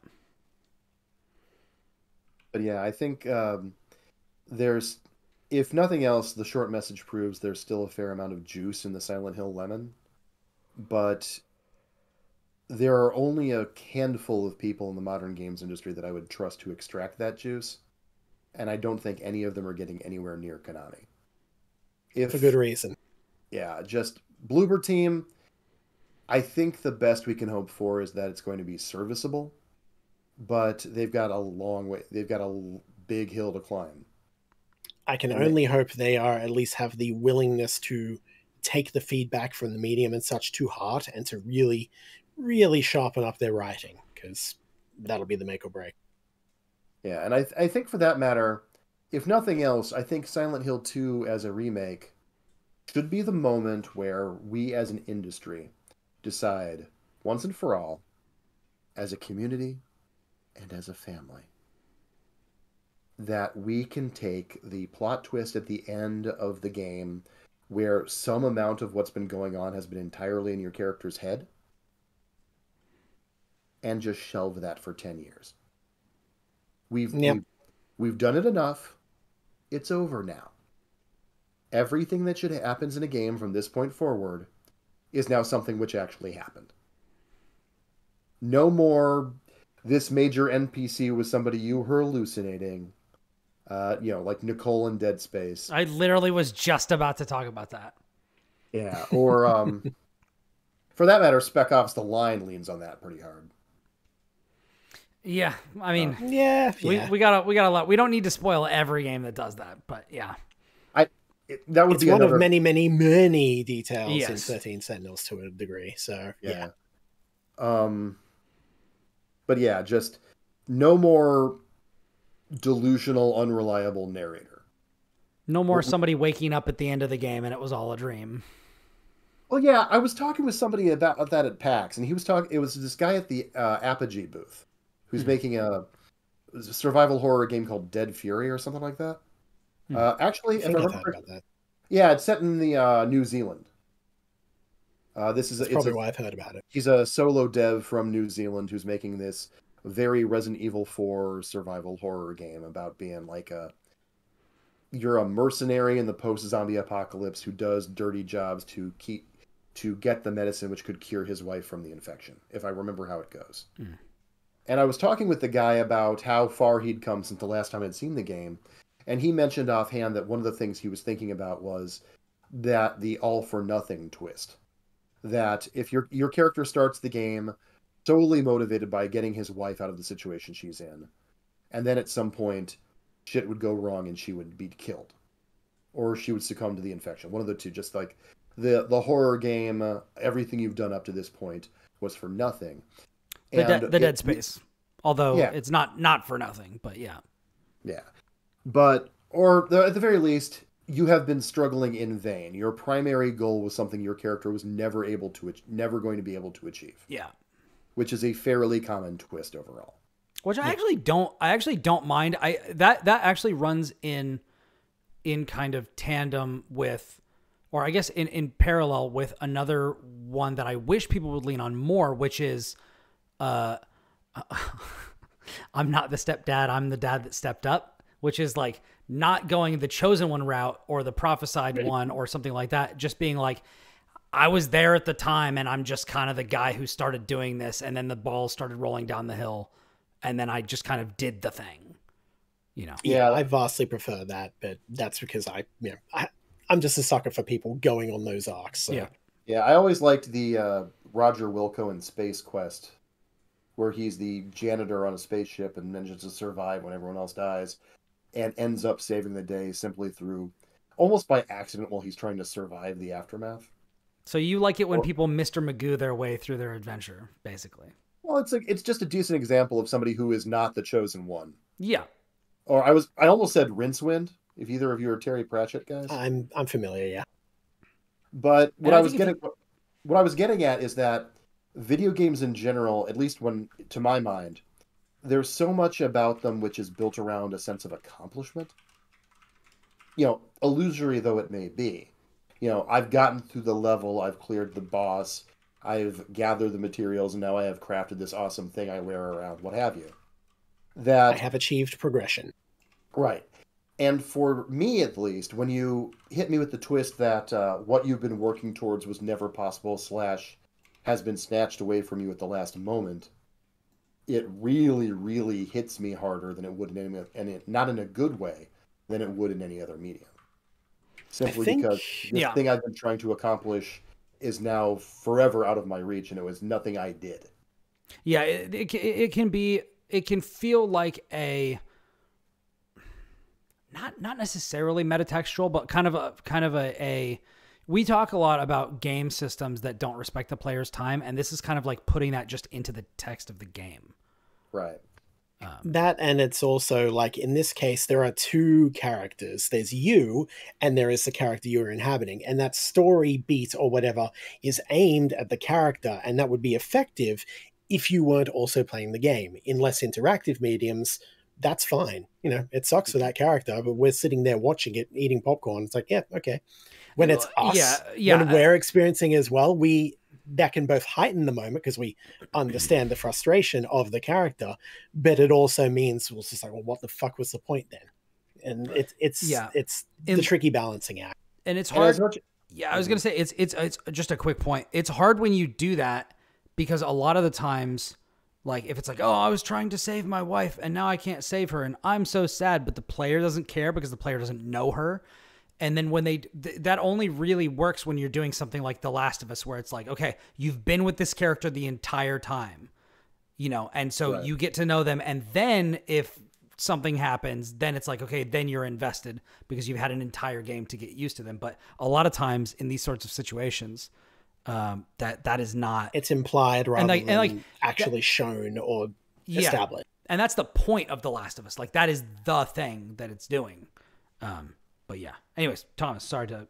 But yeah, I think there's, if nothing else, the short message proves there's still a fair amount of juice in the Silent Hill lemon. But there are only a handful of people in the modern games industry that I would trust to extract that juice, and I don't think any of them are getting anywhere near Konami. For good reason. Yeah, just Bloober Team, I think the best we can hope for is that it's going to be serviceable, but they've got a long way. They've got a big hill to climb. I can only hope they are at least have the willingness to take the feedback from the medium and such to heart and to really, really sharpen up their writing, because that'll be the make or break. Yeah, and I think for that matter, if nothing else, I think Silent Hill 2 as a remake should be the moment where we as an industry decide once and for all, as a community and as a family, that we can take the plot twist at the end of the game where some amount of what's been going on has been entirely in your character's head and just shelve that for 10 years. We've done it enough. It's over now. Everything that should happens in a game from this point forward is now something which actually happened. No more, this major NPC was somebody you were hallucinating. Like Nicole in Dead Space. I literally was just about to talk about that. Yeah, or for that matter, Spec Ops: The Line leans on that pretty hard. Yeah, I mean, we got a lot. We don't need to spoil every game that does that, but yeah, that would it's be one another... of many details yes. in 13 Sentinels to a degree. So yeah. But yeah, just no more delusional, unreliable narrator. No more somebody waking up at the end of the game and it was all a dream. Well, yeah, I was talking with somebody about that at PAX, and he was talking. It was this guy at the Apogee booth who's making a survival horror game called Dead Fury or something like that. Actually, if I remember, about that. Yeah, it's set in the New Zealand. That's probably why I've heard about it. He's a solo dev from New Zealand who's making this very Resident Evil 4 survival horror game about being like you're a mercenary in the post-zombie apocalypse who does dirty jobs to get the medicine which could cure his wife from the infection, if I remember how it goes. And I was talking with the guy about how far he'd come since the last time I'd seen the game, and he mentioned offhand that one of the things he was thinking about was that the all-for-nothing twist. That if your character starts the game solely motivated by getting his wife out of the situation she's in, and then at some point shit would go wrong and she would be killed, or she would succumb to the infection. One of the two. Just like the horror game, everything you've done up to this point was for nothing. The Dead Space, although it's not for nothing, but yeah. But at the very least, you have been struggling in vain. Your primary goal was something your character was never going to be able to achieve. Yeah. Which is a fairly common twist overall. Which I actually don't mind. That actually runs in kind of tandem with, or I guess in parallel with another one that I wish people would lean on more, which is I'm not the stepdad, I'm the dad that stepped up, which is like not going the chosen one route or the prophesied one or something like that. Just being like, I was there at the time and I'm just kind of the guy who started doing this, and then the ball started rolling down the hill and then I just kind of did the thing, you know? Yeah, I vastly prefer that, but that's because I'm just a sucker for people going on those arcs. So. Yeah, I always liked the Roger Wilco in Space Quest, where he's the janitor on a spaceship and manages to survive when everyone else dies, and ends up saving the day simply through, almost by accident, while he's trying to survive the aftermath. So you like it when people Mr. Magoo their way through their adventure, basically. Well, it's just a decent example of somebody who is not the chosen one. Yeah. Or I almost said Rincewind, if either of you are Terry Pratchett guys. I'm familiar, yeah. But what I was getting at is that video games in general, at least to my mind, there's so much about them which is built around a sense of accomplishment. Illusory though it may be. I've gotten through the level, I've cleared the boss, I've gathered the materials, and now I have crafted this awesome thing I wear around, what have you. That I have achieved progression. Right. And for me, at least, when you hit me with the twist that what you've been working towards was never possible / has been snatched away from you at the last moment, it really, really hits me harder than it would in any, and not in a good way, than it would in any other medium. Simply because the thing I've been trying to accomplish is now forever out of my reach, and it was nothing I did. Yeah, it can feel like a not necessarily metatextual, but kind of a we talk a lot about game systems that don't respect the player's time, and this is kind of like putting that just into the text of the game. Right. That, and it's also like in this case, there are two characters. There's you, and there is the character you're inhabiting, and that story beat or whatever is aimed at the character, and that would be effective if you weren't also playing the game. In less interactive mediums, that's fine. You know, it sucks for that character, but we're sitting there watching it, eating popcorn. It's like, yeah, okay. When it's us, when we're experiencing as well, that can both heighten the moment because we understand the frustration of the character, but it also means we're just like, well, what the fuck was the point then? And it's the tricky balancing act. And it's hard. I was going to say, it's just a quick point. It's hard when you do that because a lot of the times, like if it's like, oh, I was trying to save my wife and now I can't save her and I'm so sad, but the player doesn't care because the player doesn't know her. And then when that only really works when you're doing something like The Last of Us, where it's like, okay, you've been with this character the entire time, you know, and so you get to know them. And then if something happens, then it's like, okay, then you're invested because you've had an entire game to get used to them. But a lot of times in these sorts of situations, that is not. It's implied rather than actually shown or established. And that's the point of The Last of Us. Like that is the thing that it's doing. But yeah. Anyways, Thomas, sorry to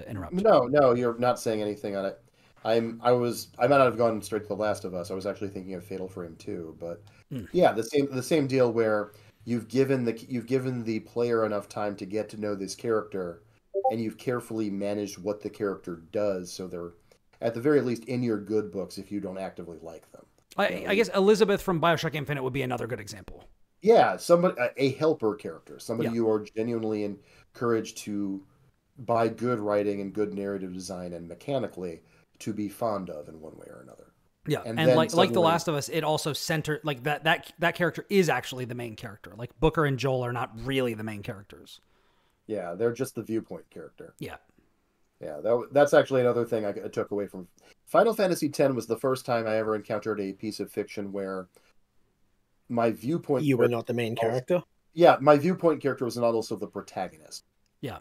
interrupt. No, you're not saying anything on it. I might not have gone straight to The Last of Us. I was actually thinking of Fatal Frame 2, but yeah, the same deal where you've given the player enough time to get to know this character, and you've carefully managed what the character does, so they're at the very least in your good books if you don't actively like them. I guess Elizabeth from BioShock Infinite would be another good example. Yeah, a helper character, somebody you are genuinely encouraged to, by good writing and good narrative design and mechanically, to be fond of in one way or another. Yeah, and like The Last of Us, it also centered like that character is actually the main character. Like Booker and Joel are not really the main characters. Yeah, they're just the viewpoint character. Yeah. Yeah, that's actually another thing I took away from Final Fantasy X. Was the first time I ever encountered a piece of fiction where my viewpoint... You were not the main character? Yeah, my viewpoint character was not also the protagonist. Yeah.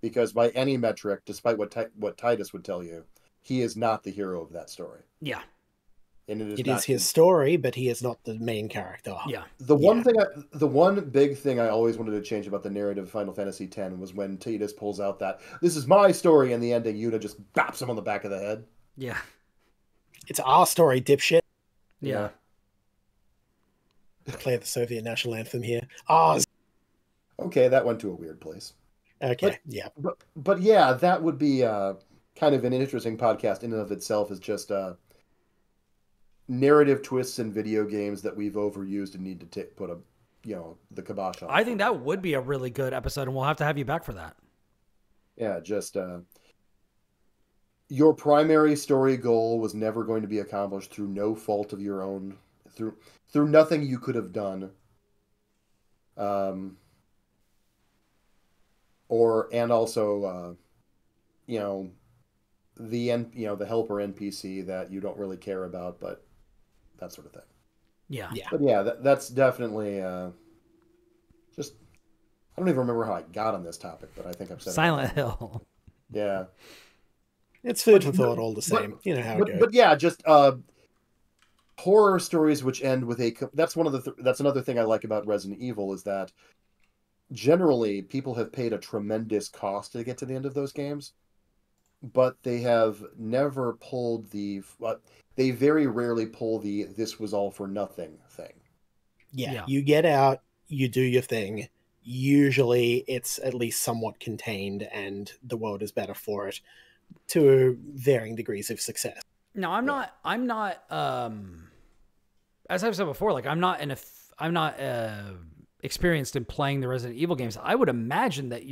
Because by any metric, despite what Titus would tell you, he is not the hero of that story. Yeah. And it is his story, but he is not the main character. Yeah. The one big thing I always wanted to change about the narrative of Final Fantasy X was when Titus pulls out that, this is my story, and the ending, Yuna just baps him on the back of the head. Yeah. It's our story, dipshit. Yeah. Play the Soviet national anthem here. Okay, that went to a weird place. Okay, But yeah, that would be kind of an interesting podcast in and of itself, is just narrative twists in video games that we've overused and need to put the kibosh on. I think that would be a really good episode, and we'll have to have you back for that. Yeah, just your primary story goal was never going to be accomplished through no fault of your own, through nothing you could have done. The helper NPC that you don't really care about, but that sort of thing. Yeah. But yeah, that's definitely just, I don't even remember how I got on this topic, but I think I've said Silent Hill. Yeah. It's food for thought all the same. You know how it goes. But yeah, just horror stories which end with that's another thing I like about Resident Evil, is that generally people have paid a tremendous cost to get to the end of those games, but they have never pulled they very rarely pull the this was all for nothing thing. Yeah, you get out, you do your thing. Usually it's at least somewhat contained and the world is better for it, to varying degrees of success. No, I'm not as I've said before, like I'm not experienced in playing the Resident Evil games. I would imagine that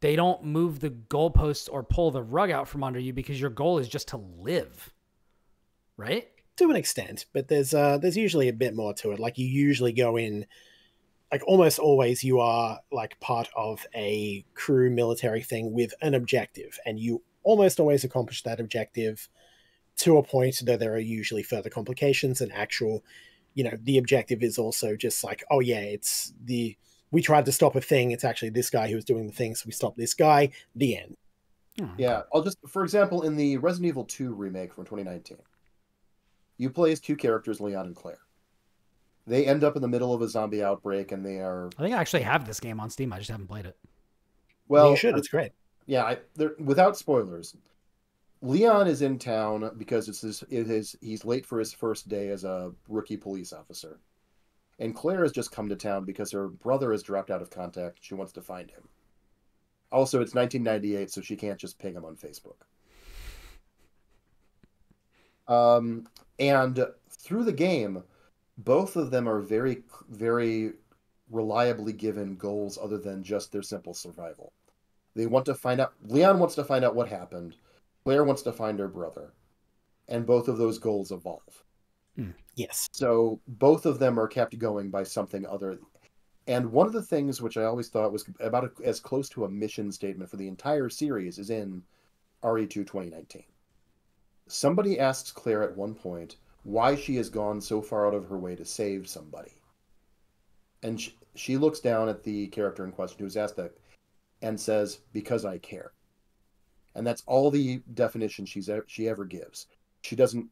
they don't move the goalposts or pull the rug out from under you because your goal is just to live. right? To an extent, but there's usually a bit more to it. Like, you usually go in, like, almost always you are like part of a crew military thing with an objective, and you almost always accomplish that objective to a point that there are usually further complications and actual, the objective is also just like, oh yeah, we tried to stop a thing, it's actually this guy who was doing the thing, so we stopped this guy, the end. Yeah, for example, in the Resident Evil 2 remake from 2019, you play as two characters, Leon and Claire. They end up in the middle of a zombie outbreak, and they are... I think I actually have this game on Steam. I just haven't played it. Well, you should. It's great. Yeah, without spoilers, Leon is in town because he's late for his first day as a rookie police officer. And Claire has just come to town because her brother has dropped out of contact. She wants to find him. Also, it's 1998, so she can't just ping him on Facebook. And through the game, both of them are very, very reliably given goals other than just their simple survival. They want to find out... Leon wants to find out what happened. Claire wants to find her brother. And both of those goals evolve. Yes. So both of them are kept going by something other. And one of the things which I always thought was about as close to a mission statement for the entire series is in RE2 2019. Somebody asks Claire at one point why she has gone so far out of her way to save somebody. And she looks down at the character in question who's asked that and says, because I care. And that's all the definition she ever gives. She doesn't,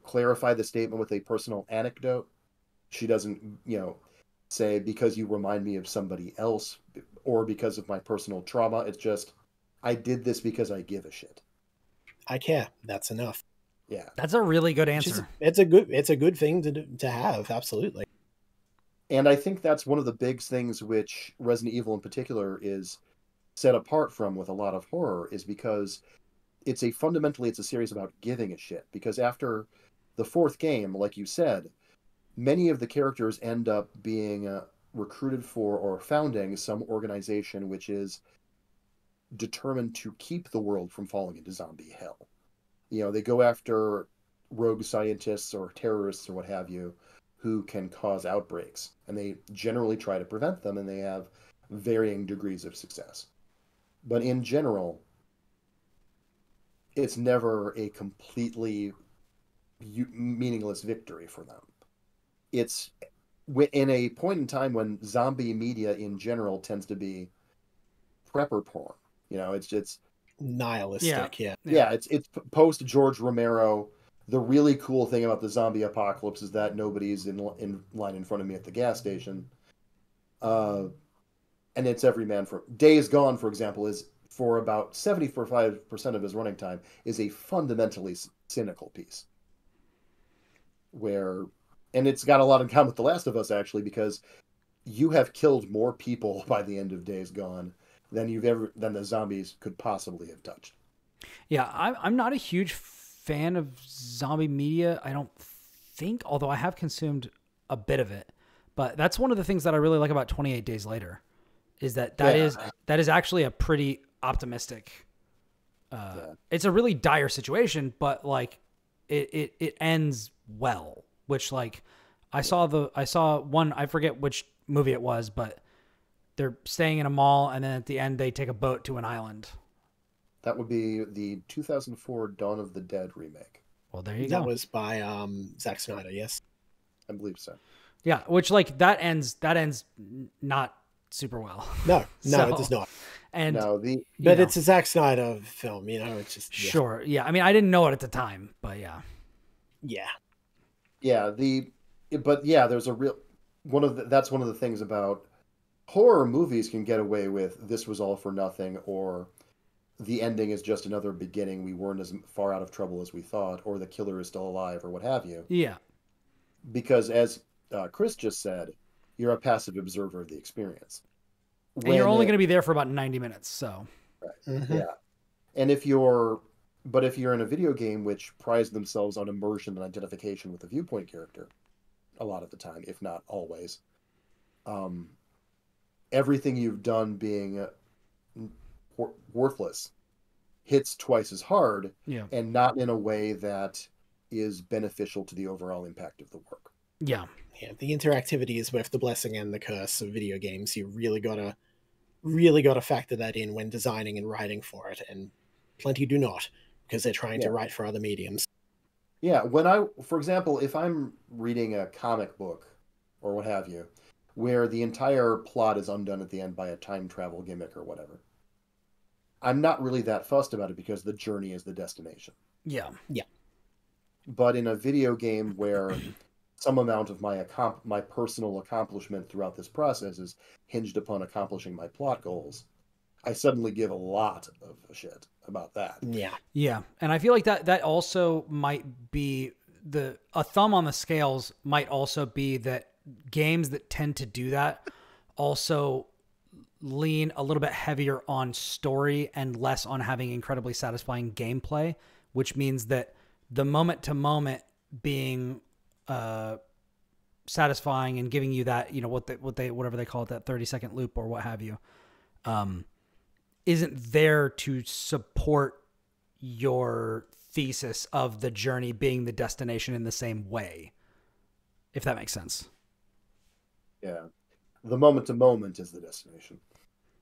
clarify the statement with a personal anecdote. She doesn't, say, because you remind me of somebody else or because of my personal trauma. It's just, I did this because I give a shit. I care. That's enough. Yeah. That's a really good answer. It's a good thing to have. Absolutely. And I think that's one of the big things which Resident Evil in particular is set apart from with a lot of horror, is because it's a series about giving a shit. Because after the fourth game, like you said, many of the characters end up being recruited for or founding some organization which is determined to keep the world from falling into zombie hell. They go after rogue scientists or terrorists or what have you who can cause outbreaks, and they generally try to prevent them, and they have varying degrees of success. But in general, it's never a completely meaningless victory for them. It's in a point in time when zombie media in general tends to be prepper porn. It's nihilistic. Yeah. It's post George Romero. The really cool thing about the zombie apocalypse is that nobody's in line in front of me at the gas station. And it's every man for... Days Gone, for example, is for about 75% of his running time is a fundamentally cynical piece. And it's got a lot in common with The Last of Us, actually, because you have killed more people by the end of Days Gone than the zombies could possibly have touched. Yeah, I'm not a huge fan of zombie media, I don't think, although I have consumed a bit of it. But that's one of the things that I really like about 28 Days Later, is that is actually a pretty optimistic. It's a really dire situation, but like it ends well. Which, like, I saw one, I forget which movie it was, but they're staying in a mall, and then at the end they take a boat to an island. That would be the 2004 Dawn of the Dead remake. Well, there you go. That was by Zack Snyder, yes? I believe so. Yeah, which, like, that ends not super well. No, it does not. And but it's a Zack Snyder film, it's just... Yeah. Sure, yeah. I mean, I didn't know it at the time, but yeah. Yeah. Yeah, there's a real... That's one of the things about horror movies can get away with this was all for nothing, or the ending is just another beginning, we weren't as far out of trouble as we thought, or the killer is still alive, or what have you. Yeah. Because as Kris just said, you're a passive observer of the experience. And you're only going to be there for about 90 minutes, so... Right. Mm-hmm. Yeah. And if you're in a video game which prides themselves on immersion and identification with the viewpoint character, a lot of the time, if not always, everything you've done being worthless hits twice as hard, and not in a way that is beneficial to the overall impact of the work. Yeah. Yeah, the interactivity is both the blessing and the curse of video games. You really gotta factor that in when designing and writing for it, and plenty do not, because they're trying to write for other mediums. Yeah, for example, if I'm reading a comic book or what have you, where the entire plot is undone at the end by a time travel gimmick or whatever, I'm not really that fussed about it because the journey is the destination. Yeah. Yeah. But in a video game where some amount of my personal accomplishment throughout this process is hinged upon accomplishing my plot goals, I suddenly give a lot of a shit about that. Yeah. Yeah. And I feel like that also might be a thumb on the scales might also be that games that tend to do that also lean a little bit heavier on story and less on having incredibly satisfying gameplay, which means that the moment to moment being satisfying and giving you that, whatever they call it, that 30-second loop or what have you, isn't there to support your thesis of the journey being the destination in the same way, if that makes sense. Yeah. The moment to moment is the destination.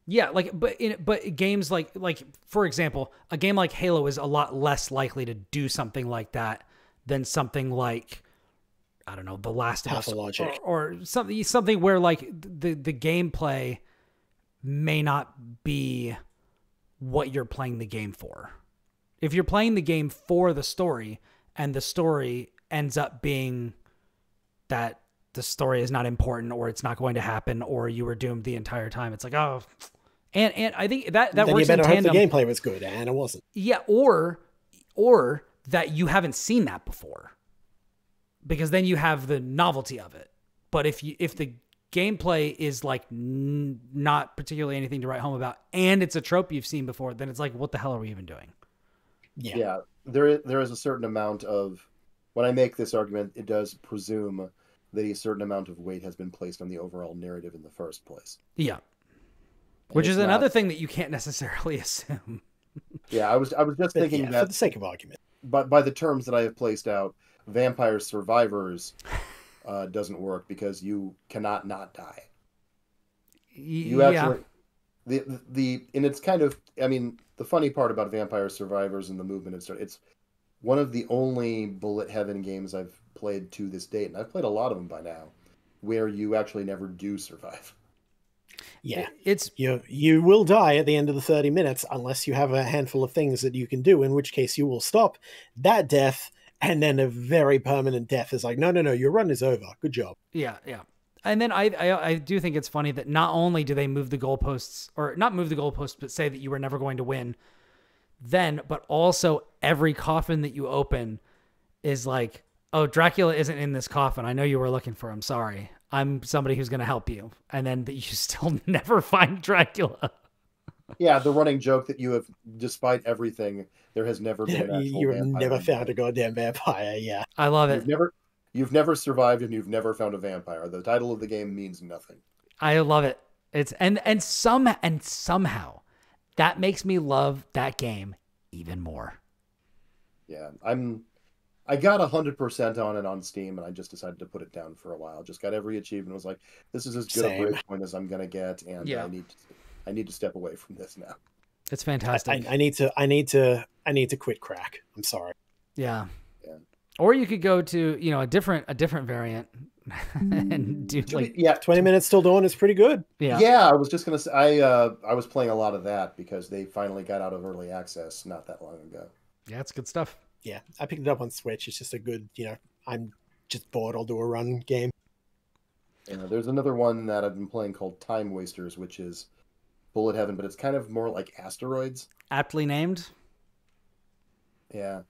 Yeah, but games like for example, a game like Halo is a lot less likely to do something like that than something like, I don't know, The Last of Us or something where like the gameplay may not be what you're playing the game for. If you're playing the game for the story and the story ends up being that the story is not important or it's not going to happen or you were doomed the entire time, it's like, oh, and I think that then works you better in tandem. hope the gameplay was good, and it wasn't. Yeah, or that you haven't seen that before, because then you have the novelty of it. But if the gameplay is like not particularly anything to write home about, and it's a trope you've seen before, then it's like, what the hell are we even doing? Yeah. There is a certain amount of, when I make this argument, it does presume that a certain amount of weight has been placed on the overall narrative in the first place. Yeah. Which is another thing that you can't necessarily assume. Yeah, I was just thinking that, for the sake of argument, but by the terms that I have placed out, Vampire Survivors doesn't work because you cannot not die. You actually, and it's kind of, I mean, the funny part about Vampire Survivors and the movement it's one of the only bullet heaven games I've played to this date, and I've played a lot of them by now, where you actually never do survive. Yeah, you will die at the end of the 30 minutes unless you have a handful of things that you can do, in which case you will stop that death, and then a very permanent death is like, no, your run is over. Good job. Yeah. And then I do think it's funny that not only do they move the goalposts, or not move the goalposts, but say that you were never going to win then, but also every coffin that you open is like, oh, Dracula isn't in this coffin. I know you were looking for him. Sorry. I'm somebody who's going to help you. And then you still never find Dracula. Yeah, the running joke that you have, despite everything, there has never been an actual You've vampire never found a goddamn vampire, yeah. I love it. You've never survived and you've never found a vampire. The title of the game means nothing. I love it. It's and somehow that makes me love that game even more. Yeah, I got 100% on it on Steam, and I just decided to put it down for a while. Just got every achievement. Was like, this is as good a break point as I'm gonna get, and I need to step away from this now. It's fantastic. I need to quit crack. I'm sorry. Yeah. Or you could go to, a different variant and do 20 minutes till dawn is pretty good. Yeah. I was just gonna say, I was playing a lot of that because they finally got out of early access not that long ago. Yeah, it's good stuff. Yeah, I picked it up on Switch. It's just a good, I'm just bored. I'll do a run game. There's another one that I've been playing called Time Wasters, which is bullet heaven, but it's kind of more like Asteroids. Aptly named. Yeah.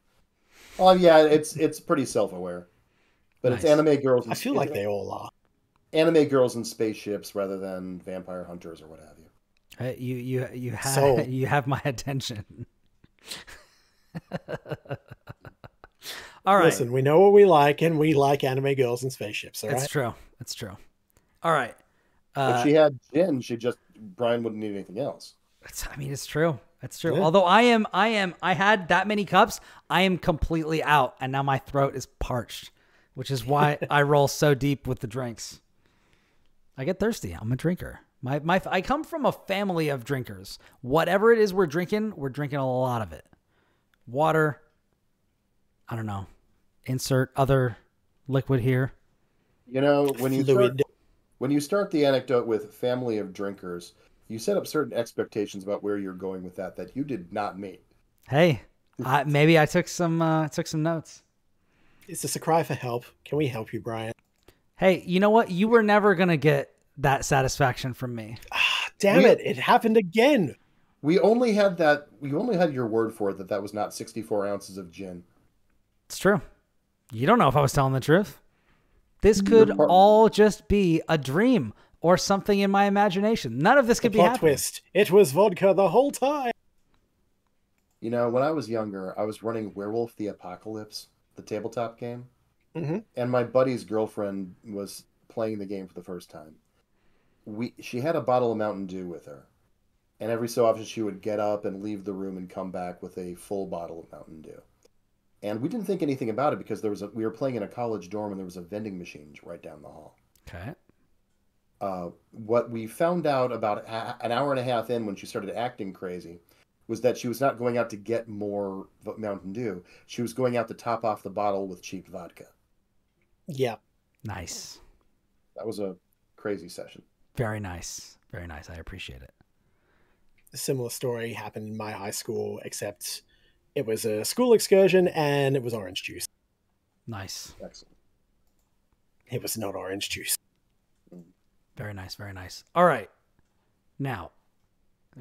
Oh yeah, it's pretty self-aware, but nice. It's anime girls. I feel like they all are anime girls in spaceships rather than vampire hunters or what have you. You have my attention. All right. Listen, we know what we like, and we like anime girls and spaceships. All right? It's true. All right. If she had Jin, Brian wouldn't need anything else. It's true. That's true. Yeah. Although I had that many cups, I am completely out, and now my throat is parched, which is why I roll so deep with the drinks. I get thirsty. I'm a drinker. I come from a family of drinkers. Whatever it is we're drinking a lot of it. Water. I don't know. Insert other liquid here. You know, when you start the anecdote with family of drinkers, you set up certain expectations about where you're going with that you did not meet. Hey, maybe I took some notes. Is this a cry for help? Can we help you, Brian? Hey, you know what? You were never gonna get that satisfaction from me. Damn it! It happened again. We only had your word for it that was not 64 ounces of gin. It's true. You don't know if I was telling the truth. This could all just be a dream or something in my imagination. None of this could be happening. Plot twist. It was vodka the whole time. You know, when I was younger, I was running Werewolf the Apocalypse, the tabletop game. Mm-hmm. And my buddy's girlfriend was playing the game for the first time. She had a bottle of Mountain Dew with her. And every so often she would get up and leave the room and come back with a full bottle of Mountain Dew. And we didn't think anything about it because we were playing in a college dorm and there was a vending machine right down the hall. Okay. What we found out about an hour and a half in when she started acting crazy was that she was not going out to get more Mountain Dew. She was going out to top off the bottle with cheap vodka. Yeah. Nice. That was a crazy session. Very nice. Very nice. I appreciate it. A similar story happened in my high school, except it was a school excursion and it was orange juice. Nice. Excellent. It was not orange juice. Very nice. Very nice. All right. Now,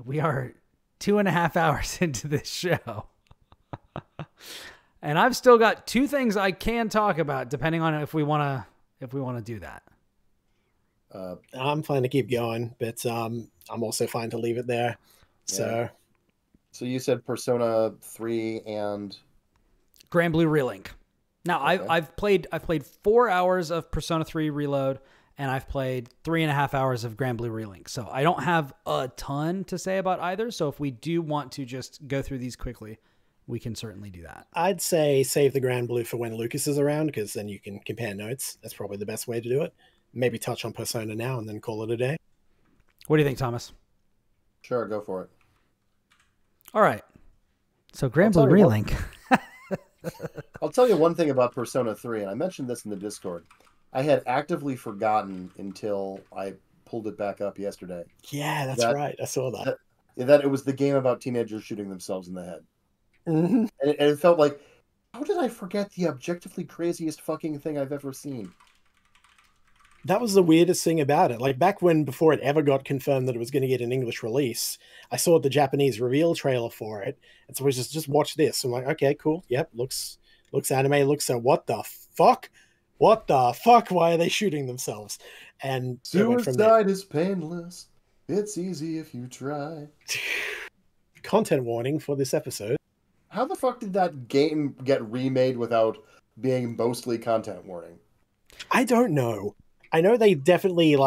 we are 2.5 hours into this show. And I've still got 2 things I can talk about, depending on if we want to do that. I'm fine to keep going, but I'm also fine to leave it there. Yeah. So you said Persona 3 and Grand Blue Relink. Now okay. I've played 4 hours of Persona 3 Reload, and I've played 3.5 hours of Grand Blue Relink. So I don't have a ton to say about either. So if we do want to just go through these quickly, we can certainly do that. I'd say save the Grand Blue for when Lucas is around, because then you can compare notes. That's probably the best way to do it. Maybe touch on Persona now and then call it a day. What do you think, Thomas? Sure, go for it. All right. So Grand Blue Relink. I'll tell you one thing about Persona 3, and I mentioned this in the Discord. I had actively forgotten until I pulled it back up yesterday. Yeah, that's right. I saw that. That it was the game about teenagers shooting themselves in the head. Mm-hmm. And it felt like, how did I forget the objectively craziest fucking thing I've ever seen? That was the weirdest thing about it. Like back when, before it ever got confirmed that it was going to get an English release, I saw the Japanese reveal trailer for it. And so I was just watch this. I'm like, okay, cool. Yep. Looks anime. Looks so what the fuck? What the fuck? Why are they shooting themselves? And suicide is painless. It's easy if you try. Content warning for this episode. How the fuck did that game get remade without being mostly content warning? I don't know. I know they definitely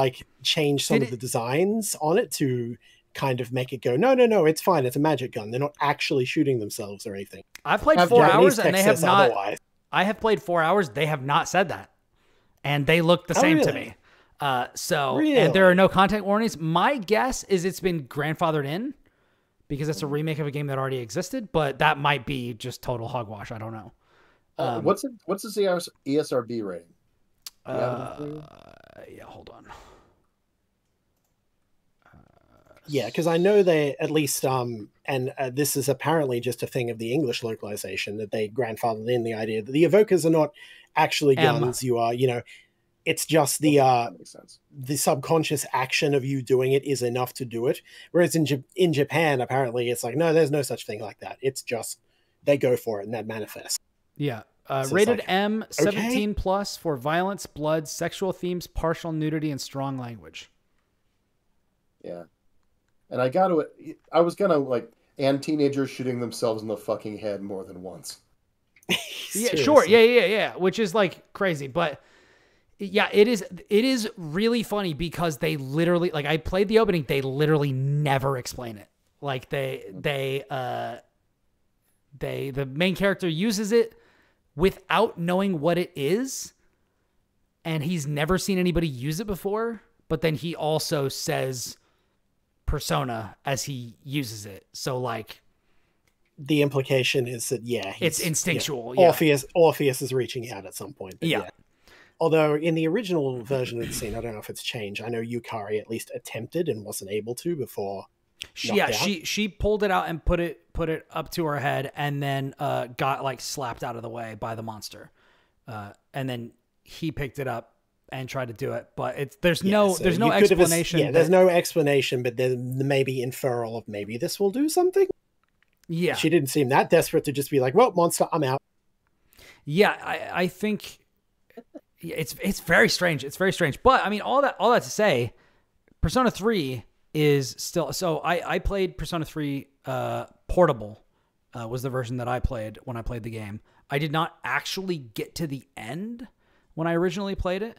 changed some of the designs on it to kind of make it go, no, it's fine. It's a magic gun. They're not actually shooting themselves or anything. I've played 4 hours and they have not. Otherwise. I have played 4 hours. They have not said that. And they look the same to me. And there are no content warnings. My guess is it's been grandfathered in because it's a remake of a game that already existed, but that might be just total hogwash. I don't know. What's the ESRB rating? Yeah, hold on. Yeah, because I know they at least, and this is apparently just a thing of the English localization, that they grandfathered in the idea that the evokers are not actually guns. You are, it's just the subconscious action of you doing it is enough to do it. Whereas in Japan, apparently it's like, no, there's no such thing like that. It's just, they go for it and that manifests. Yeah. So rated M, 17 plus for violence, blood, sexual themes, partial nudity, and strong language. Yeah. And I was gonna and teenagers shooting themselves in the fucking head more than once. Yeah, sure. Yeah. Which is crazy. But yeah, it is really funny because they literally, I played the opening, they literally never explain it. Like the main character uses it without knowing what it is, and he's never seen anybody use it before, but then he also says persona as he uses it. So like the implication is that it's instinctual. Orpheus is reaching out at some point. Yeah. Although in the original version of the scene, I don't know if it's changed. I know Yukari at least attempted and wasn't able to before. She pulled it out and put it up to her head, and then got like slapped out of the way by the monster, and then he picked it up and tried to do it, but there's no explanation. There's no explanation, but there may be inferral of maybe this will do something. Yeah, she didn't seem that desperate to just be like, "Well, monster, I'm out." Yeah, I think it's very strange. It's very strange, but I mean, all that to say, Persona 3 is still. So I played Persona 3 Portable. Was the version that I played when I played the game. I did not actually get to the end when I originally played it.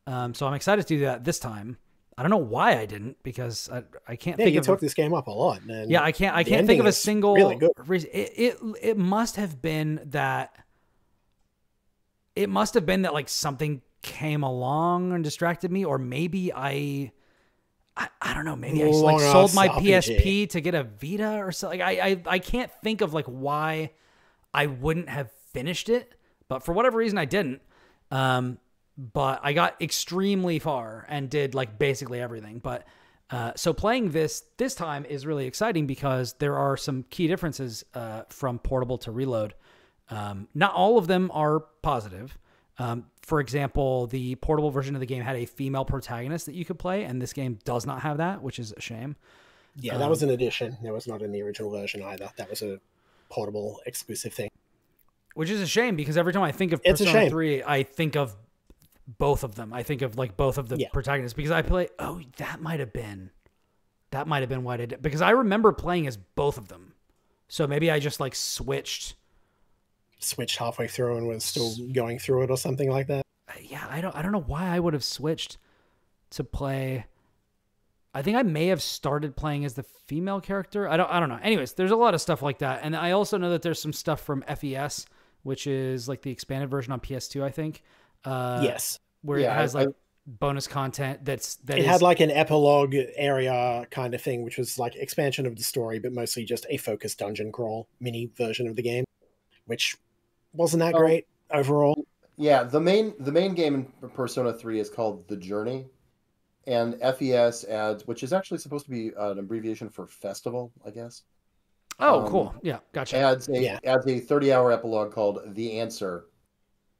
So I'm excited to do that this time. I don't know why I didn't, because I can't think you of... took this game up a lot, man. Yeah, I can't think of a single really good reason. It must have been that... It must have been that like something came along and distracted me, or maybe I don't know, maybe I like sold my PSP to get a Vita or something. I can't think of like why I wouldn't have finished it, but for whatever reason I didn't. But I got extremely far and did like basically everything. But so playing this time is really exciting because there are some key differences from Portable to Reload. Not all of them are positive. For example, the Portable version of the game had a female protagonist that you could play, and this game does not have that, which is a shame. Yeah, that was an addition. That was not in the original version either. That was a Portable exclusive thing. Which is a shame, because every time I think of Persona 3, I think of both of them. I think of like both of the protagonists, because I play... Oh, that might have been what I did. Because I remember playing as both of them. So maybe I just like switched halfway through and was still going through it or something like that. Yeah, I don't know why I would have switched to play. I think I may have started playing as the female character. I don't know. Anyways, there's a lot of stuff like that. And I also know that there's some stuff from FES, which is like the expanded version on PS2, I think. Yes. Where it has like bonus content it had like an epilogue area kind of thing, which was like expansion of the story, but mostly just a focused dungeon crawl mini version of the game, which wasn't that great overall. Yeah, the main game in Persona 3 is called The Journey, and FES adds, which is actually supposed to be an abbreviation for festival, I guess. Oh, cool. Yeah, gotcha. Adds a 30-hour epilogue called The Answer,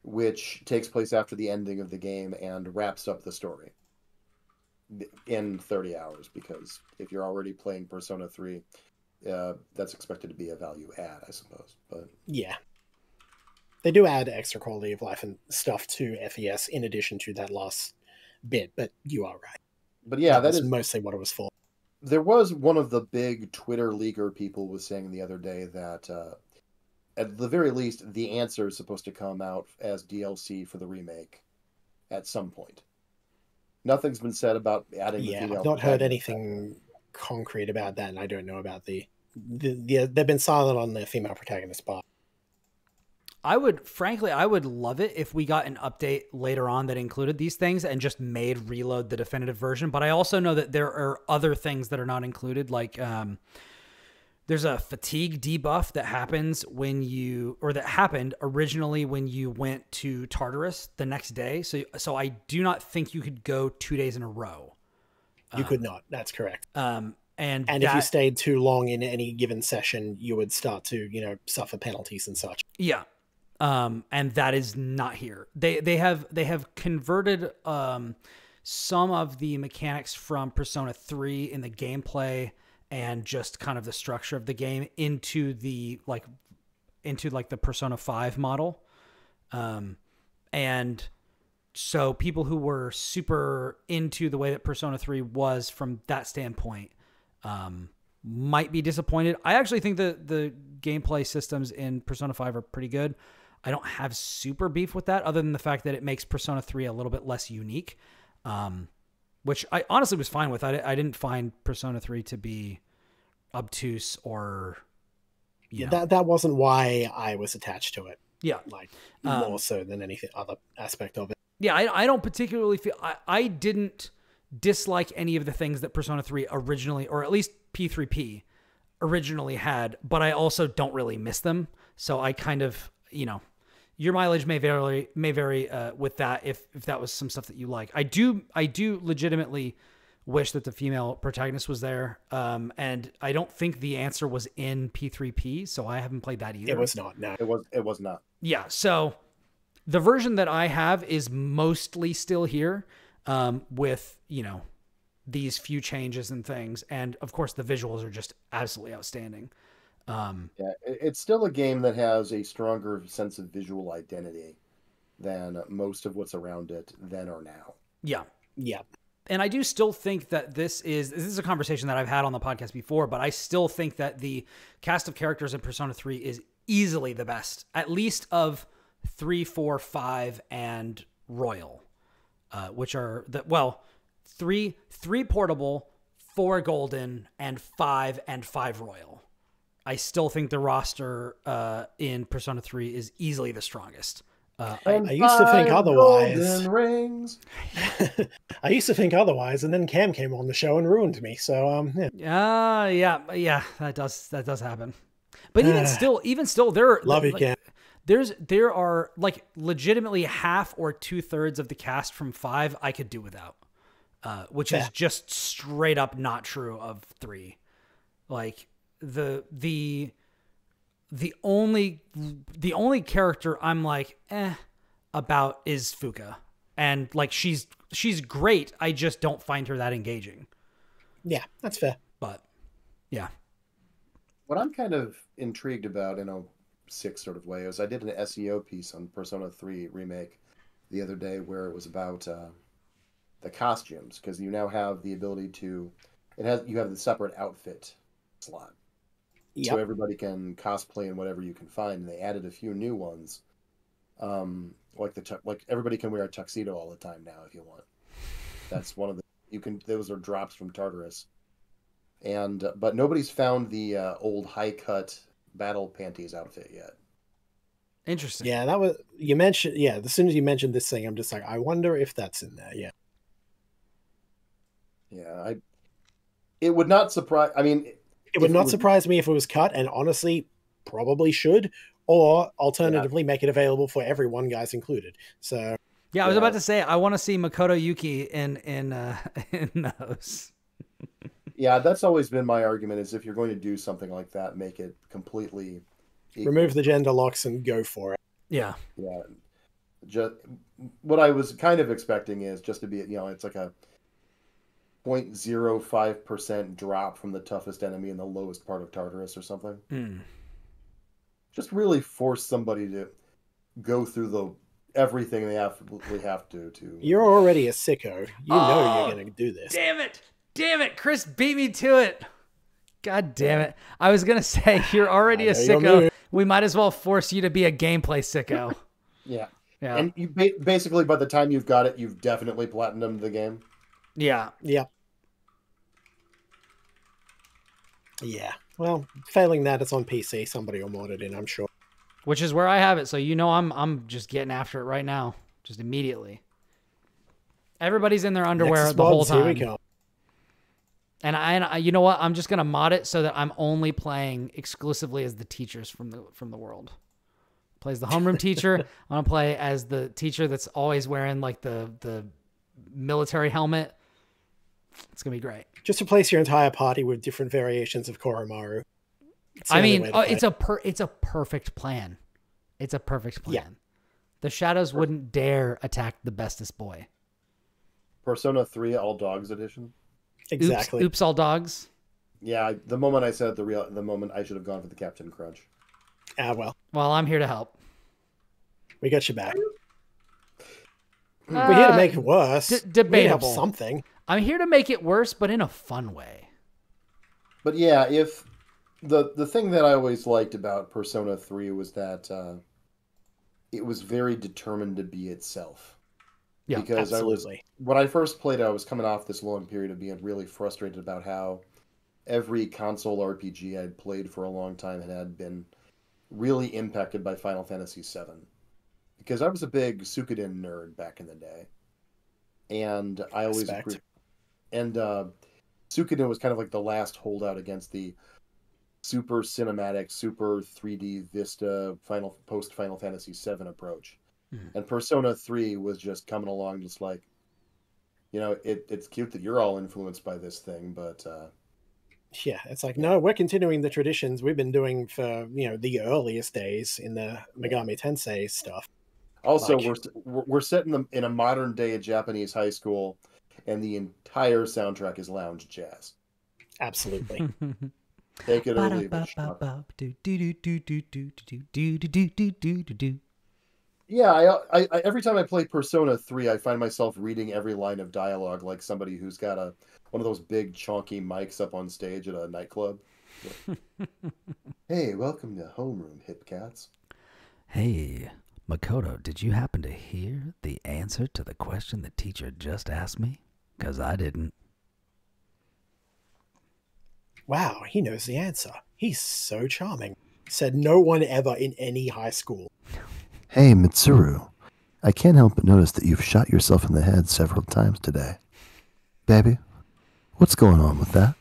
which takes place after the ending of the game and wraps up the story in 30 hours, because if you're already playing Persona 3, that's expected to be a value add, I suppose. But yeah. They do add extra quality of life and stuff to FES in addition to that last bit, but you are right. But yeah, that is is mostly what it was for. There was one of the big Twitter leaguer people was saying the other day that at the very least, The Answer is supposed to come out as DLC for the remake at some point. Nothing's been said about adding the female. I've not heard anything concrete about that, and I don't know about they've been silent on the female protagonist part. I would love it if we got an update later on that included these things and just made Reload the definitive version. But I also know that there are other things that are not included. Like, there's a fatigue debuff that happens that happened originally when you went to Tartarus the next day. So I do not think you could go 2 days in a row. You could not. That's correct. And if you stayed too long in any given session, you would start to, suffer penalties and such. Yeah. And that is not here. They have converted some of the mechanics from Persona 3 in the gameplay and just kind of the structure of the game into the Persona 5 model. And so people who were super into the way that Persona 3 was from that standpoint might be disappointed. I actually think that the gameplay systems in Persona 5 are pretty good. I don't have super beef with that, other than the fact that it makes Persona 3 a little bit less unique, which I honestly was fine with. I didn't find Persona 3 to be... obtuse or that wasn't why I was attached to it. Yeah, like more so than anything other aspect of it. Yeah, I don't particularly feel I didn't dislike any of the things that Persona 3 originally, or at least P3P originally had, but I also don't really miss them. So I kind of, your mileage may vary with that if that was some stuff that you like. I do legitimately wish that the female protagonist was there. And I don't think the answer was in P3P, so I haven't played that either. It was not. No, it was not. Yeah. So the version that I have is mostly still here, with, these few changes and things. And of course the visuals are just absolutely outstanding. Yeah, it's still a game that has a stronger sense of visual identity than most of what's around it then or now. Yeah. Yeah. And I do still think that this is a conversation that I've had on the podcast before, but I still think that the cast of characters in Persona 3 is easily the best, at least of 3, 4, 5, and Royal, which are three portable, 4 golden, and 5 Royal. I still think the roster in Persona 3 is easily the strongest. I used to think otherwise. Rings. I used to think otherwise, and then Cam came on the show and ruined me. So yeah, that does happen. But even still, there love you, Cam. There are like legitimately half or 2/3 of the cast from 5 I could do without, which is just straight up not true of 3. Like the only character I'm like about is Fuka, and like she's great. I just don't find her that engaging. Yeah, that's fair. But yeah, what I'm kind of intrigued about in a sick sort of way is I did an SEO piece on Persona 3 Remake the other day where it was about the costumes, because you now have the ability to you have the separate outfit slot. Yep. So everybody can cosplay in whatever you can find, and they added a few new ones. Like everybody can wear a tuxedo all the time now if you want. That's one of those are drops from Tartarus. And but nobody's found the old high cut battle panties outfit yet. Interesting. Yeah, that was you mentioned. Yeah, as soon as you mentioned this thing, I'm just like, I wonder if that's in there. Yeah. Yeah, it would not surprise. I mean, it would not surprise me if it was cut, and honestly, probably should, or alternatively make it available for everyone, guys included. So yeah, I was about to say I want to see Makoto Yuki in those. Yeah, that's always been my argument: is if you're going to do something like that, make it completely equal. Remove the gender locks and go for it. Yeah, yeah. Just what I was kind of expecting is just to be, it's like a 0.05% drop from the toughest enemy in the lowest part of Tartarus or something. Just really force somebody to go through everything they have to. You're already a sicko. You know you're going to do this. Damn it! Kris beat me to it. God damn it! I was gonna say you're already a sicko. We might as well force you to be a gameplay sicko. Yeah. And you basically, by the time you've got it, you've definitely platinumed the game. Yeah. Yeah. Well, failing that, it's on PC. Somebody will mod it in, I'm sure. Which is where I have it, so I'm just getting after it right now, just immediately. Everybody's in their underwear the whole time. Here we go. And I, you know what? I'm just gonna mod it so that I'm only playing exclusively as the teachers from the world. Plays the homeroom teacher. I'm gonna play as the teacher that's always wearing like the military helmet. It's gonna be great. Just replace your entire party with different variations of Koromaru. I mean, it's a perfect plan. It's a perfect plan. Yeah. The shadows wouldn't dare attack the bestest boy. Persona 3 All Dogs Edition. Exactly. Oops, all dogs. Yeah, the moment I said the moment I should have gone for the Captain Crunch. Well, I'm here to help. We got you back. We're here to make it worse. Debatable. Something. I'm here to make it worse, but in a fun way. But yeah, if the thing that I always liked about Persona 3 was that it was very determined to be itself. Yeah, because absolutely. When I first played it, I was coming off this long period of being really frustrated about how every console RPG I'd played for a long time had been really impacted by Final Fantasy VII. Because I was a big Suikoden nerd back in the day. And I always agree. And Suikoden was kind of like the last holdout against the super cinematic, super 3D Vista post Final Fantasy VII approach. And Persona 3 was just coming along just like, it's cute that you're all influenced by this thing, but yeah, it's like, no, we're continuing the traditions we've been doing for, the earliest days in the Megami Tensei stuff. Also, we're set in a modern day Japanese high school, and the entire soundtrack is lounge jazz. Absolutely. Take it or leave it. Yeah, I every time I play Persona 3, I find myself reading every line of dialogue like somebody who's got one of those big chonky mics up on stage at a nightclub. Hey, welcome to Homeroom, hip cats. Hey, Makoto, did you happen to hear the answer to the question the teacher just asked me? Because I didn't. Wow, he knows the answer. He's so charming. Said no one ever in any high school. Hey, Mitsuru, I can't help but notice that you've shot yourself in the head several times today. Baby, what's going on with that?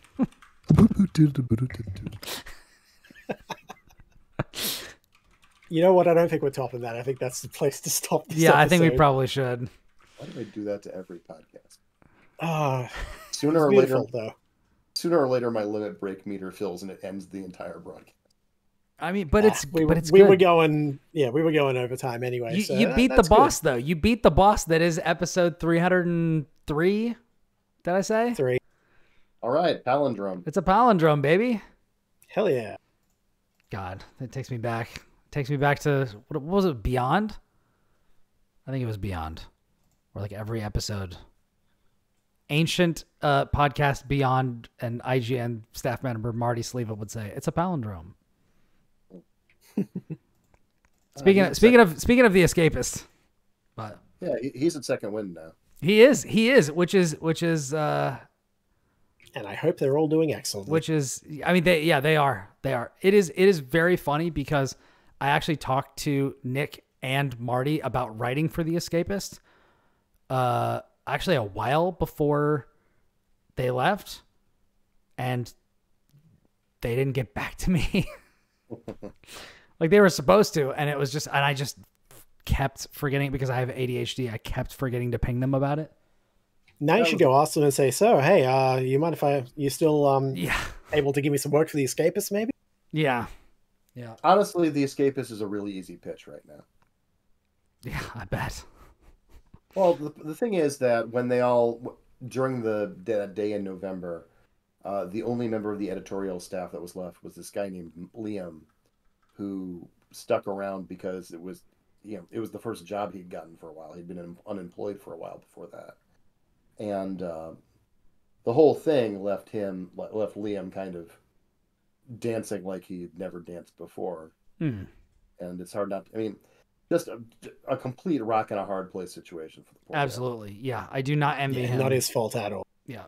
You know what? I don't think we're topping that. I think that's the place to stop this episode. I think we probably should. Why do I do that to every podcast? Sooner or later, my limit break meter fills and it ends the entire broadcast. I mean, but it's we good. were going overtime anyway. You beat the boss though. You beat the boss that is episode 303. Did I say 3? All right, palindrome. It's a palindrome, baby. Hell yeah! God, that takes me back. Takes me back to what was it? Beyond. I think it was Beyond, where like every episode. Ancient podcast Beyond and IGN staff member Marty Sleva would say it's a palindrome. Speaking of the Escapist, but yeah, he's in second wind now. He is, which is, and I hope they're all doing excellent. Which is, I mean, they are. It is very funny because I actually talked to Nick and Marty about writing for the Escapist. Actually, a while before they left, and they didn't get back to me. Like they were supposed to, and it was just, and I just kept forgetting because I have ADHD. I kept forgetting to ping them about it. Now you should go ask them and say, "So, hey, you mind if you still able to give me some work for the Escapist, maybe?" Yeah. Honestly, the Escapist is a really easy pitch right now. Yeah, I bet. Well, the thing is that when they all during that day in November, the only member of the editorial staff that was left was this guy named Liam, who stuck around because it was the first job he'd gotten for a while. He'd been unemployed for a while before that, and the whole thing left Liam kind of dancing like he'd never danced before. And it's hard not. I mean, just a complete rock and a hard place situation for the poor Absolutely, guy. Yeah. I do not envy him. Not his fault at all. Yeah.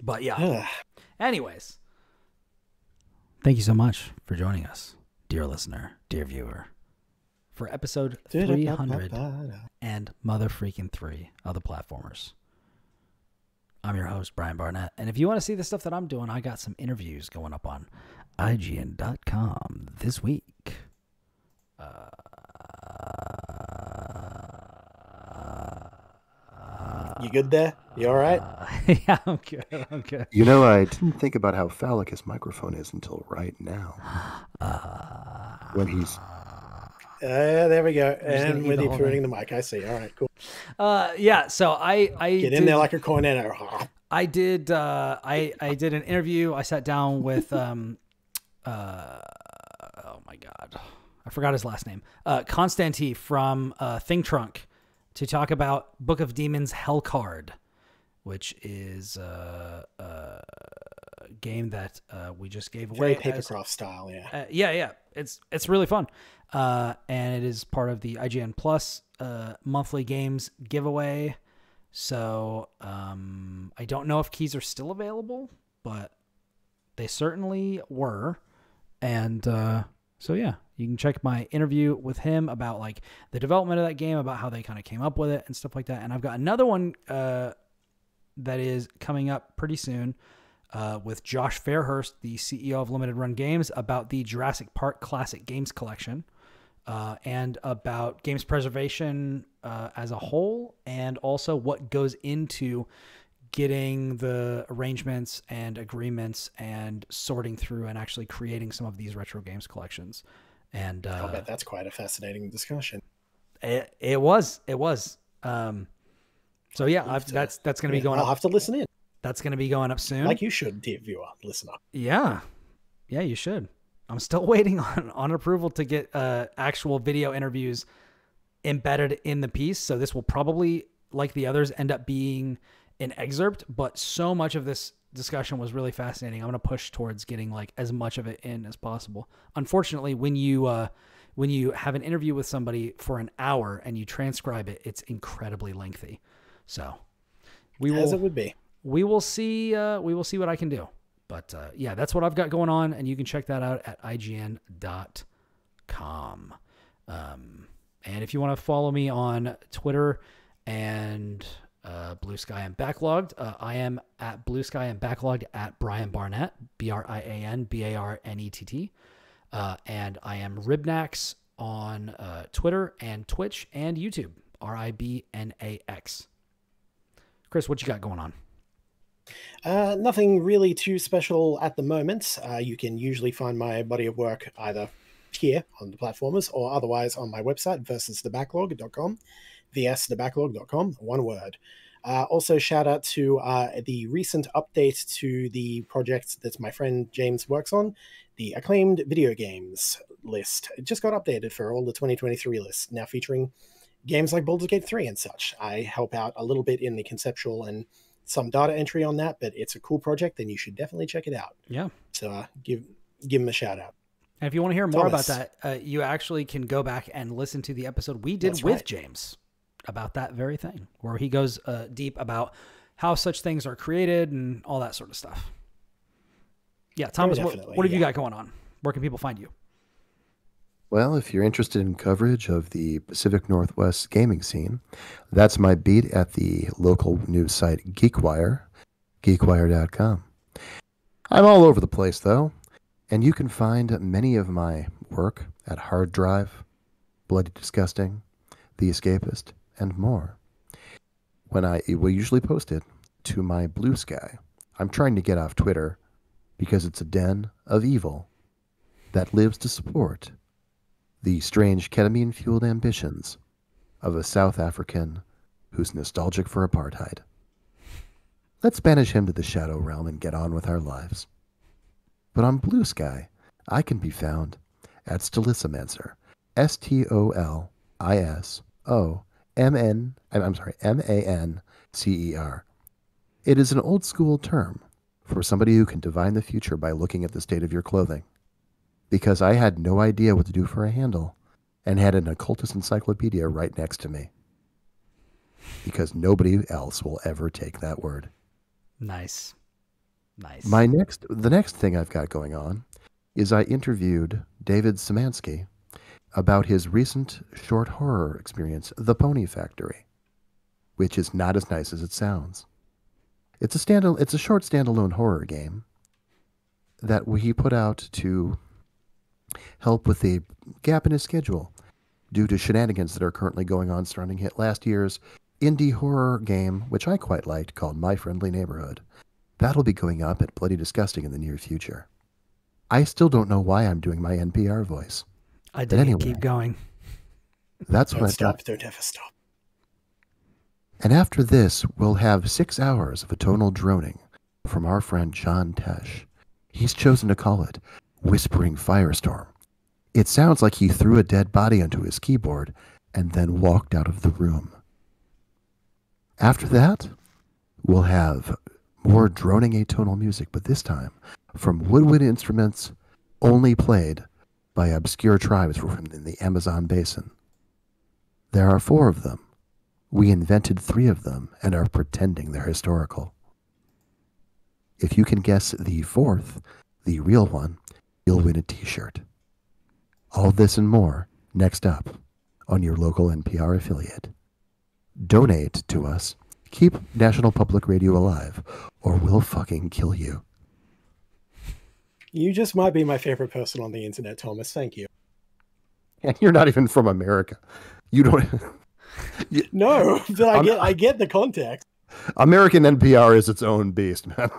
But yeah. Anyways. Thank you so much for joining us, dear listener, dear viewer, for episode 300 and mother-freaking 3 of the Platformers. I'm your host, Brian Barnett, and if you want to see the stuff that I'm doing, I got some interviews going up on IGN.com this week. You good there? You all right? Yeah, I'm good. I didn't think about how phallic his microphone is until right now. When he's... there we go. And we're deep throating the mic. I see. All right, cool. Yeah, so I get in there like a cornetto. I did an interview. I sat down with oh my god, I forgot his last name. Constantine from Think Trunk to talk about Book of Demons Hellcard, which is a game that we just gave away. Very Papercraft style, yeah. Yeah. It's really fun. And it is part of the IGN Plus monthly games giveaway, So I don't know if keys are still available, but they certainly were. And so, yeah, you can check my interview with him about like the development of that game, about how they kind of came up with it and stuff like that. And I've got another one that is coming up pretty soon with Josh Fairhurst, the CEO of Limited Run Games, about the Jurassic Park Classic Games Collection and about games preservation as a whole, and also what goes into getting the arrangements and agreements and sorting through and actually creating some of these retro games collections. And I'll bet that's quite a fascinating discussion. It was. So yeah, that's going to be going up. I'll have to listen in. That's going to be going up soon. Like you should, dear viewer, listener. Yeah, you should. I'm still waiting on approval to get actual video interviews embedded in the piece. So this will probably, like the others, end up being an excerpt, but so much of this discussion was really fascinating. I'm going to push towards getting like as much of it in as possible. Unfortunately, when you have an interview with somebody for an hour and you transcribe it, it's incredibly lengthy. So as it would be. We will see what I can do. But yeah, that's what I've got going on, and you can check that out at IGN.com. And if you want to follow me on Twitter and Blue Sky and Backlogged, I am at Blue Sky and Backlogged at Brian Barnett, BrianBarnett. And I am Ribnax on Twitter and Twitch and YouTube, RIBNAX. Kris, what you got going on? Nothing really too special at the moment. You can usually find my body of work either here on the platformers or otherwise on my website, versusthebacklog.com, vsthebacklog.com, one word. Also, shout out to the recent update to the project that my friend James works on, the acclaimed video games list. It just got updated for all the 2023 lists, now featuring games like Baldur's Gate 3 and such. I help out a little bit in the conceptual and some data entry on that, but it's a cool project and you should definitely check it out. Yeah. So give him a shout out. And if you want to hear more about that, you actually can go back and listen to the episode we did with James about that very thing, where he goes deep about how such things are created and all that sort of stuff. Yeah, Thomas, what have you got going on? Where can people find you? Well, if you're interested in coverage of the Pacific Northwest gaming scene, that's my beat at the local news site GeekWire, geekwire.com. I'm all over the place, though, and you can find many of my work at Hard Drive, Bloody Disgusting, The Escapist, and more. We usually post it to my Blue Sky. I'm trying to get off Twitter because it's a den of evil that lives to support the strange ketamine-fueled ambitions of a South African who's nostalgic for apartheid. Let's banish him to the shadow realm and get on with our lives. But on Blue Sky, I can be found at Stolisomancer, Mancer. It is an old-school term for somebody who can divine the future by looking at the state of your clothing. Because I had no idea what to do for a handle and had an occultist encyclopedia right next to me. Because nobody else will ever take that word. Nice. The next thing I've got going on is I interviewed David Szymanski about his recent short horror experience, The Pony Factory, which is not as nice as it sounds. It's a short standalone horror game that he put out to help with a gap in his schedule due to shenanigans that are currently going on surrounding last year's indie horror game, which I quite liked, called My Friendly Neighborhood. That'll be going up at Bloody Disgusting in the near future. I still don't know why I'm doing my NPR voice. I did. Anyway, keep going. That's what Don't ever stop. And after this, we'll have 6 hours of atonal droning from our friend John Tesh. He's chosen to call it Whispering Firestorm. It sounds like he threw a dead body onto his keyboard and then walked out of the room. After that, we'll have more droning atonal music, but this time from woodwind instruments only played by obscure tribes from in the Amazon basin. There are 4 of them, We invented 3 of them and are pretending they're historical. If you can guess the 4th, the real one, you'll win a t-shirt. All this and more next up on your local NPR affiliate. Donate to us. Keep National Public Radio alive, or we'll fucking kill you. You just might be my favorite person on the internet, Thomas. Thank you. And you're not even from America. You don't... No, but I get the context. American NPR is its own beast, man.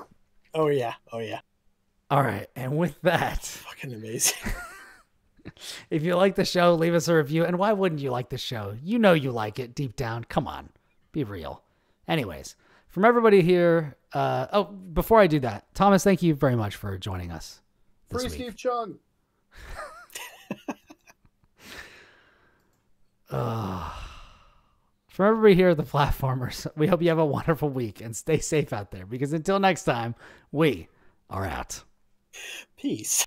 Oh yeah. All right, and with that, fucking amazing. If you like the show, leave us a review. And why wouldn't you like the show? You know you like it deep down. Come on, be real. Anyways, from everybody here. Before I do that, Thomas, thank you very much for joining us. Free Steve Chung. From everybody here at the Platformers, we hope you have a wonderful week and stay safe out there, because until next time, we are out. Peace.